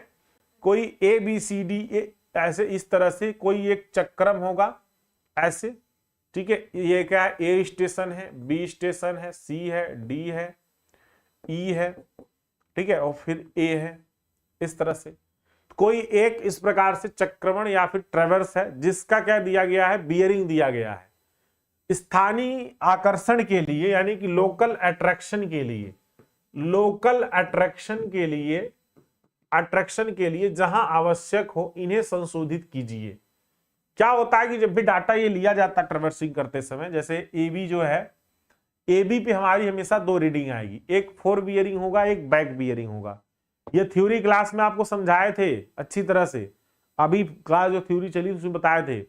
कोई ABCDE ऐसे इस तरह से कोई एक चक्रम होगा ऐसे। ठीक है, ये क्या है? A स्टेशन है, B स्टेशन है, C है, D है, E है, ठीक है, और फिर A है। इस तरह से कोई एक इस प्रकार से चक्रमण या फिर ट्रेवर्स है जिसका क्या दिया गया है? बियरिंग दिया गया है। स्थानीय आकर्षण के लिए, यानी कि लोकल अट्रैक्शन के लिए, लोकल अट्रैक्शन के लिए जहां आवश्यक हो इन्हें संशोधित कीजिए। क्या होता है कि जब भी डाटा ये लिया जाता है ट्रेवर्सिंग करते समय, जैसे AB जो है, AB पे हमारी हमेशा 2 रीडिंग आएगी, एक फोर बियरिंग होगा, एक बैक बियरिंग होगा। ये थ्योरी क्लास में आपको समझाए थे अच्छी तरह से, अभी क्लास जो थ्योरी चली उसमें बताए थे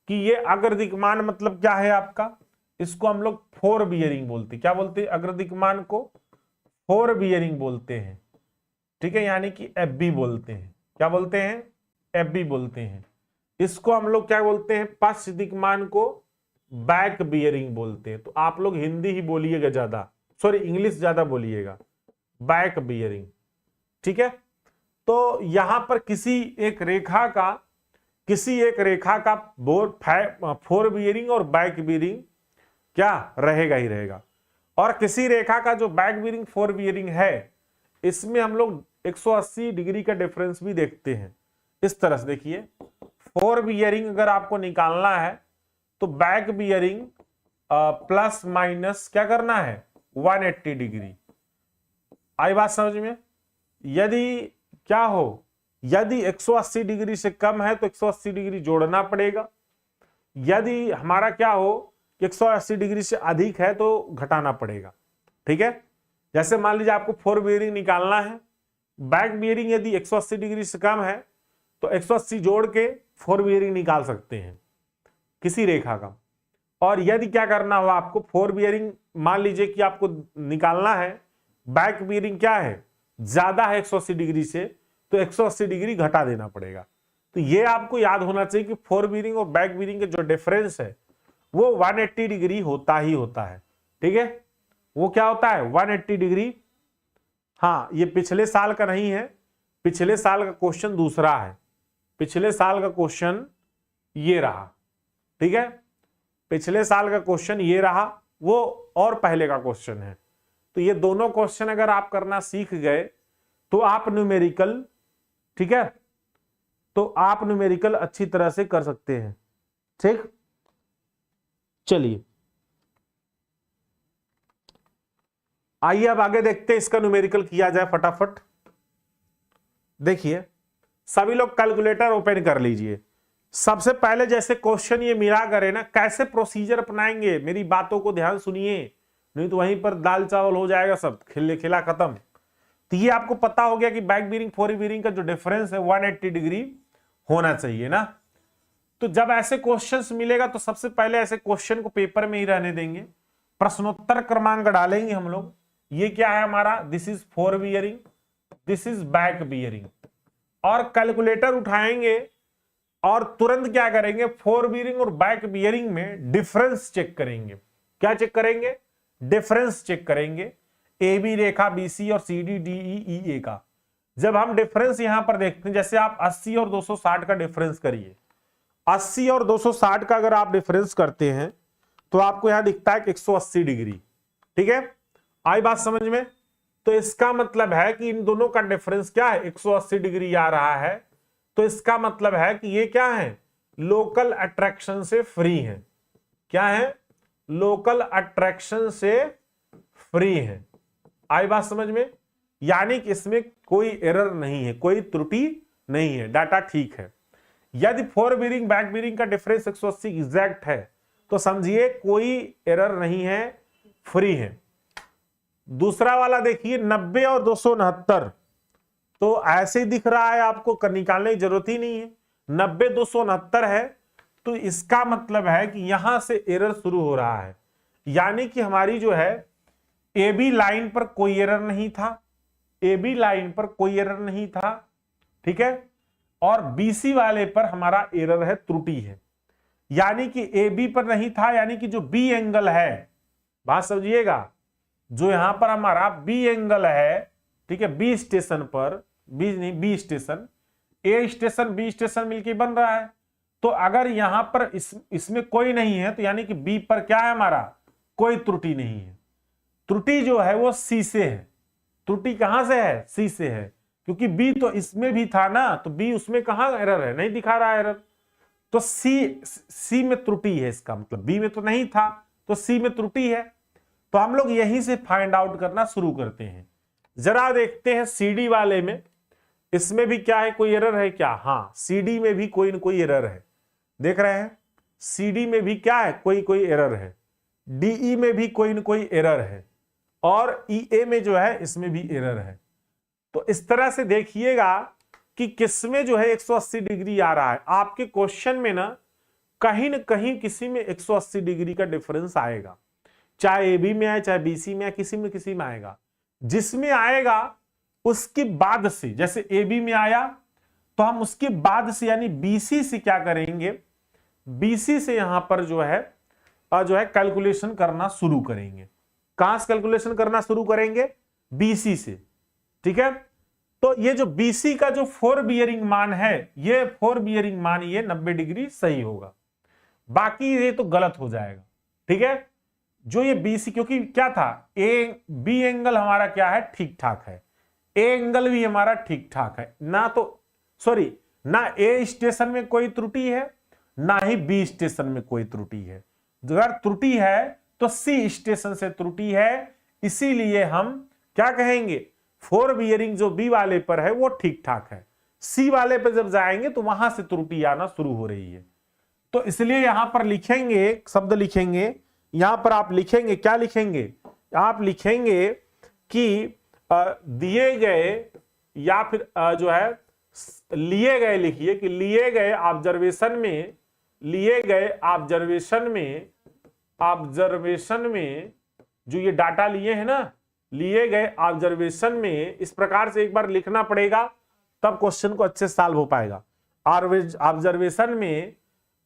कि ये अग्रदिक्मान मतलब क्या है आपका? इसको हम लोग फोर बियरिंग बोलते हैं। क्या बोलते हैं? अग्रदिक्मान को फोर बियरिंग बोलते हैं। ठीक है, यानी कि FB बोलते हैं। क्या बोलते हैं? FB बोलते हैं। इसको हम लोग क्या बोलते हैं? पश्च दिक्मान को बैक बियरिंग बोलते हैं। तो आप लोग हिंदी ही बोलिएगा ज्यादा, सॉरी इंग्लिश ज्यादा बोलिएगा, बैक बियरिंग। ठीक है, तो यहां पर किसी एक रेखा का फोर बियरिंग और बैक बियरिंग क्या रहेगा ही रहेगा। और किसी रेखा का जो बैक बियरिंग फोर बियरिंग है, इसमें हम लोग 180 डिग्री का डिफरेंस भी देखते हैं। इस तरह से देखिए, फोर बियरिंग अगर आपको निकालना है तो बैक बियरिंग प्लस माइनस क्या करना है? 180 डिग्री। आई बात समझ में? यदि क्या हो, यदि 180 डिग्री से कम है तो 180 डिग्री जोड़ना पड़ेगा। यदि हमारा क्या हो, कि 180 डिग्री से अधिक है तो घटाना पड़ेगा, ठीक है। जैसे मान लीजिए आपको फोर बियरिंग निकालना है, बैक बियरिंग यदि 180 डिग्री से कम है तो 180 जोड़ के फोर बियरिंग निकाल सकते हैं किसी रेखा का। और यदि क्या करना हो आपको, फोर बियरिंग मान लीजिए कि आपको निकालना है, बैक बियरिंग क्या है, ज्यादा है 180 डिग्री से, तो 180 डिग्री घटा देना पड़ेगा। तो ये आपको याद होना चाहिए कि फोर बियरिंग और बैक बियरिंग के जो डिफरेंस है वो 180 डिग्री होता ही होता है, ठीक है। वो क्या होता है 180 डिग्री। हाँ, ये पिछले साल का नहीं है, पिछले साल का क्वेश्चन दूसरा है। पिछले साल का क्वेश्चन ये रहा, ठीक है। पिछले साल का क्वेश्चन ये रहा, वो और पहले का क्वेश्चन है। तो ये दोनों क्वेश्चन अगर आप करना सीख गए तो आप न्यूमेरिकल, ठीक है, तो आप न्यूमेरिकल अच्छी तरह से कर सकते हैं, ठीक। चलिए आइए अब आगे देखते हैं, इसका न्यूमेरिकल किया जाए फटाफट। देखिए सभी लोग कैलकुलेटर ओपन कर लीजिए। सबसे पहले जैसे क्वेश्चन ये मिला करे ना, कैसे प्रोसीजर अपनाएंगे, मेरी बातों को ध्यान सुनिए, नहीं तो वहीं पर दाल चावल हो जाएगा, सब खिला खत्म। तो ये आपको पता हो गया कि बैक बियरिंग फोर बियरिंग का जो डिफरेंस है 180 डिग्री होना चाहिए ना। तो जब ऐसे क्वेश्चंस मिलेगा तो सबसे पहले ऐसे क्वेश्चन को पेपर में ही रहने देंगे, प्रश्नोत्तर क्रमांक डालेंगे हम लोग। ये क्या है हमारा, this is four bearing, this is back bearing, और कैलकुलेटर उठाएंगे और तुरंत क्या करेंगे, फोर बियरिंग और बैक बियरिंग में डिफरेंस चेक करेंगे। क्या चेक करेंगे, डिफरेंस चेक करेंगे, ए बी रेखा बीसी और सी डी डी ई ए का। जब हम डिफरेंस यहां पर देखते हैं, जैसे आप 80 और 260 का डिफरेंस करिए, 80 और 260 का अगर आप डिफरेंस करते हैं तो आपको यहां दिखता है कि 180 डिग्री, ठीक है। आई बात समझ में। तो इसका मतलब है कि इन दोनों का डिफरेंस क्या है, 180 डिग्री आ रहा है। तो इसका मतलब है कि ये क्या है, लोकल अट्रैक्शन से फ्री है। क्या है, लोकल अट्रैक्शन से फ्री है। आई बात समझ में। यानी कि इसमें कोई एरर नहीं है, कोई त्रुटि नहीं है, डाटा ठीक है। यदि फोर बियरिंग बैक बियरिंग का डिफरेंस 180 एग्जैक्ट है तो समझिए कोई एरर नहीं है, फ्री है। दूसरा वाला देखिए 90 और 269, तो ऐसे ही दिख रहा है, आपको निकालने की जरूरत ही नहीं है। 90 269 है, तो इसका मतलब है कि यहां से एरर शुरू हो रहा है। यानी कि हमारी जो है ए बी लाइन पर कोई एरर नहीं था, ए बी लाइन पर कोई एरर नहीं था, ठीक है। और बीसी वाले पर हमारा एरर है, त्रुटि है। यानी कि ए बी पर नहीं था, यानी कि जो बी एंगल है, बात समझिएगा, जो यहां पर हमारा बी एंगल है, ठीक है, बी स्टेशन पर, बी नहीं बी स्टेशन, ए स्टेशन बी स्टेशन मिलके बन रहा है। तो अगर यहां पर इसमें कोई नहीं है तो यानी कि बी पर क्या है हमारा, कोई त्रुटि नहीं है। त्रुटि जो है वो सी से है। त्रुटि कहां से है, सी से है, क्योंकि बी तो इसमें भी था ना, तो बी उसमें कहां एरर है, नहीं दिखा रहा एरर। तो सी में त्रुटि है, इसका मतलब बी में तो नहीं था, तो सी में त्रुटि है। तो हम लोग यहीं से फाइंड आउट करना शुरू करते हैं। जरा देखते हैं सीडी वाले में, इसमें भी क्या है, कोई एरर है क्या। हाँ, सीडी में भी कोई न कोई एरर है, देख रहे हैं। सीडी में भी क्या है, कोई एरर है। डीई में भी कोई न कोई एरर है, और ईए में जो है इसमें भी एरर है। तो इस तरह से देखिएगा कि किसमें जो है 180 डिग्री आ रहा है। आपके क्वेश्चन में ना कहीं किसी में 180 डिग्री का डिफरेंस आएगा, चाहे ए बी में आए, चाहे बीसी में आए, किसी में आएगा। जिसमें आएगा उसके बाद से, जैसे ए बी में आया तो हम उसके बाद से यानी बीसी से क्या करेंगे, बीसी से यहां पर जो है कैलकुलेशन करना शुरू करेंगे। कहां से कैलकुलेशन करना शुरू करेंगे, बीसी से, ठीक है। तो ये जो बीसी का जो फोर बियरिंग मान है, ये फोर बियरिंग मान ये 90 डिग्री सही होगा, बाकी ये तो गलत हो जाएगा, ठीक है। जो ये बीसी, क्योंकि क्या था, ए बी एंगल हमारा क्या है, ठीक ठाक है, ए एंगल भी हमारा ठीक ठाक है ना, तो सॉरी, ना ए स्टेशन में कोई त्रुटि है, ना ही बी स्टेशन में कोई त्रुटि है। अगर त्रुटि है तो सी स्टेशन से त्रुटि है, इसीलिए हम क्या कहेंगे, फोर बियरिंग जो बी वाले पर है वो ठीक ठाक है, सी वाले पर जब जाएंगे तो वहां से त्रुटि आना शुरू हो रही है। तो इसलिए यहां पर लिखेंगे, शब्द लिखेंगे यहां पर आप लिखेंगे, क्या लिखेंगे, आप लिखेंगे कि दिए गए या फिर जो है लिए गए, लिखिए कि लिए गए ऑब्जर्वेशन में, लिए गए ऑब्जर्वेशन में जो ये डाटा लिए हैं ना, लिए गए ऑब्जर्वेशन में, इस प्रकार से एक बार लिखना पड़ेगा, तब क्वेश्चन को अच्छे से सॉल्व हो पाएगा। ऑब्जर्वेशन में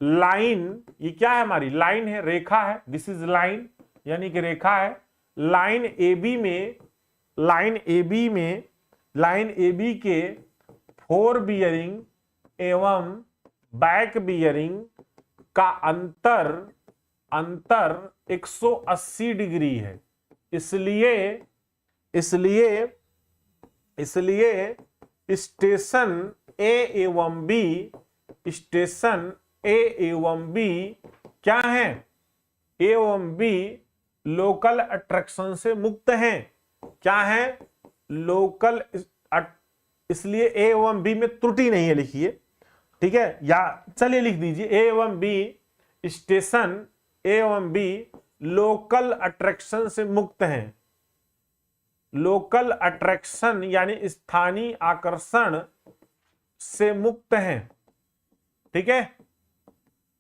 लाइन, ये क्या है, हमारी लाइन है, रेखा है, दिस इज लाइन यानी कि रेखा है। लाइन ए बी के फोर बियरिंग एवं बैक बियरिंग का अंतर 180 डिग्री है। इसलिए स्टेशन ए एवं बी क्या है, ए एवं बी लोकल अट्रैक्शन से मुक्त हैं। क्या है, लोकल, इसलिए ए एवं बी में त्रुटि नहीं है, लिखिए, ठीक है, या चलिए लिख दीजिए ए एवं बी, स्टेशन ए एवं बी लोकल अट्रैक्शन से मुक्त हैं। लोकल अट्रैक्शन यानी स्थानीय आकर्षण से मुक्त हैं, ठीक है,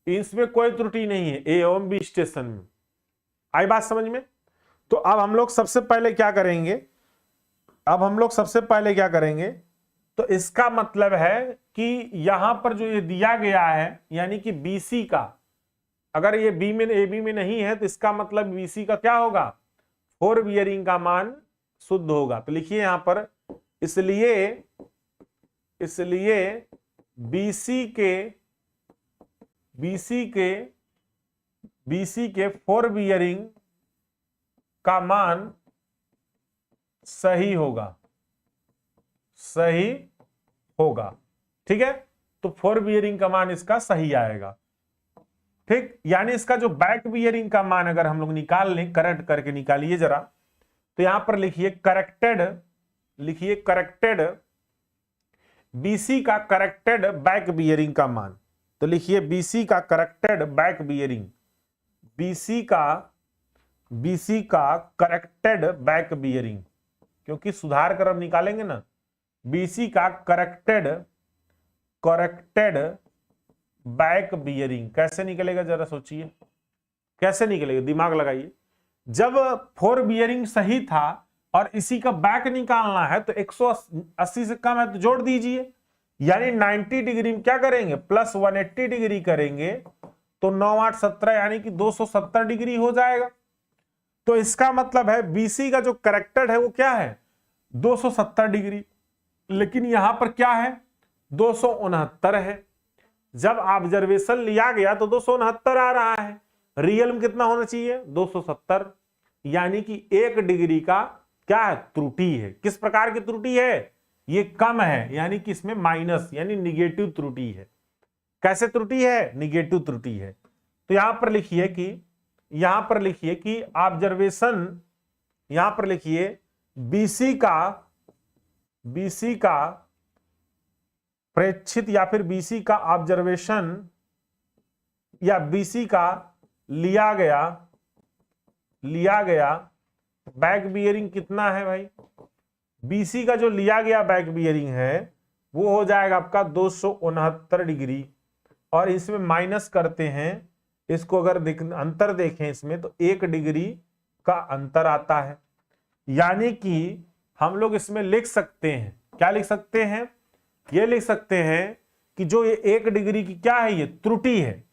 इसमें कोई त्रुटि नहीं है ए एवं बी स्टेशन में। आई बात समझ में? तो अब हम लोग सबसे पहले क्या करेंगे, तो इसका मतलब है कि यहां पर जो ये दिया गया है यानी कि BC का, अगर ये बी में AB में नहीं है तो इसका मतलब BC का क्या होगा, फोर बियरिंग का मान शुद्ध होगा। तो लिखिए यहां पर, इसलिए BC के फोर बियरिंग का मान सही होगा, ठीक है, तो फोर बियरिंग का मान इसका सही आएगा, ठीक। यानी इसका जो बैक बियरिंग का मान अगर हम लोग निकाल लें, करेक्ट करके निकालिए जरा, तो यहां पर लिखिए करेक्टेड BC का करेक्टेड बैक बियरिंग का मान। तो लिखिए BC का करेक्टेड बैक बियरिंग, BC का करेक्टेड बैक बियरिंग, क्योंकि सुधार कर अब निकालेंगे ना, BC का करेक्टेड बैक बियरिंग कैसे निकलेगा, जरा सोचिए कैसे निकलेगा, दिमाग लगाइए। जब फोर बियरिंग सही था और इसी का बैक निकालना है तो 180 से कम है तो जोड़ दीजिए, यानी 90 डिग्री में क्या करेंगे, प्लस 180 डिग्री करेंगे तो 9 8 17 यानी कि 270 डिग्री हो जाएगा। तो इसका मतलब है BC का जो करेक्टेड है वो क्या है, 270 डिग्री, लेकिन यहां पर क्या है, 269 है। जब ऑब्जर्वेशन लिया गया तो 269 आ रहा है, रियल में कितना होना चाहिए, 270, यानी कि 1 डिग्री का क्या है, त्रुटि है। किस प्रकार की त्रुटि है, ये कम है, यानी कि इसमें माइनस यानी निगेटिव त्रुटि है। कैसे त्रुटि है, निगेटिव त्रुटि है। तो यहां पर लिखिए कि ऑब्जर्वेशन, यहां पर लिखिए BC का प्रेक्षित या फिर BC का ऑब्जर्वेशन या BC का लिया गया बैक बियरिंग कितना है भाई, BC का जो लिया गया बैक बियरिंग है वो हो जाएगा आपका 269 डिग्री, और इसमें माइनस करते हैं, इसको अगर अंतर देखें इसमें तो 1 डिग्री का अंतर आता है। यानी कि हम लोग इसमें लिख सकते हैं, क्या लिख सकते हैं, ये लिख सकते हैं कि जो ये 1 डिग्री की क्या है, ये त्रुटि है।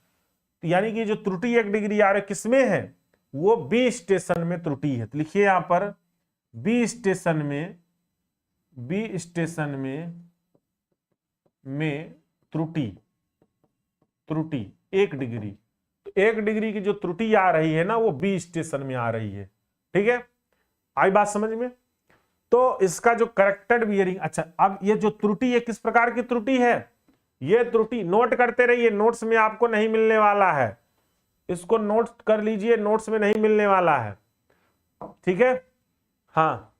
यानी कि जो त्रुटि 1 डिग्री आ रही किसमें है, वो B स्टेशन में त्रुटि है। तो लिखिए यहां पर B स्टेशन में त्रुटि 1 डिग्री, तो 1 डिग्री की जो त्रुटि आ रही है ना वो B स्टेशन में आ रही है, ठीक है, आई बात समझ में। तो इसका जो करेक्टेड बियरिंग, अच्छा अब ये जो त्रुटि है किस प्रकार की त्रुटि है, ये त्रुटि नोट करते रहिए, नोट्स में आपको नहीं मिलने वाला है, इसको नोट कर लीजिए, नोट्स में नहीं मिलने वाला है, ठीक है। हाँ,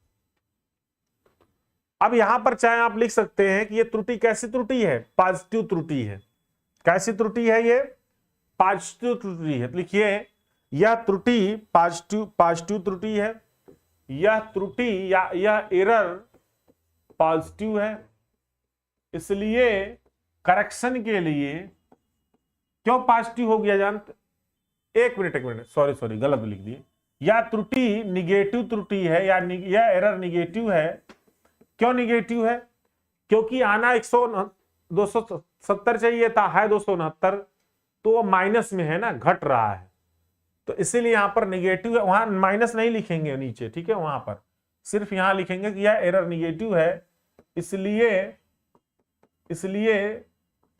अब यहां पर चाहे आप लिख सकते हैं कि ये त्रुटि कैसी त्रुटि है, पॉजिटिव त्रुटि है। कैसी त्रुटि है, ये पॉजिटिव त्रुटि है। तो लिखिए यह त्रुटि पॉजिटिव त्रुटि है, यह त्रुटि या यह एरर पॉजिटिव है, इसलिए करेक्शन के लिए क्यों पॉजिटिव हो गया जानते? एक मिनट, सॉरी गलत लिख दिए। या त्रुटि निगेटिव त्रुटि है या यह एरर निगेटिव है। क्यों निगेटिव है? क्योंकि आना 270 चाहिए था, है 269, तो वो माइनस में है ना, घट रहा है, तो इसीलिए यहां पर निगेटिव है। वहां माइनस नहीं लिखेंगे नीचे, ठीक है, वहां पर सिर्फ यहां लिखेंगे कि यह एरर निगेटिव है, इसलिए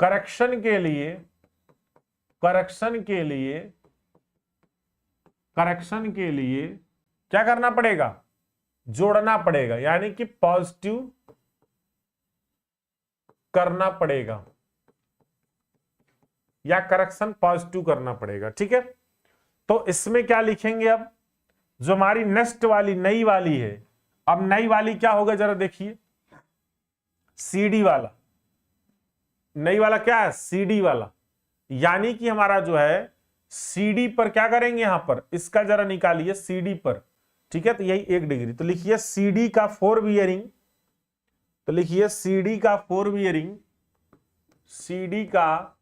करेक्शन के लिए क्या करना पड़ेगा? जोड़ना पड़ेगा, यानी कि पॉजिटिव करना पड़ेगा या करेक्शन पॉजिटिव करना पड़ेगा, ठीक है। तो इसमें क्या लिखेंगे अब? जो हमारी नेक्स्ट वाली नई वाली है, अब नई वाली क्या होगा जरा देखिए, सीडी वाला। नई वाला क्या है? सीडी वाला, यानी कि हमारा जो है सीडी पर क्या करेंगे, यहां पर इसका जरा निकालिए सीडी पर, ठीक है, तो यही 1 डिग्री, तो लिखिए सीडी का 4 बियरिंग, तो लिखिए सीडी का 4 बियरिंग, सीडी का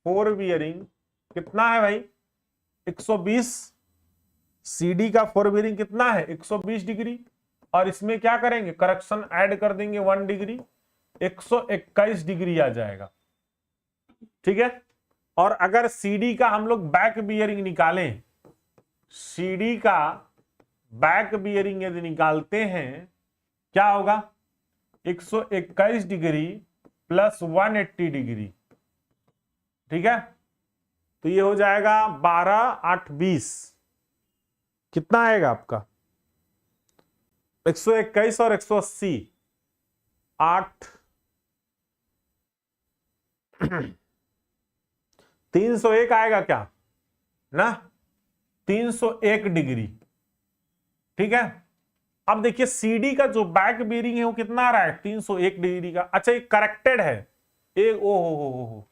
4 बियरिंग कितना है भाई? 120। सीडी का 4 बियरिंग कितना है? 120 डिग्री, और इसमें क्या करेंगे? करेक्शन ऐड कर देंगे 1 डिग्री, 121 डिग्री आ जाएगा, ठीक है। और अगर सीडी का हम लोग बैक बियरिंग निकालें, सीडी का बैक बियरिंग यदि निकालते हैं, क्या होगा? 121 डिग्री प्लस 180 डिग्री, ठीक है, तो ये हो जाएगा 12 8 20। कितना आएगा आपका? 121 और 180 8 301 आएगा क्या ना? 301 डिग्री, ठीक है। अब देखिए सीडी का जो बैक बियरिंग है वो कितना आ रहा है? 301 डिग्री का। अच्छा ये करेक्टेड है, एक ओ हो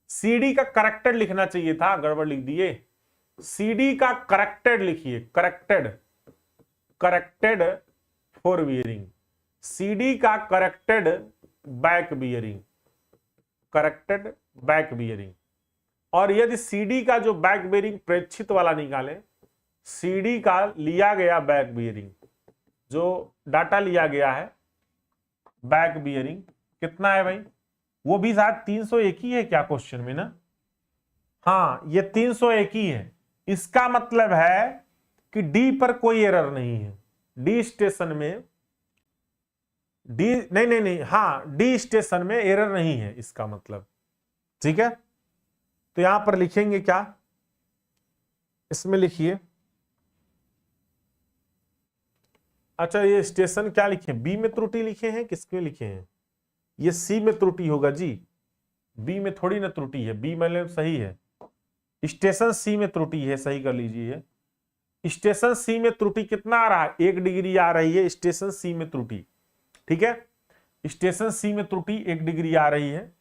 सीडी का करेक्टेड लिखना चाहिए था, गड़बड़ लिख दिए। सीडी का करेक्टेड लिखिए, करेक्टेड 4 बियरिंग, सीडी का corrected back bearing, corrected back bearing. और यदि सीडी का जो बैक बियरिंग प्रेक्षित वाला निकालें, सीडी का लिया गया बैक बियरिंग, जो डाटा लिया गया है बैक बियरिंग कितना है भाई? वो भी शायद 301 ही है क्या क्वेश्चन में ना? हाँ ये 301 ही है। इसका मतलब है कि डी पर कोई एरर नहीं है, डी स्टेशन में नहीं, हाँ डी स्टेशन में एरर नहीं है इसका मतलब, ठीक है। तो यहां पर लिखेंगे क्या? इसमें लिखिए, अच्छा ये स्टेशन क्या लिखे? बी में त्रुटि लिखे हैं, किसमें लिखे हैं? ये सी में त्रुटि होगा जी, बी में थोड़ी ना त्रुटि है, बी मतलब सही है, स्टेशन सी में त्रुटि है, सही कर लीजिए। स्टेशन सी में त्रुटि कितना आ रहा है? 1 डिग्री आ रही है स्टेशन सी में त्रुटि, ठीक है। स्टेशन सी में त्रुटि 1 डिग्री आ रही है।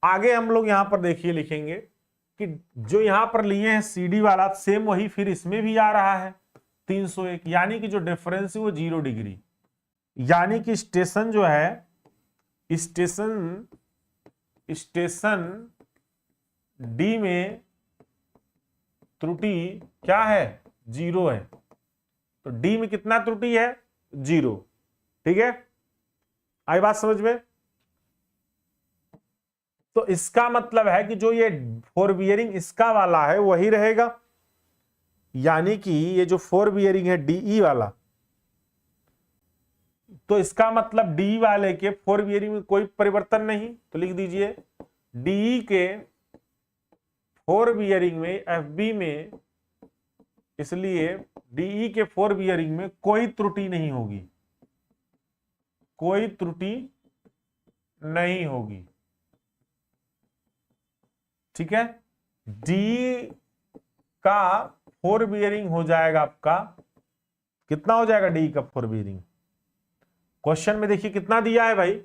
आगे हम लोग यहां पर देखिए लिखेंगे कि जो यहां पर लिए हैं सीडी वाला, सेम वही फिर इसमें भी आ रहा है 301, यानी कि जो डिफरेंस है वो 0 डिग्री, यानी कि स्टेशन जो है, स्टेशन डी में त्रुटि क्या है? 0 है। तो डी में कितना त्रुटि है? 0, ठीक है। आई बात समझ में? तो इसका मतलब है कि जो ये 4 बियरिंग इसका वाला है वही रहेगा, यानी कि ये जो 4 बियरिंग है डीई वाला, तो इसका मतलब डी वाले के 4 बियरिंग में कोई परिवर्तन नहीं, तो लिख दीजिए डी के 4 बियरिंग में एफबी में, इसलिए डीई के 4 बियरिंग में कोई त्रुटि नहीं होगी, कोई त्रुटि नहीं होगी, ठीक है। डी का 4 बियरिंग हो जाएगा आपका, कितना हो जाएगा डी का 4 बियरिंग? क्वेश्चन में देखिए कितना दिया है भाई?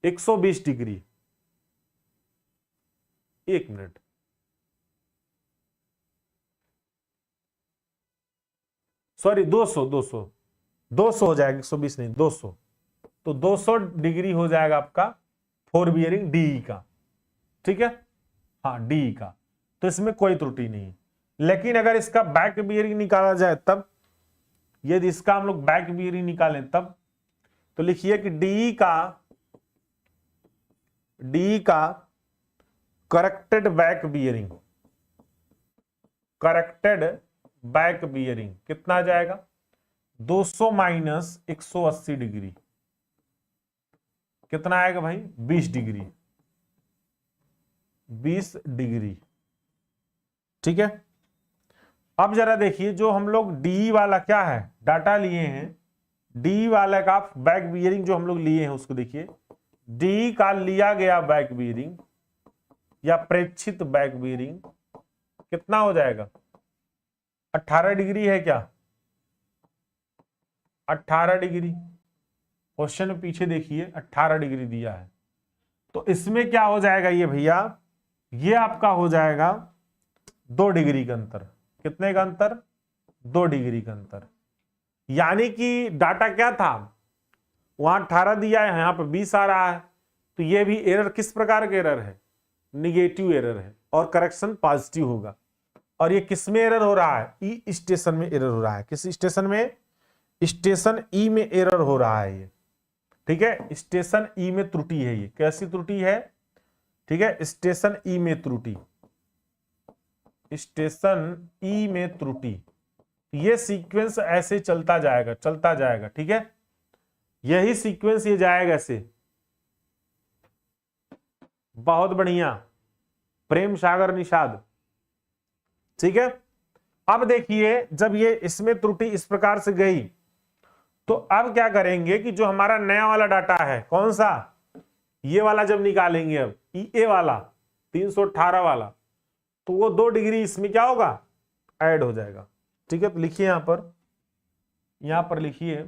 120 डिग्री। एक मिनट, सॉरी 200 200 200 हो जाएगा, 120 नहीं 200। तो 200 डिग्री हो जाएगा आपका फोर बियरिंग डी का, ठीक है, हाँ डी का। तो इसमें कोई त्रुटि नहीं है। लेकिन अगर इसका बैक बियरिंग निकाला जाए तब, यदि इसका हम लोग बैक बियरिंग निकालें तब, तो लिखिए कि डी का corrected back bearing, corrected back bearing कितना आ जाएगा, 200 माइनस 180 डिग्री, कितना आएगा भाई, 20 डिग्री, 20 डिग्री, ठीक है। अब जरा देखिए, जो हम लोग डी वाला क्या है डाटा लिए हैं, डी वाला का बैक बियरिंग जो हम लोग लिए हैं उसको देखिए, डी का लिया गया बैक बियरिंग या प्रेक्षित बैक बियरिंग कितना हो जाएगा, 18 डिग्री है क्या, 18 डिग्री, क्वेश्चन में पीछे देखिए 18 डिग्री दिया है। तो इसमें क्या हो जाएगा ये भैया, ये आपका हो जाएगा 2 डिग्री का अंतर। कितने का अंतर, 2 डिग्री का अंतर। यानी कि डाटा क्या था, वहां 18 दिया है, यहां पर 20 आ रहा है। तो ये भी एरर किस प्रकार का एरर है, निगेटिव एरर है, और करेक्शन पॉजिटिव होगा। और ये किस में एरर हो रहा है, ई स्टेशन में एरर हो रहा है। किस स्टेशन में, स्टेशन ई में एरर हो रहा है ये, ठीक है, स्टेशन ई में त्रुटि है। ये कैसी त्रुटि है, ठीक है, स्टेशन ई में त्रुटि, स्टेशन ई में त्रुटि। ये सीक्वेंस ऐसे चलता जाएगा, ठीक है, यही सीक्वेंस ये जाएगा ऐसे। बहुत बढ़िया प्रेम सागर निषाद, ठीक है। अब देखिए, जब ये इसमें त्रुटि इस प्रकार से गई, तो अब क्या करेंगे कि जो हमारा नया वाला डाटा है, कौन सा, ये वाला जब निकालेंगे, अब ए वाला 318 वाला, तो वो 2 डिग्री इसमें क्या होगा, ऐड हो जाएगा, ठीक है। तो लिखिए यहां पर लिखिए,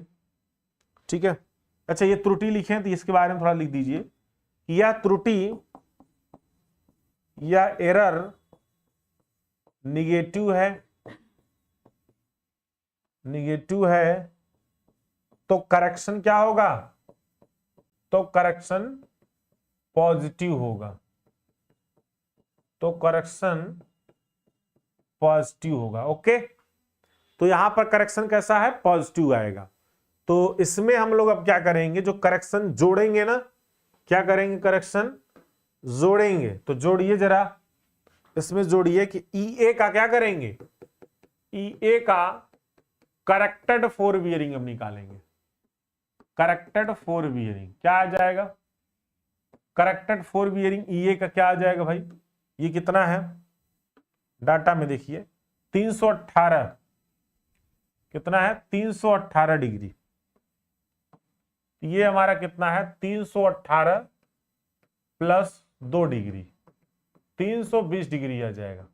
ठीक है। अच्छा, ये त्रुटि लिखे तो इसके बारे में थोड़ा लिख दीजिए कि यह त्रुटि या एरर निगेटिव है, तो करेक्शन क्या होगा, तो करेक्शन पॉजिटिव होगा, तो करेक्शन पॉजिटिव होगा, ओके। तो यहां पर करेक्शन कैसा है, पॉजिटिव आएगा। तो इसमें हम लोग अब क्या करेंगे, जो करेक्शन जोड़ेंगे ना, क्या करेंगे, करेक्शन जोड़ेंगे। तो जोड़िए जरा, इसमें जोड़िए कि ई का क्या करेंगे, ई का करेक्टेड फोर बियरिंग हम निकालेंगे। करेक्टेड फोर बियरिंग क्या आ जाएगा, करेक्टेड फोर बियरिंग ई का क्या आ जाएगा भाई, ये कितना है डाटा में देखिए 318, कितना है 318 डिग्री। ये हमारा कितना है 318 प्लस 2 डिग्री, 320 डिग्री आ जाएगा।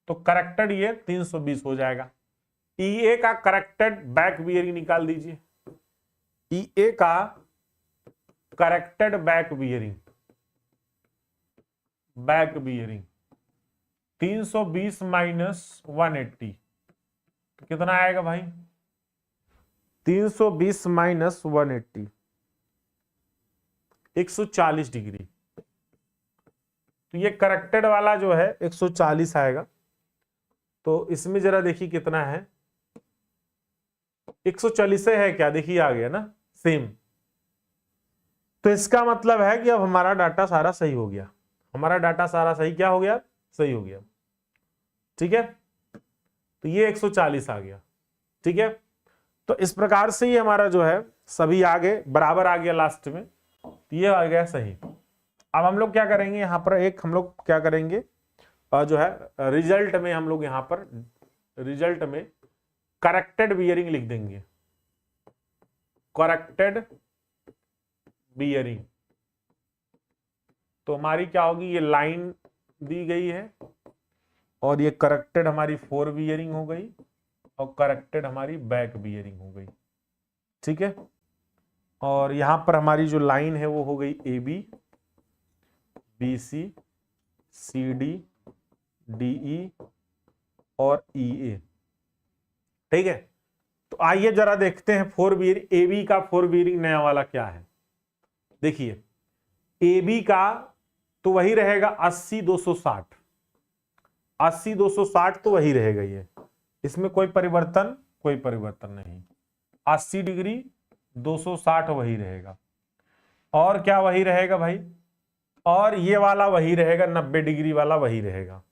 तो करेक्टेड ये 320 हो जाएगा। ई का करेक्टेड बैक बियरिंग निकाल दीजिए, ई का करेक्टेड बैक बियरिंग, 320 माइनस 180 तो कितना आएगा भाई, 320 माइनस 180 140 डिग्री। तो ये करेक्टेड वाला जो है 140 आएगा। तो इसमें जरा देखिए कितना है, 140 से है क्या, देखिए आ गया ना सेम। तो इसका मतलब है कि अब हमारा डाटा सारा सही हो गया, हमारा डाटा सारा सही क्या हो गया, सही हो गया, ठीक है। तो ये 140 आ गया, ठीक है। तो इस प्रकार से ही हमारा जो है सभी आगे बराबर आ गया लास्ट में, तो ये आ गया सही। अब हम लोग क्या करेंगे, यहां पर एक हम लोग क्या करेंगे, जो है रिजल्ट में हम लोग यहां पर रिजल्ट में करेक्टेड बियरिंग लिख देंगे, करेक्टेड बियरिंग। तो हमारी क्या होगी, ये लाइन दी गई है और ये करेक्टेड हमारी फोर बियरिंग हो गई और करेक्टेड हमारी बैक बियरिंग हो गई, ठीक है। और यहां पर हमारी जो लाइन है वो हो गई A B, B C, C D, D E और ई ए, ठीक है। तो आइए जरा देखते हैं फोर बियरिंग, एबी का फोर बियरिंग नया वाला क्या है। देखिए एबी का तो वही रहेगा 80-260, 80-260 तो वही रहेगा, ये इसमें कोई परिवर्तन नहीं। 80 डिग्री 260 वही रहेगा। और क्या वही रहेगा भाई, और ये वाला वही रहेगा, 90 डिग्री वाला वही रहेगा।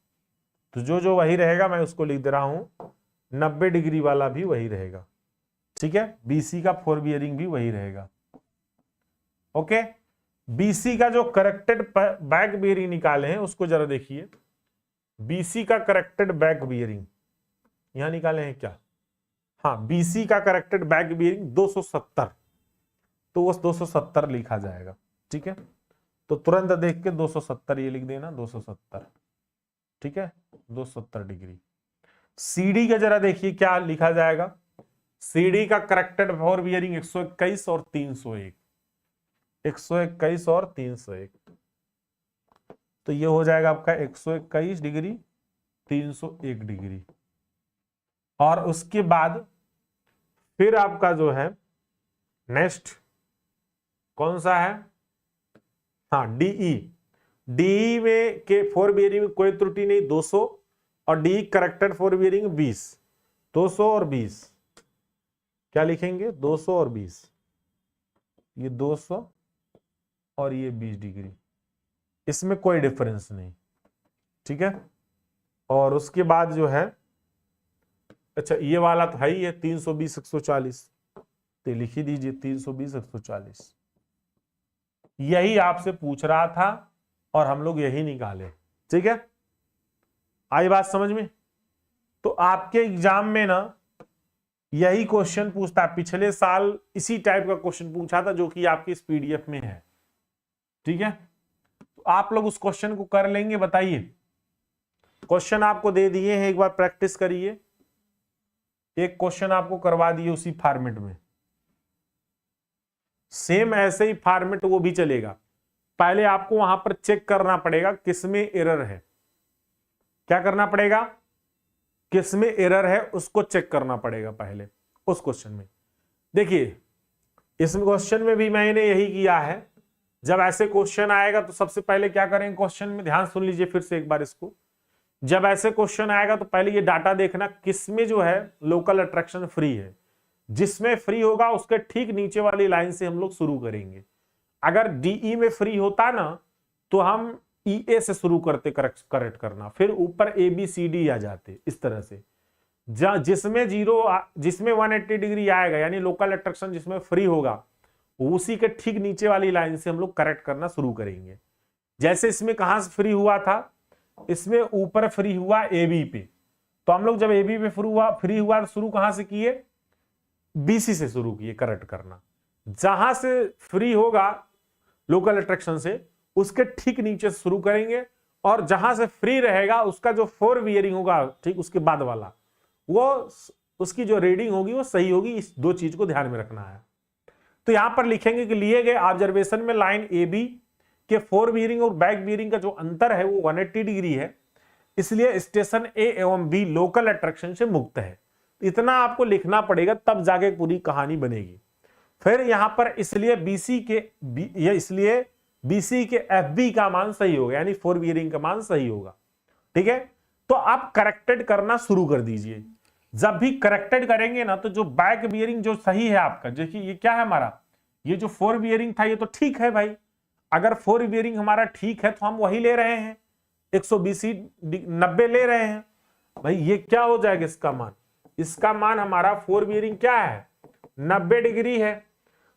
तो जो वही रहेगा मैं उसको लिख दे रहा हूं, 90 डिग्री वाला भी वही रहेगा। ठीक है, बीसी का फोर बियरिंग भी वही रहेगा। ओके, बीसी का जो करेक्टेड बैक बियरिंग निकाले हैं उसको जरा देखिए। बीसी का करेक्टेड बैक बियरिंग यहां निकाले हैं क्या, हाँ, बीसी का करेक्टेड बैक बियरिंग 270, तो वो 270 लिखा जाएगा। ठीक है, तो तुरंत देख के 270 ये लिख देना, 270। ठीक है, 270 डिग्री। सीडी का जरा देखिए क्या लिखा जाएगा। सीडी का करेक्टेड फोर बियरिंग 121 और 301, 121 और 301, तो ये हो जाएगा आपका 121 डिग्री 301 डिग्री। और उसके बाद फिर आपका जो है नेक्स्ट कौन सा है, हाँ, डीई। डीई में के फोर बियरिंग में कोई त्रुटि नहीं, 200, और डी करेक्टेड फोर बियरिंग 20, 200 और 20, क्या लिखेंगे, 200 और 20, ये 200 और ये 20 डिग्री, इसमें कोई डिफरेंस नहीं। ठीक है, और उसके बाद जो है, अच्छा ये वाला तो है ही है 320 140, तो लिख ही दीजिए 320 140, यही आपसे पूछ रहा था और हम लोग यही निकाले। ठीक है, आई बात समझ में। तो आपके एग्जाम में ना यही क्वेश्चन पूछता है, पिछले साल इसी टाइप का क्वेश्चन पूछा था जो कि आपके इस पीडीएफ में है। ठीक है, तो आप लोग उस क्वेश्चन को कर लेंगे, बताइए। क्वेश्चन आपको दे दिए हैं, एक बार प्रैक्टिस करिए। एक क्वेश्चन आपको करवा दिए उसी फॉर्मेट में, सेम ऐसे ही फॉर्मेट वो भी चलेगा। पहले आपको वहां पर चेक करना पड़ेगा किसमें एरर है, क्या करना पड़ेगा, किसमें एरर है उसको चेक करना पड़ेगा पहले उस क्वेश्चन में। देखिए इस क्वेश्चन में भी मैंने यही किया है। जब ऐसे क्वेश्चन आएगा तो सबसे पहले क्या करेंगे, क्वेश्चन में ध्यान सुन लीजिए फिर से एक बार इसको। जब ऐसे क्वेश्चन आएगा तो पहले ये डाटा देखना किसमें जो है लोकल अट्रैक्शन फ्री है। जिसमें फ्री होगा उसके ठीक नीचे वाली लाइन से हम लोग शुरू करेंगे। अगर डीई में फ्री होता ना तो हम ईए से शुरू करते करेक्ट करना, फिर ऊपर ए बी सी डी आ जाते इस तरह से। जिसमें 180 डिग्री आएगा यानी लोकल अट्रैक्शन जिसमें फ्री होगा उसी के ठीक नीचे वाली लाइन से हम लोग करेक्ट करना शुरू करेंगे। जैसे इसमें कहां से फ्री हुआ था, इसमें ऊपर फ्री हुआ एबी पे, तो हम लोग जब एबी पे फ्री हुआ तो शुरू कहां से किए, बीसी से शुरू किए करेक्ट करना। जहां से फ्री होगा लोकल अट्रैक्शन से उसके ठीक नीचे से शुरू करेंगे, और जहां से फ्री रहेगा उसका जो फोर बियरिंग होगा ठीक उसके बाद वाला, वो उसकी जो रीडिंग होगी वो सही होगी। इस दो चीज को ध्यान में रखना है। तो यहां पर लिखेंगे कि लिए गए ऑब्जर्वेशन में लाइन ए बी के फोर बियरिंग और बैक बियरिंग का जो अंतर है वो 180 डिग्री है, इसलिए स्टेशन ए एवं बी लोकल अट्रैक्शन से मुक्त है। इतना आपको लिखना पड़ेगा तब जाके पूरी कहानी बनेगी। फिर यहां पर इसलिए बीसी के एफ बी का मान सही होगा यानी फोर बियरिंग का मान सही होगा। ठीक है, तो आप करेक्टेड करना शुरू कर दीजिए। जब भी करेक्टेड करेंगे ना तो जो बैक बियरिंग जो सही है आपका, देखिए ये क्या है हमारा, ये जो फोर बियरिंग था ये तो ठीक है भाई। अगर फोर बियरिंग हमारा ठीक है तो हम वही ले रहे हैं, 120 90 ले रहे हैं भाई। ये क्या हो जाएगा इसका मान, इसका मान हमारा फोर बियरिंग क्या है 90 डिग्री है।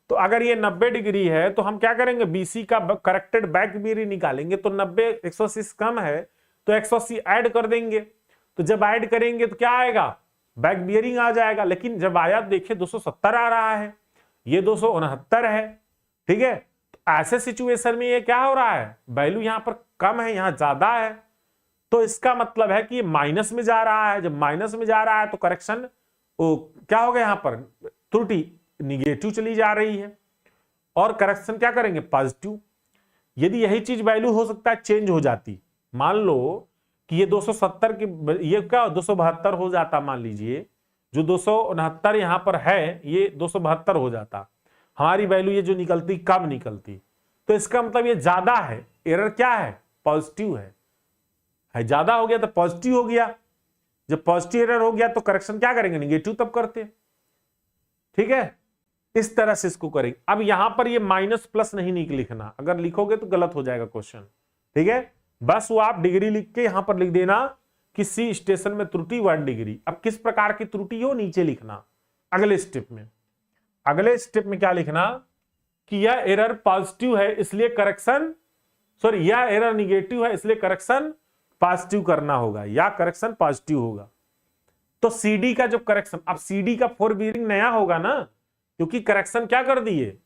तो अगर ये 90 डिग्री है तो हम क्या करेंगे, बीसी का करेक्टेड बैक बियरिंग निकालेंगे। तो 90 180 कम है तो 180 ऐड कर देंगे। तो जब ऐड करेंगे तो क्या आएगा, बैक बियरिंग आ जाएगा। लेकिन जब आया देखिए 270 आ रहा है, ये 269 है। ठीक है, तो ऐसे सिचुएशन में ये क्या हो रहा है, वैल्यू यहां पर कम है यहां ज्यादा है, तो इसका मतलब है कि ये माइनस में जा रहा है। जब माइनस में जा रहा है तो करेक्शन क्या हो गया, यहां पर त्रुटि निगेटिव चली जा रही है, और करेक्शन क्या करेंगे पॉजिटिव। यदि यही चीज वैल्यू हो सकता है चेंज हो जाती, मान लो कि ये 270 की ये क्या 272 हो जाता मान लीजिए, जो 269 यहां पर है ये 272 हो जाता, हमारी वैल्यू ये जो निकलती कम निकलती। तो इसका मतलब ये ज्यादा है, एरर क्या है, पॉजिटिव है ज्यादा हो गया तो पॉजिटिव हो गया। जब पॉजिटिव एरर हो गया तो करेक्शन क्या करेंगे, निगेटिव तब करते हैं। ठीक है, इस तरह से इसको करेंगे। अब यहां पर ये माइनस प्लस नहीं लिखना, अगर लिखोगे तो गलत हो जाएगा क्वेश्चन। ठीक है, बस वो आप डिग्री लिख के यहां पर लिख देना कि सी स्टेशन में त्रुटि 1 डिग्री। अब किस प्रकार की त्रुटि हो नीचे लिखना अगले स्टेप में। अगले स्टेप में क्या लिखना कि यह एरर पॉजिटिव है इसलिए करेक्शन, सॉरी यह एरर निगेटिव है इसलिए करेक्शन पॉजिटिव करना होगा, या करेक्शन पॉजिटिव होगा। तो सीडी का जो करेक्शन, अब सीडी का 4 बियरिंग नया होगा ना, क्योंकि करेक्शन क्या कर दिए,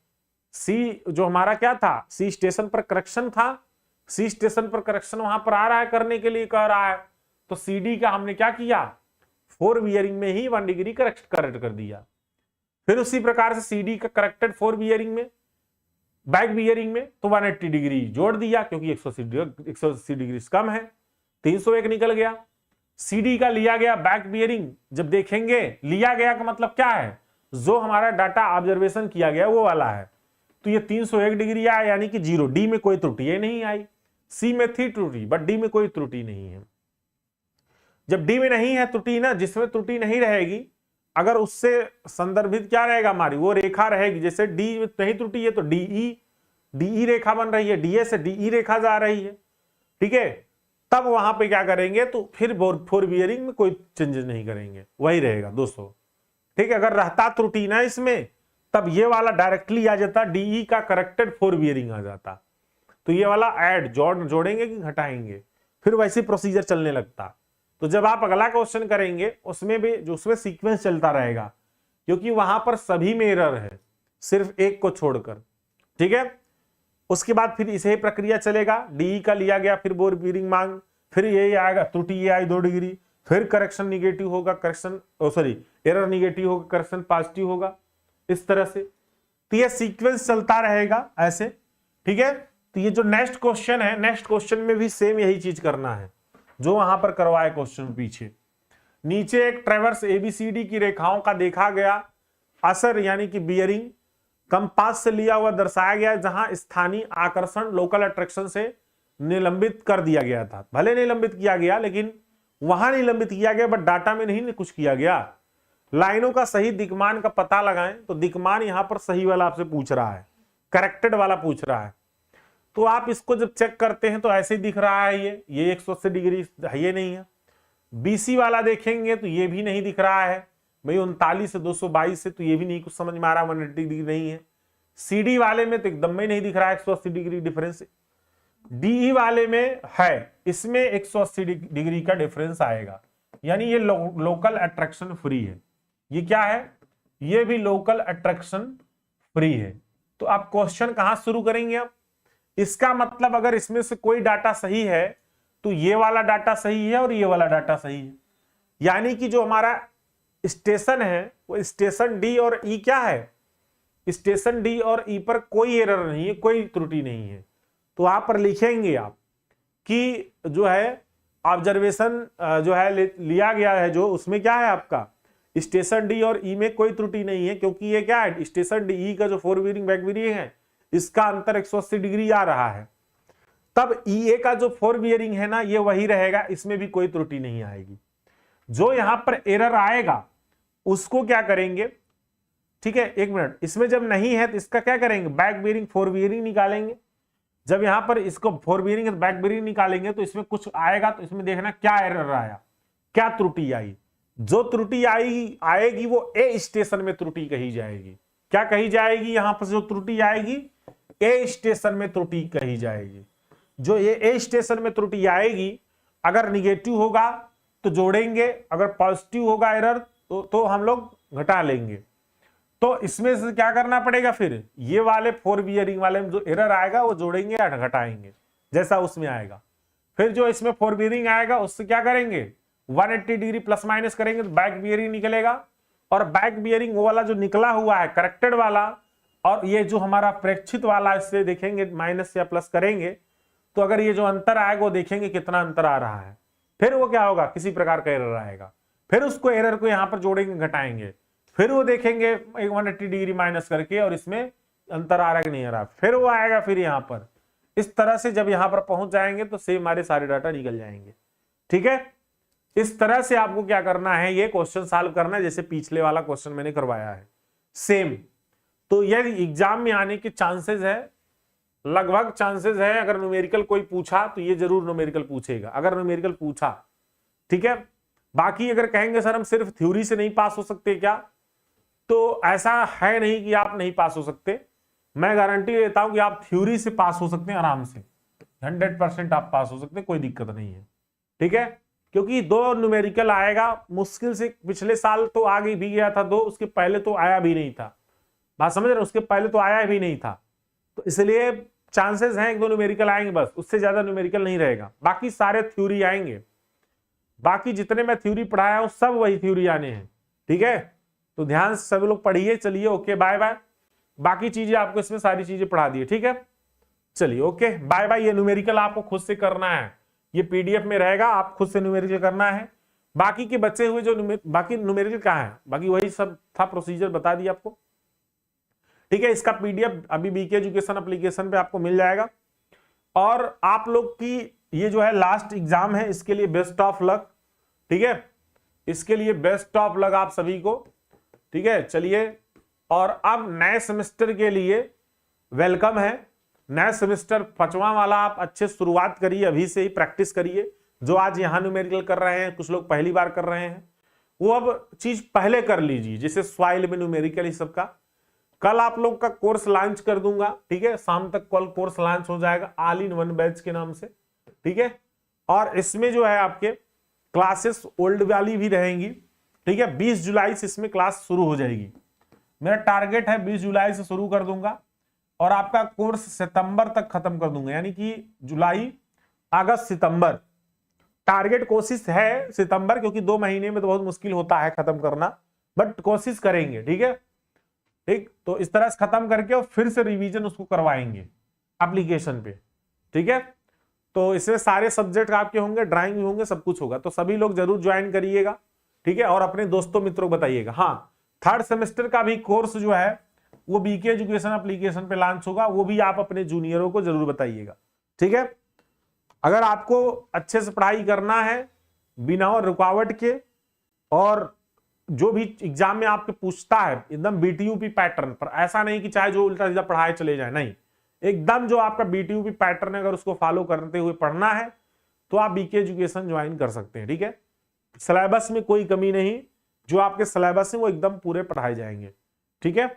सी जो हमारा क्या था, सी स्टेशन पर करेक्शन था, सी स्टेशन पर करेक्शन वहां पर आ रहा है करने के लिए कह रहा है, तो सीडी का हमने क्या किया 4 बियरिंग में ही 1 डिग्री करेक्ट कर दिया। फिर उसी प्रकार से सीडी का करेक्टेड 4 बियरिंग में, बैक बियरिंग में तो 180 डिग्री जोड़ दिया, क्योंकि 180 डिग्री कम है, 301 निकल गया। सीडी का लिया गया बैक बियरिंग, जब देखेंगे लिया गया का मतलब क्या है, जो हमारा डाटा ऑब्जर्वेशन किया गया वो वाला है, तो ये 301 डिग्री आया, यानी कि 0। डी में कोई त्रुटि नहीं आई, सी में थी त्रुटि बट डी में कोई त्रुटि नहीं है। जब डी में नहीं है त्रुटि ना, जिसमें त्रुटि नहीं रहेगी अगर उससे संदर्भित क्या रहेगा हमारी, वो रेखा रहेगी। जैसे डी में नहीं त्रुटि है तो डीई रेखा बन रही है, डीए से डीई रेखा जा रही है। ठीक है, तब वहां पे क्या करेंगे, तो फिर 4 बियरिंग में कोई चेंजेस नहीं करेंगे, वही रहेगा दोस्तों। ठीक है, अगर रहता त्रुटि ना इसमें, तब ये वाला डायरेक्टली आ जाता, डीई का करेक्टेड 4 बियरिंग आ जाता, तो ये वाला ऐड जोड़ेंगे कि घटाएंगे, फिर वैसे प्रोसीजर चलने लगता। तो जब आप अगला क्वेश्चन करेंगे उसमें भी जो उसमें सीक्वेंस चलता रहेगा, क्योंकि वहां पर सभी में एरर है सिर्फ एक को छोड़कर। ठीक है, उसके बाद फिर इसे प्रक्रिया चलेगा, डीई का लिया गया, फिर 4 बियरिंग मांग, फिर ये आएगा त्रुटि, ये आई 2 डिग्री, फिर करेक्शन निगेटिव होगा, करेक्शन सॉरी एरर निगेटिव होगा, करेक्शन पॉजिटिव होगा, इस तरह से। तो ये सीक्वेंस चलता रहेगा ऐसे। ठीक है, तो ये जो नेक्स्ट क्वेश्चन है, नेक्स्ट क्वेश्चन में भी सेम यही चीज करना है जो वहां पर करवाए क्वेश्चन पीछे। नीचे एक ट्रेवर्स एबीसीडी की रेखाओं का देखा गया असर, यानी कि बियरिंग कंपास से लिया हुआ दर्शाया गया, जहां स्थानीय आकर्षण लोकल अट्रैक्शन से निलंबित कर दिया गया था। भले निलंबित किया गया, लेकिन वहां निलंबित किया गया बट डाटा में नहीं कुछ किया गया। लाइनों का सही दिक्मान का पता लगाएं, तो दिक्मान यहां पर सही वाला आपसे पूछ रहा है, करेक्टेड वाला पूछ रहा है। तो आप इसको जब चेक करते हैं तो ऐसे ही दिख रहा है, ये 180 डिग्री है, ये नहीं है। बीसी वाला देखेंगे तो ये भी नहीं दिख रहा है भाई, 39 से 222 से, तो ये भी नहीं कुछ समझ में आ रहा, 180 डिग्री नहीं है। सीडी वाले में तो एकदम में नहीं दिख रहा है 180 डिग्री डिफरेंस। डीई वाले में है, इसमें 180 डिग्री का डिफरेंस आएगा, यानी ये लोकल अट्रैक्शन फ्री है। ये क्या है, ये भी लोकल अट्रैक्शन फ्री है। तो आप क्वेश्चन कहां शुरू करेंगे, आप इसका मतलब अगर इसमें से कोई डाटा सही है तो ये वाला डाटा सही है और ये वाला डाटा सही है, यानी कि जो हमारा स्टेशन है वो स्टेशन डी और ई क्या है, स्टेशन डी और ई पर कोई एरर नहीं है, कोई त्रुटि नहीं है। तो वहां पर लिखेंगे आप कि जो है ऑब्जर्वेशन जो है लिया गया है, जो उसमें क्या है आपका स्टेशन डी और ई में कोई त्रुटि नहीं है, क्योंकि ये क्या है, स्टेशन डी ई का जो 4 बियरिंग बैक बियरिंग है इसका अंतर 180 डिग्री आ रहा है। तब ई का जो 4 बियरिंग है ना, ये वही रहेगा, इसमें भी कोई त्रुटि नहीं आएगी। जो यहां पर एरर आएगा उसको क्या करेंगे, ठीक है, एक मिनट, इसमें जब नहीं है तो इसका क्या करेंगे, बैक बियरिंग 4 बियरिंग निकालेंगे। जब यहां पर इसको 4 बियरिंग बैक बियरिंग निकालेंगे तो इसमें कुछ आएगा, तो इसमें देखना क्या एरर आया, क्या त्रुटि आई। जो त्रुटि आएगी वो ए स्टेशन में त्रुटि कही जाएगी। क्या कही जाएगी, यहां पर जो त्रुटि आएगी ए स्टेशन में त्रुटि कही जाएगी। जो ये ए स्टेशन में त्रुटि आएगी, अगर निगेटिव होगा तो जोड़ेंगे, अगर पॉजिटिव होगा एरर तो हम लोग घटा लेंगे। तो इसमें से क्या करना पड़ेगा, फिर ये वाले 4 बियरिंग वाले में जो एरर आएगा वो जोड़ेंगे या घटाएंगे, जैसा उसमें आएगा। फिर जो इसमें 4 बियरिंग आएगा उससे क्या करेंगे, 180 डिग्री प्लस माइनस करेंगे तो बैक बियरिंग निकलेगा, और बैक बियरिंग वो वाला जो निकला हुआ है करेक्टेड वाला, और ये जो हमारा प्रेक्षित वाला, इससे देखेंगे माइनस या प्लस करेंगे तो अगर ये जो अंतर आएगा वो देखेंगे कितना अंतर आ रहा है, फिर वो क्या होगा, किसी प्रकार का एरर आएगा। फिर उसको एरर को यहां पर जोड़ेंगे, घटाएंगे, फिर वो देखेंगे 180 डिग्री माइनस करके और इसमें अंतर आ रहा है कि नहीं आ रहा, फिर वो आएगा फिर यहां पर। इस तरह से जब यहां पर पहुंच जाएंगे तो सेम हमारे सारे डाटा निकल जाएंगे। ठीक है, इस तरह से आपको क्या करना है, ये क्वेश्चन सॉल्व करना है जैसे पिछले वाला क्वेश्चन मैंने करवाया है सेम। तो यदि एग्जाम में आने के चांसेस है, लगभग चांसेस है, अगर न्यूमेरिकल कोई पूछा तो ये जरूर न्यूमेरिकल पूछेगा, अगर न्यूमेरिकल पूछा। ठीक है, बाकी अगर कहेंगे सर हम सिर्फ थ्योरी से नहीं पास हो सकते क्या, तो ऐसा है नहीं कि आप नहीं पास हो सकते। मैं गारंटी देता हूं कि आप थ्योरी से पास हो सकते हैं आराम से, 100% आप पास हो सकते हैं, कोई दिक्कत नहीं है। ठीक है, क्योंकि 2 न्यूमेरिकल आएगा मुश्किल से, पिछले साल तो आगे भी गया था 2, उसके पहले तो आया भी नहीं था, बात समझ रहे, उसके पहले तो आया भी नहीं था। तो इसलिए चांसेस हैं 1-2 न्यूमेरिकल आएंगे बस, उससे ज्यादा न्यूमेरिकल नहीं रहेगा, बाकी सारे थ्योरी आएंगे। बाकी जितने मैं थ्योरी पढ़ाया हूं सब वही थ्योरी आने हैं। ठीक है, तो ध्यान से सभी लोग पढ़िए। चलिए ओके बाय बाय, बाकी चीजें आपको इसमें सारी चीजें पढ़ा दी है। ठीक है, चलिए ओके बाय बाय। ये न्यूमेरिकल आपको खुद से करना है, ये पीडीएफ में रहेगा, आप खुद से न्यूमेरिकल करना है। बाकी के बचे हुए जो बाकी न्यूमेरिकल कहाँ है, बाकी वही सब था, प्रोसीजर बता दिया आपको। ठीक है, इसका पीडीएफ अभी बीके एजुकेशन एप्लीकेशन पे आपको मिल जाएगा। और आप लोग की ये जो है लास्ट एग्जाम है, इसके लिए बेस्ट ऑफ लक। ठीक है, इसके लिए बेस्ट ऑफ लक आप सभी को। ठीक है, चलिए, और अब नए सेमेस्टर के लिए वेलकम है। नया सेमेस्टर 5वां वाला आप अच्छे शुरुआत करिए, अभी से ही प्रैक्टिस करिए। जो आज यहां न्यूमेरिकल कर रहे हैं, कुछ लोग पहली बार कर रहे हैं, वो अब चीज पहले कर लीजिए, जैसे सॉइल में न्यूमेरिकल इस सब का। कल आप लोग का कोर्स लॉन्च कर दूंगा। ठीक है, शाम तक कल कोर्स लॉन्च हो जाएगा ऑल इन वन बैच के नाम से। ठीक है, और इसमें जो है आपके क्लासेस ओल्ड वाली भी रहेंगी। ठीक है, 20 जुलाई से इसमें क्लास शुरू हो जाएगी। मेरा टारगेट है 20 जुलाई से शुरू कर दूंगा और आपका कोर्स सितंबर तक खत्म कर दूंगा, यानी कि जुलाई अगस्त सितंबर। टारगेट कोशिश है सितंबर, क्योंकि 2 महीने में तो बहुत मुश्किल होता है खत्म करना, बट कोशिश करेंगे। ठीक है, ठीक, तो इस तरह से खत्म करके और फिर से रिवीजन उसको करवाएंगे एप्लीकेशन पे। ठीक है, तो इसमें सारे सब्जेक्ट आपके होंगे, ड्राइंग भी होंगे, सब कुछ होगा, तो सभी लोग जरूर ज्वाइन करिएगा। ठीक है, और अपने दोस्तों मित्रों को बताइएगा। हाँ, 3rd सेमेस्टर का भी कोर्स जो है वो बीके एजुकेशन एप्लीकेशन पे लॉन्च होगा, वो भी आप अपने जूनियरों को जरूर बताइएगा। ठीक है, अगर आपको अच्छे से पढ़ाई करना है बिना रुकावट के, और जो भी एग्जाम में आपके पूछता है एकदम बीटीयूपी पैटर्न पर, ऐसा नहीं कि चाहे जो उल्टा सीधा पढ़ाए चले जाए, नहीं, एकदम जो आपका बीटीयूपी पैटर्न है, अगर उसको फॉलो करते हुए पढ़ना है तो आप बीके एजुकेशन ज्वाइन कर सकते हैं। ठीक है, सिलेबस में कोई कमी नहीं, जो आपके सिलेबस है वो एकदम पूरे पढ़ाए जाएंगे। ठीक है,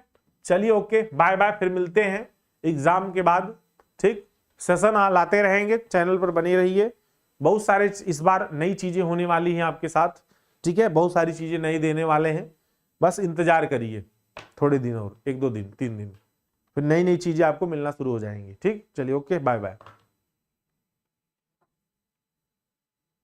चलिए ओके बाय बाय, फिर मिलते हैं एग्जाम के बाद। ठीक, सेशन लाते रहेंगे, चैनल पर बने रहिए, बहुत सारे इस बार नई चीजें होने वाली हैं आपके साथ। ठीक है, बहुत सारी चीजें नई देने वाले हैं, बस इंतजार करिए थोड़े दिन और, 1-2 दिन 3 दिन, फिर नई नई चीजें आपको मिलना शुरू हो जाएंगी। ठीक, चलिए ओके बाय बाय।